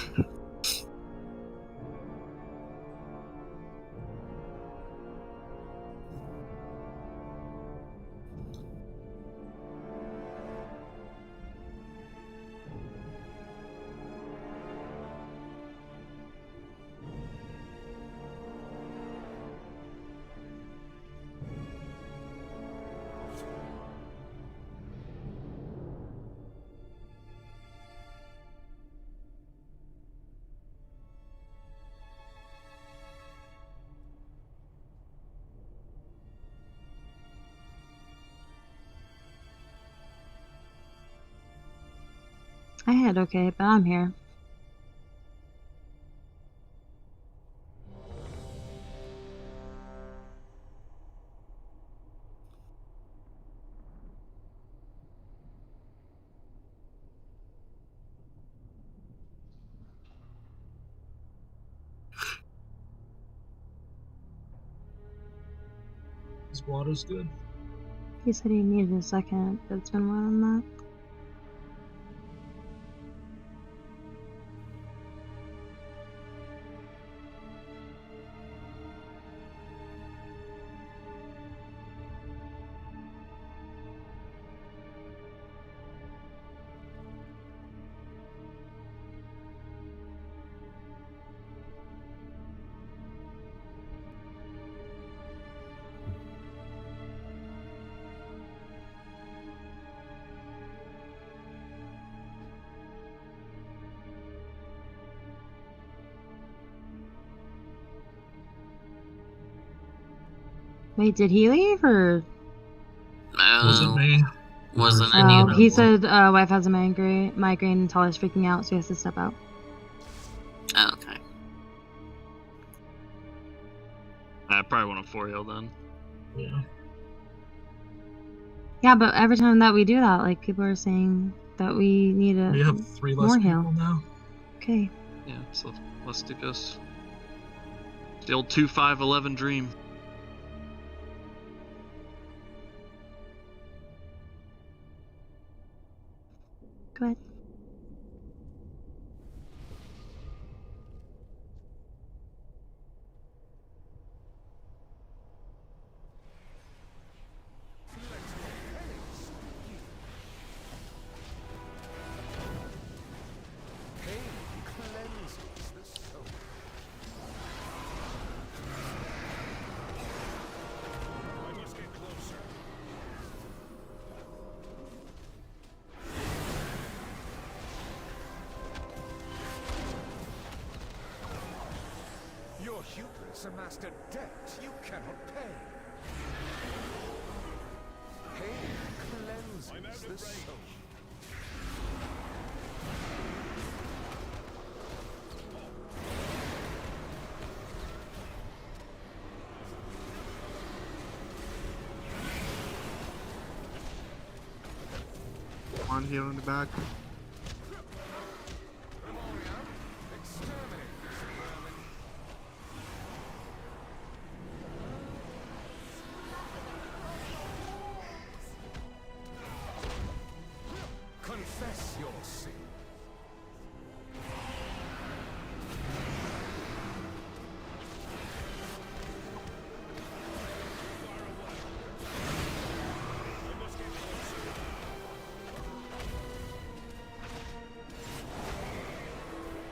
I had okay, but I'm here. His water's good. He said he needed a second, but it's been more than that. Wait, did he leave or? Wasn't me. Wasn't any Oh, of them. he said wife has a migraine and Tally's freaking out, so he has to step out. Oh, okay. I probably want a 4-heal then. Yeah. Yeah, but every time that we do that, like people are saying that we need a We have 3 less more people heal. now. Okay. Yeah, so let's do this. The old 2-5-11 dream. Go ahead. Pain cleanses the soul. I must get closer. Your hubris amassed a debt you cannot pay. Pain cleanses the soul. one here on the back. Confess your sin.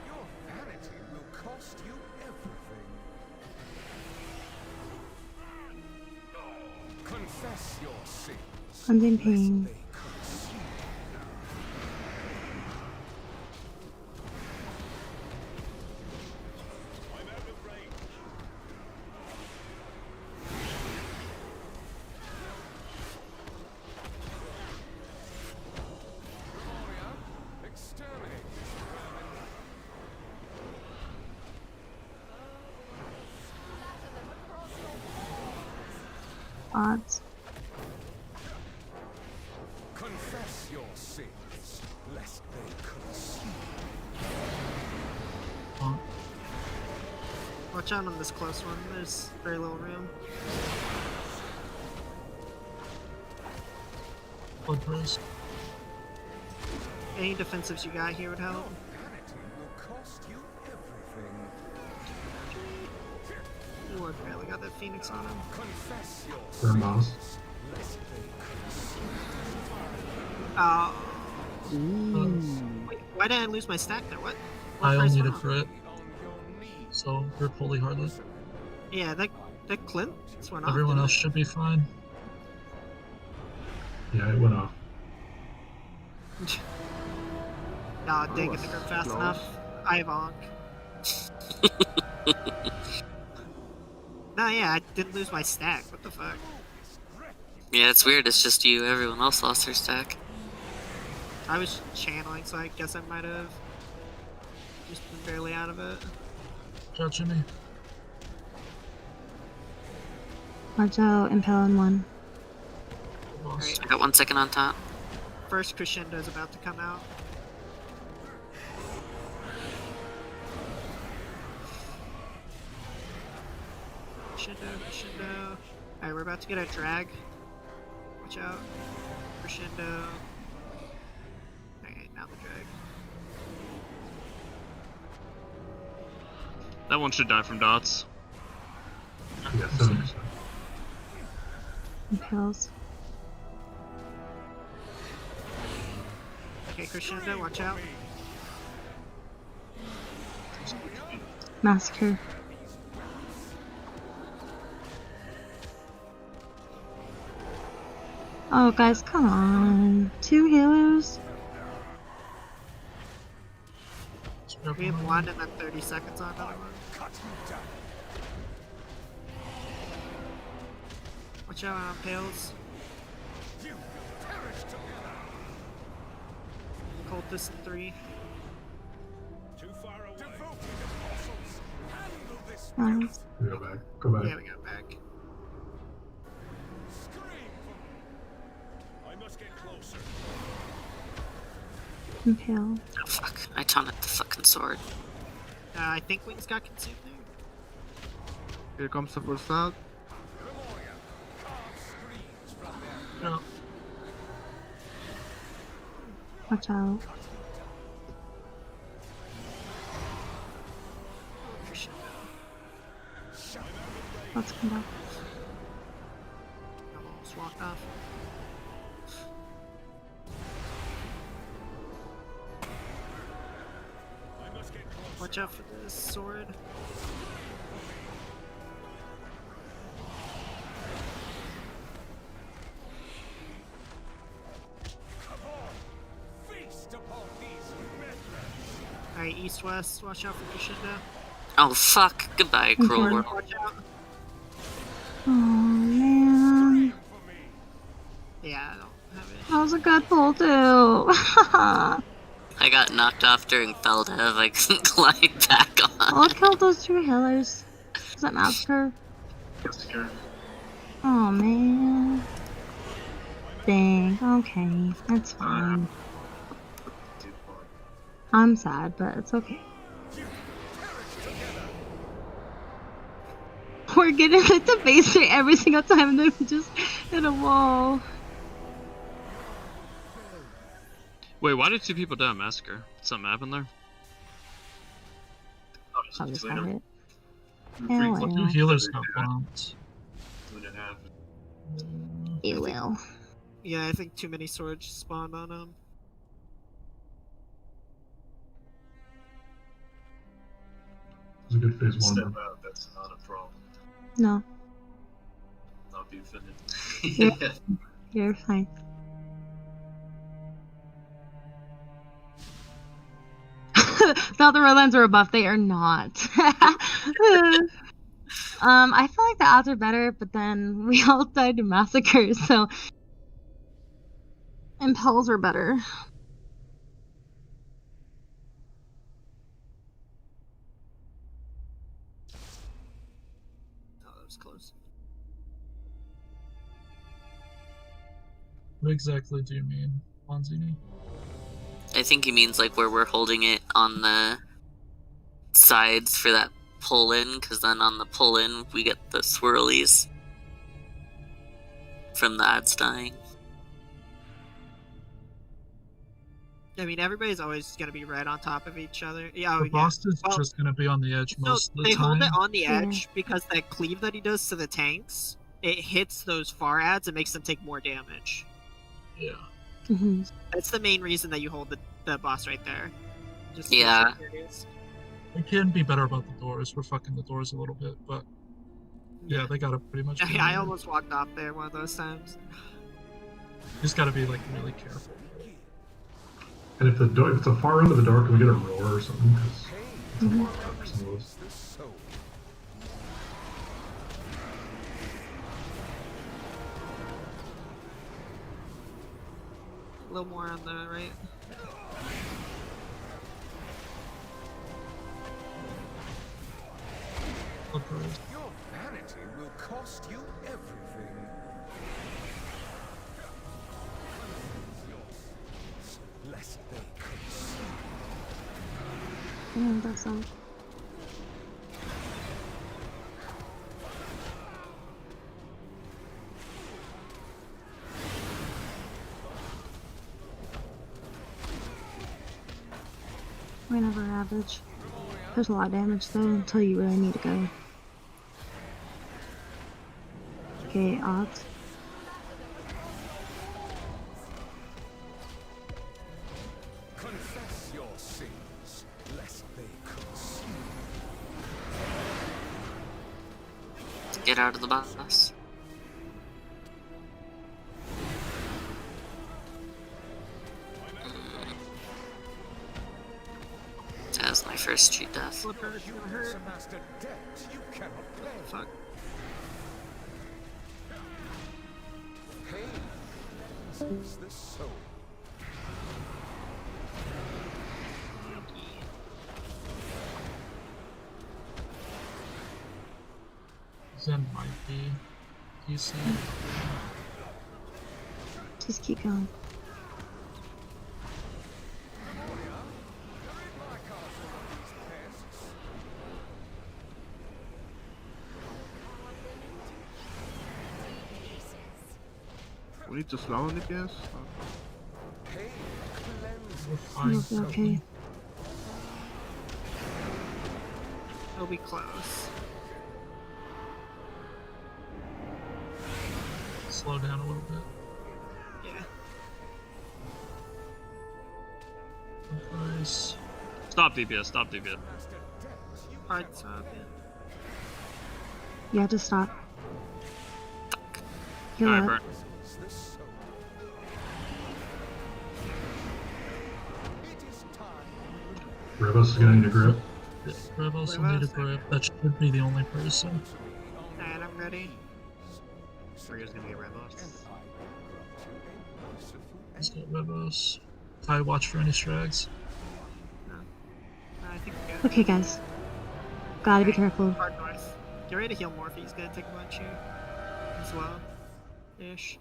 Your vanity will cost you everything. Confess your sins. Cleansing pain. They consume I'm out of range. Gloria, exterminate this vermin. Odds. Confess your sins, lest they consume. Watch out on this close one. There's very little room. Blood price. Any defensives you got here would help. Vanity will cost you everything. Ooh, I barely got that Phoenix on him. Confess your Burn boss. sins, lest they consume. Wait, why did I lose my stack there? What I'll price need went a up? crit. So rip Holy Harlot. Yeah, that Clint went off. Everyone didn't else it? should be fine. Yeah, it went off. Nah, didn't get the grip fast close. enough. I bonk. No, yeah, I didn't lose my stack. What the fuck? Yeah, it's weird. It's just you. Everyone else lost their stack. I was channeling, so I guess I might have just been barely out of it. Ciao, Jimmy. Watch out, Impel in one. Alright, I got 1 second on top. first crescendo is about to come out. Crescendo, crescendo. Alright, we're about to get a drag. Watch out. Crescendo. Alright, now the drag. That one should die from dots. Yeah, 7%. Impels. Okay, crescendo, watch out. Massacre. Oh, guys, come on. 2 healers? We have one and then 30 seconds on another one. Cut you down. Watch out on Pales. You will perish together. Cultist in 3. Too far away. Devoted apostles, handle this Nice. We go back. Go back. Yeah, we got back. scream for me. I must get closer. Impale. Oh fuck! I taunted the fucking sword. I think Wings got consumed there. Here comes the first out. Gloria, carve screams from their Yeah. Watch out. Crescendo. Let's come back. Almost walked off. I must get closer. Watch out for this sword. Come on. Feast upon these meddlers. Alright, east west. Watch out for crescendo. Oh fuck! Goodbye, cruel Okay. world. Watch out. Oh, man. For me. Yeah, I don't have it. That was a good pull, too. I got knocked off during Feldhev. I couldn't glide back on. I'll kill those 2 healers. Is that Massacre? Yes, here. Oh, man. thing. Okay, it's fine. I'm sad, but it's okay. We're getting like the base rate every single time and then we just hit a wall. Wait, why did 2 people die in Massacre? Something happened there? I'll just got hit. Two healers got bombed. It will. Yeah, I think too many swords spawned on him. It was a good phase 1. Step out, that's not a problem. No. Not be offended. You're fine. Thought the red lines were a buff. They are not. I feel like the odds are better, but then we all died in massacres, so impels are better. Oh, that was close. What exactly do you mean, Bonzini? I think he means like where we're holding it on the sides for that pull in, because then on the pull in we get the swirlies from the ads dying. I mean, everybody's always going to be right on top of each other. Yeah, The boss is just going to be on the edge most of the they time. hold it on the edge because that cleave that he does to the tanks, it hits those far ads and makes them take more damage. Yeah. Mm-hmm. That's the main reason that you hold the boss right there. Just Yeah. We can be better about the doors. We're fucking the doors a little bit, but yeah, they got it pretty much. Yeah, I almost walked off there one of those times. You just gotta be like really careful. And if it's a far end of the door, can we get a roar or something? Because it's a lot for some of those. A little more on the right. Your vanity will cost you everything. Lest they curse. That's all. We never average. There's a lot of damage though until you really need to go. Okay, odds. Confess your sins, lest they consume. Get out of the boss. That was my first cheat death. Master debt you cannot pay. Fuck. Pain is the soul. Zen might be decent. Just keep going. We need to slow on DPS? You'll be okay. It'll be close. Slow down a little bit. Yeah. Nice. Stop DPS, stop DPS. Hard stop, yeah. You have to stop. Heal Alright, up. burn. Rivas is gonna need a grip. Yeah, Revos will need a grip. That should be the only person. Alright, I'm ready. Rio's gonna be a red boss. Let's get Revos. Kai, watch for any strags. No, I think we're good. Okay, guys. Gotta be careful. Hard north. Get ready to heal Morphe. He's gonna take a bunch here as well. Ish.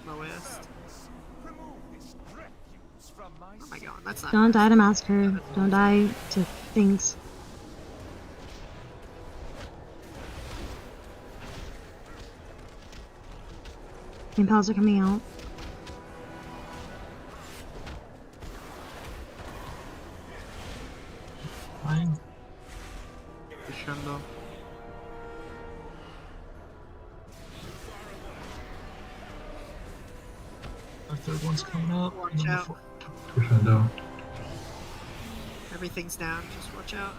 lowest. Where am I going? That's not. Don't die to Massacre. Don't die to things. Impels are coming out. Fine. Crescendo. Our third one's coming up. Watch and then the out. Crescendo. Everything's down. Just watch out.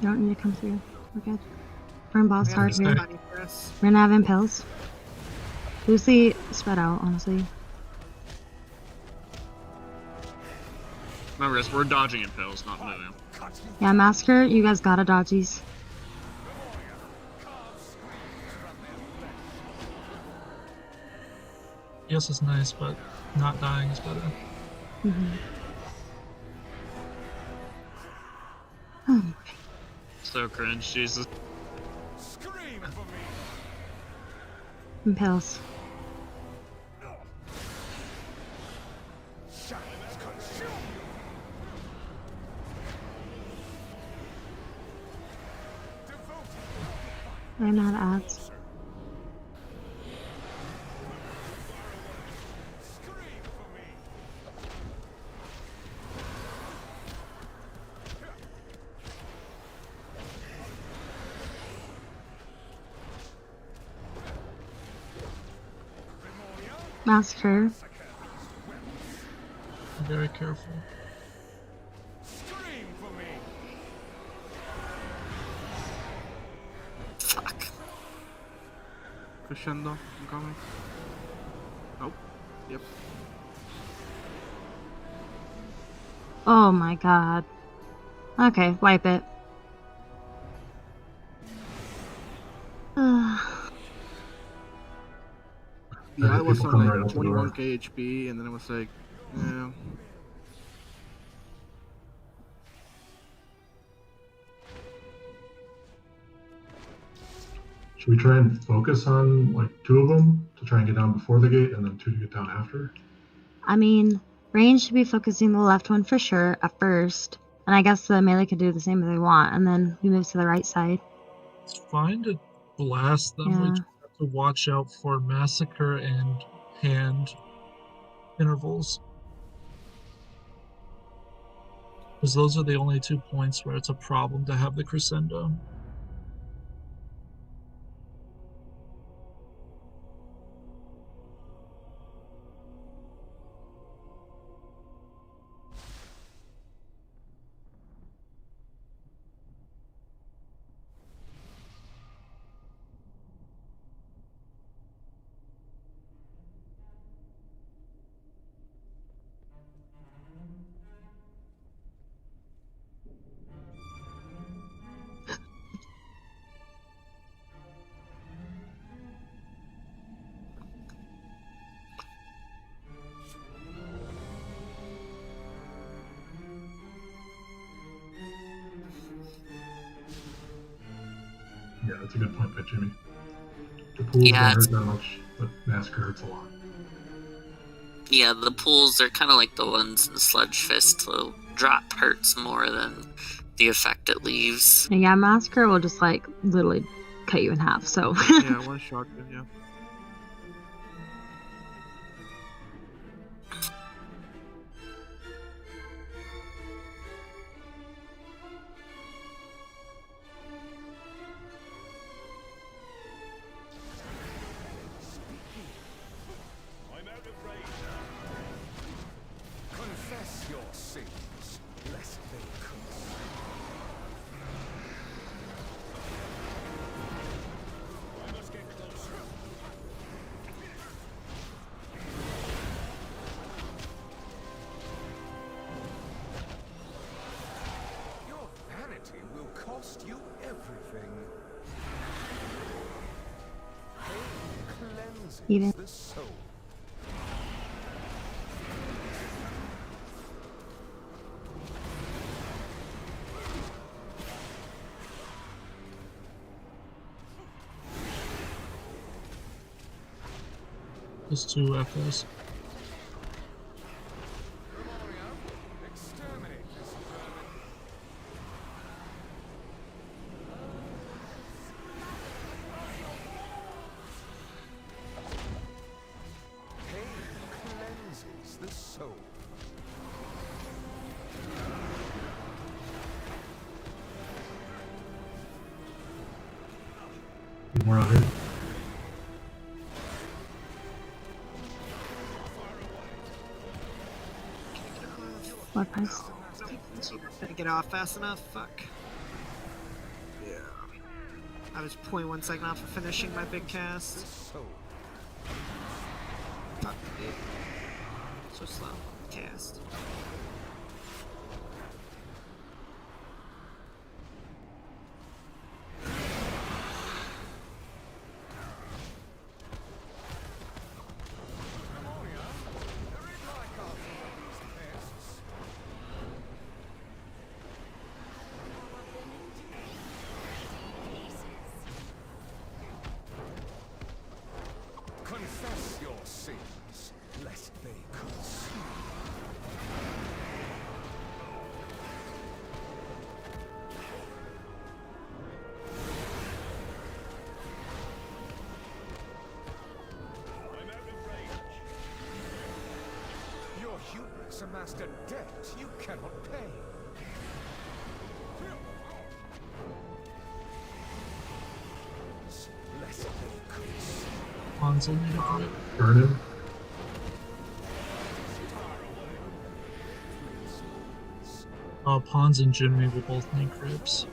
You don't need to come through. We're good. Burn boss We hard have here. money for us. We're gonna have impels. Lucy spread out, honestly. Remember, guys, we're dodging impels, not moving. Yeah, Massacre, you guys gotta dodge these. Yes, it's nice, but not dying is better. Oh, So cringe, Jesus. impels. I don't know how to ads. Massacre. Be very careful. Fuck. Crescendo. I'm coming. Nope. Yep. Oh my god. Okay, wipe it. Yeah, I was People on come right like out the door. 21k HP, and then I was like, yeah. Should we try and focus on like 2 of them to try and get down before the gate, and then 2 to get down after? I mean, range should be focusing the left one for sure at first. And I guess the melee could do the same if they want, and then we move to the right side. It's fine to blast them. We Yeah. just have to watch out for massacre and hand intervals. Because those are the only 2 points where it's a problem to have the crescendo. Yeah, that's a good point by Jimmy. The pools Yeah, don't hurt that much, but Massacre hurts a lot. Yeah, the pools are kind of like the ones in Sludge Fist. The drop hurts more than the effect it leaves. And yeah, Massacre will just like literally cut you in half, so. Yeah, one shot, yeah. I'm out of range now. Confess your sins, lest they curse. I must get closer. Your vanity will cost you everything. Pain cleanses Even. the soul. There's 2 echoes. Exterminate this vermin. Pain cleanses the soul. More out here. Blood price. Didn't get off fast enough. Fuck. Yeah. I was 0.1 second off of finishing my big cast. Fuck, dude. So slow. Cast. Confess your sins, lest they consume. I'm out of range. Your humans amassed a debt you cannot pay. Lest they consume. Pawns will need a bit. Burn him. Pawns and Jimmy will both need cribs.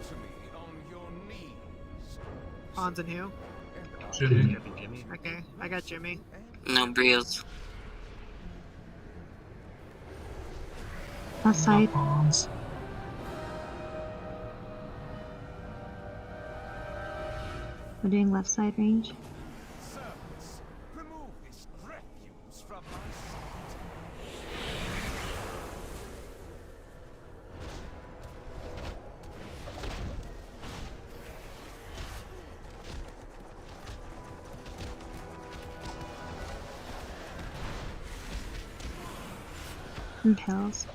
Pawns and who? Jimmy. Okay, I got Jimmy. No Brios. Left side. Pawns. We're doing left side range. Servants, remove this refuse from my sight. Impels.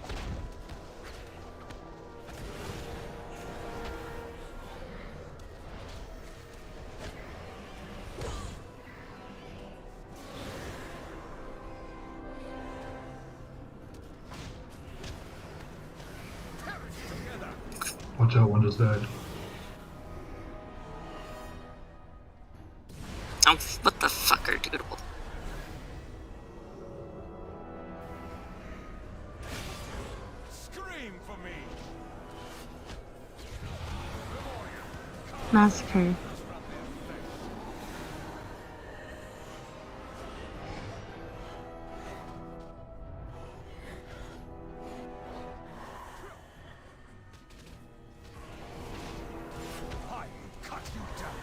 Watch out, one just died. Oh, what the fuck are dude? Scream for me. Massacre. I will cut you down.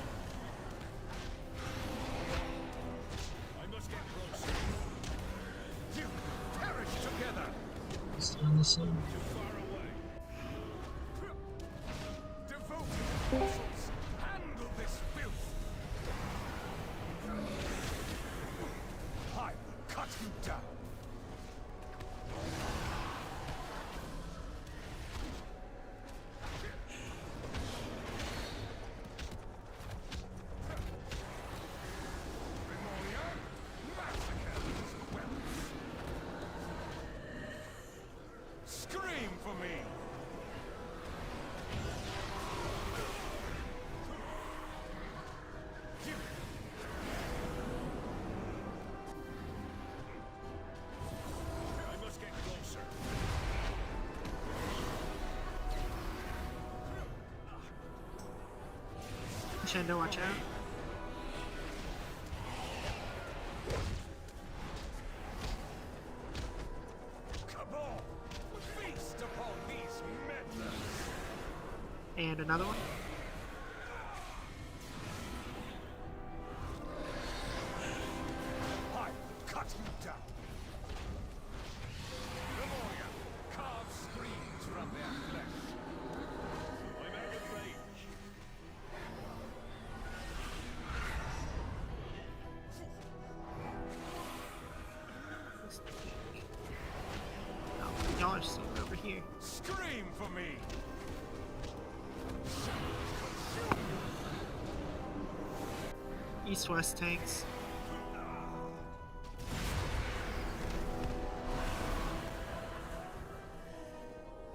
I must get closer. You perish together. Stay on the side. Too far away. Devoted apostles, handle this filth. I will cut you down. Scream for me! I must get closer. Shendo, watch out. Cabal, feast upon these meddlers. And another one. I will cut you down. Memoria, carve screams from their flesh. I'm out of range. $100 sold over here. Scream for me. East-west tanks.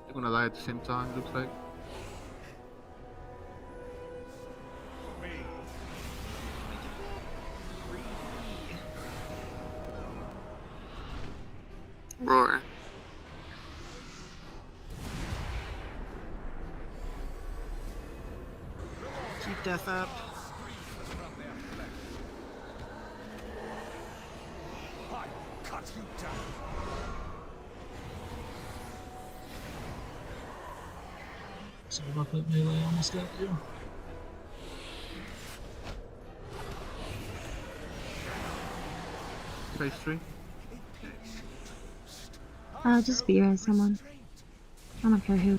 They're gonna die at the same time, looks like. Roar. Keep death up. I cut you down. Sorry about that melee, almost got you. Phase 3. Just spear as someone. I don't care who.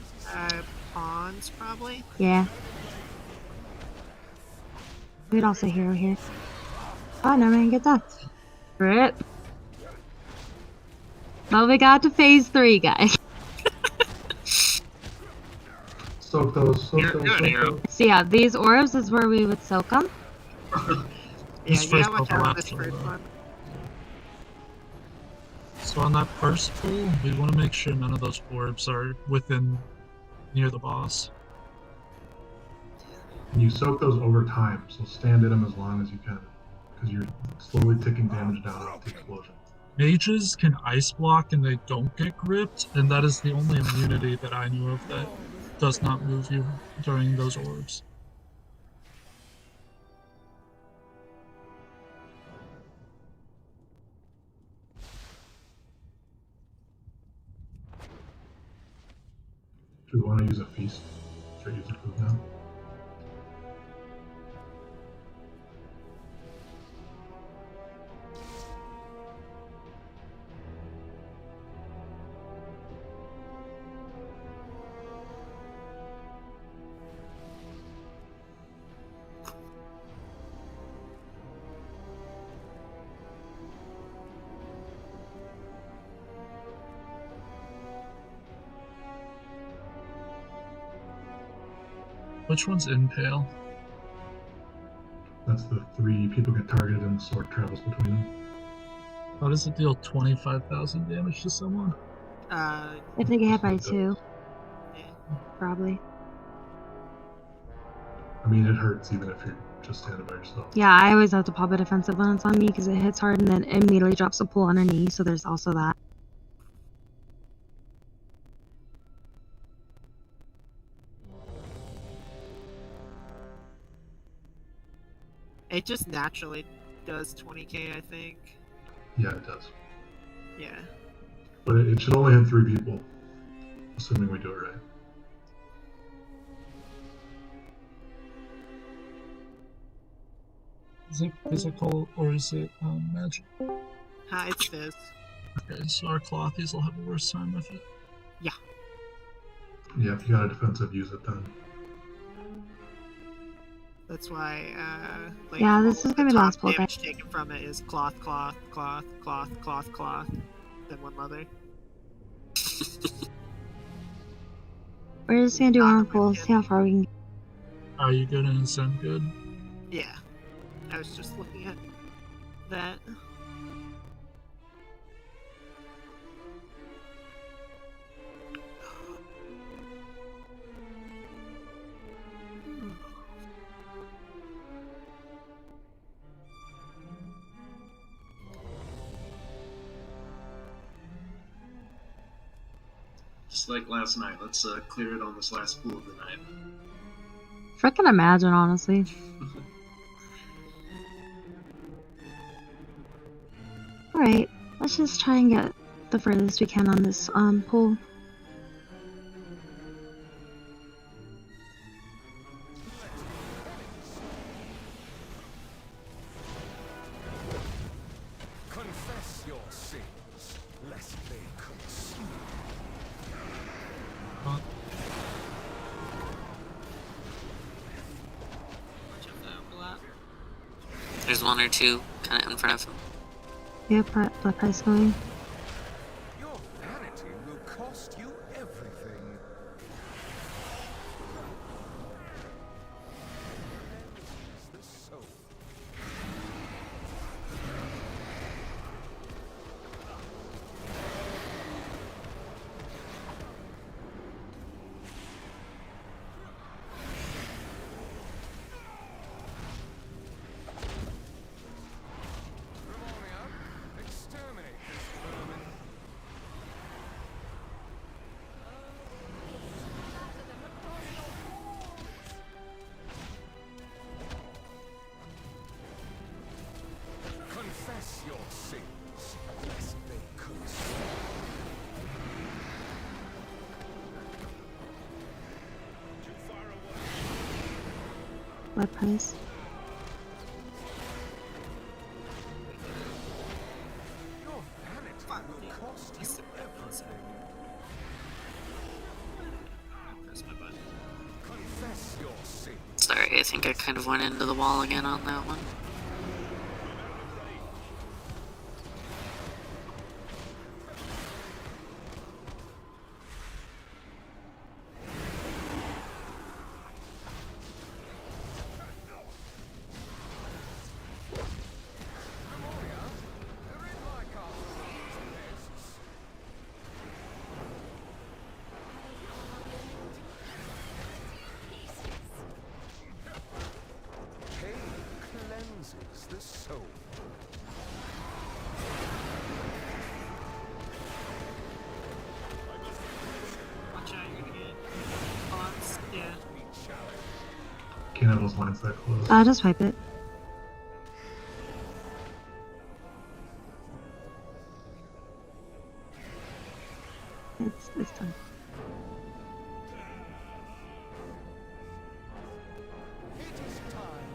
Pawns, probably? Yeah. We'd also hero here. Oh, no man, get that. Rip. Well, we got to phase 3, guys. Soak those. Soak You're those. good, Soak hero. those. So yeah, these orbs is where we would soak them. Yeah, This you first gotta watch couple out on laps this are first low. one. So on that first pull, we want to make sure none of those orbs are within near the boss. And you soak those over time, so stand in them as long as you can, because you're slowly ticking damage down off the explosion. Mages can ice block and they don't get gripped, and that is the only immunity that I knew of that does not move you during those orbs. Do we want to use a feast? Should I use a food now? Which one's Impale? That's the 3 people get targeted and the sword travels between them. How does it deal 25,000 damage to someone? If they get hit by 2. Yeah. Probably. I mean, it hurts even if you're just standing by yourself. Yeah, I always have to pop a defensive when it's on me because it hits hard and then immediately drops a pull underneath, so there's also that. It just naturally does 20k, I think. Yeah, it does. Yeah. But it should only hit 3 people, assuming we do it right. Is it physical or is it magic? It's this. Okay, so our clothies will have a worse time with it. Yeah. Yeah, if you got a defensive, use it then. That's why, like, Yeah, this is gonna be the last pull, damage taken from it is cloth, cloth, cloth, cloth, cloth, cloth, then one mother. We're just gonna do one pull, see how far we can get. Are you good and Zen good? Yeah. I was just looking at that. Just like last night, let's clear it on this last pool of the night. Frickin' imagine, honestly. Alright, let's just try and get the furthest we can on this pull. Confess your sins, lest they consume. There's 1 or 2 kind of in front of him. Yeah, blood price going. Your vanity will cost blood price. Your vanity will cost you everything. Press my button. Confess your sin. Sorry, I think I kind of went into the wall again on that one. Pain cleanses the soul. Watch out, you're gonna get bots. Yeah. Can't have those lines that close. I'll just wipe it. It's done. It is time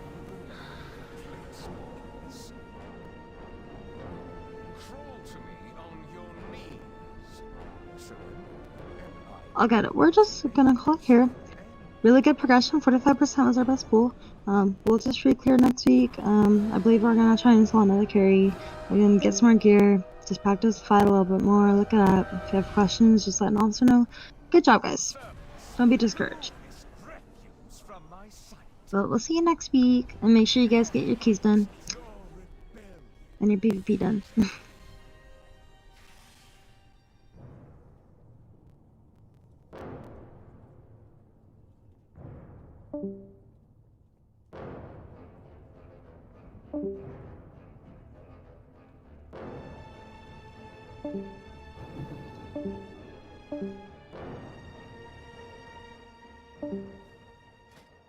to place orders. Crawl to me on your knees. Surrender, and I I'll get it. We're just gonna call it here. Really good progression. 45% was our best pool. We'll just re-clear next week. I believe we're gonna try and install another carry. We're gonna get some more gear. Just practice the fight a little bit more. Look it up. If you have questions, just let an officer know. Good job, guys. Don't be discouraged. is refuse from my sight. But we'll see you next week. And make sure you guys get your keys done. Your rebellion. And your PvP done.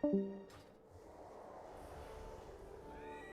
Thank you.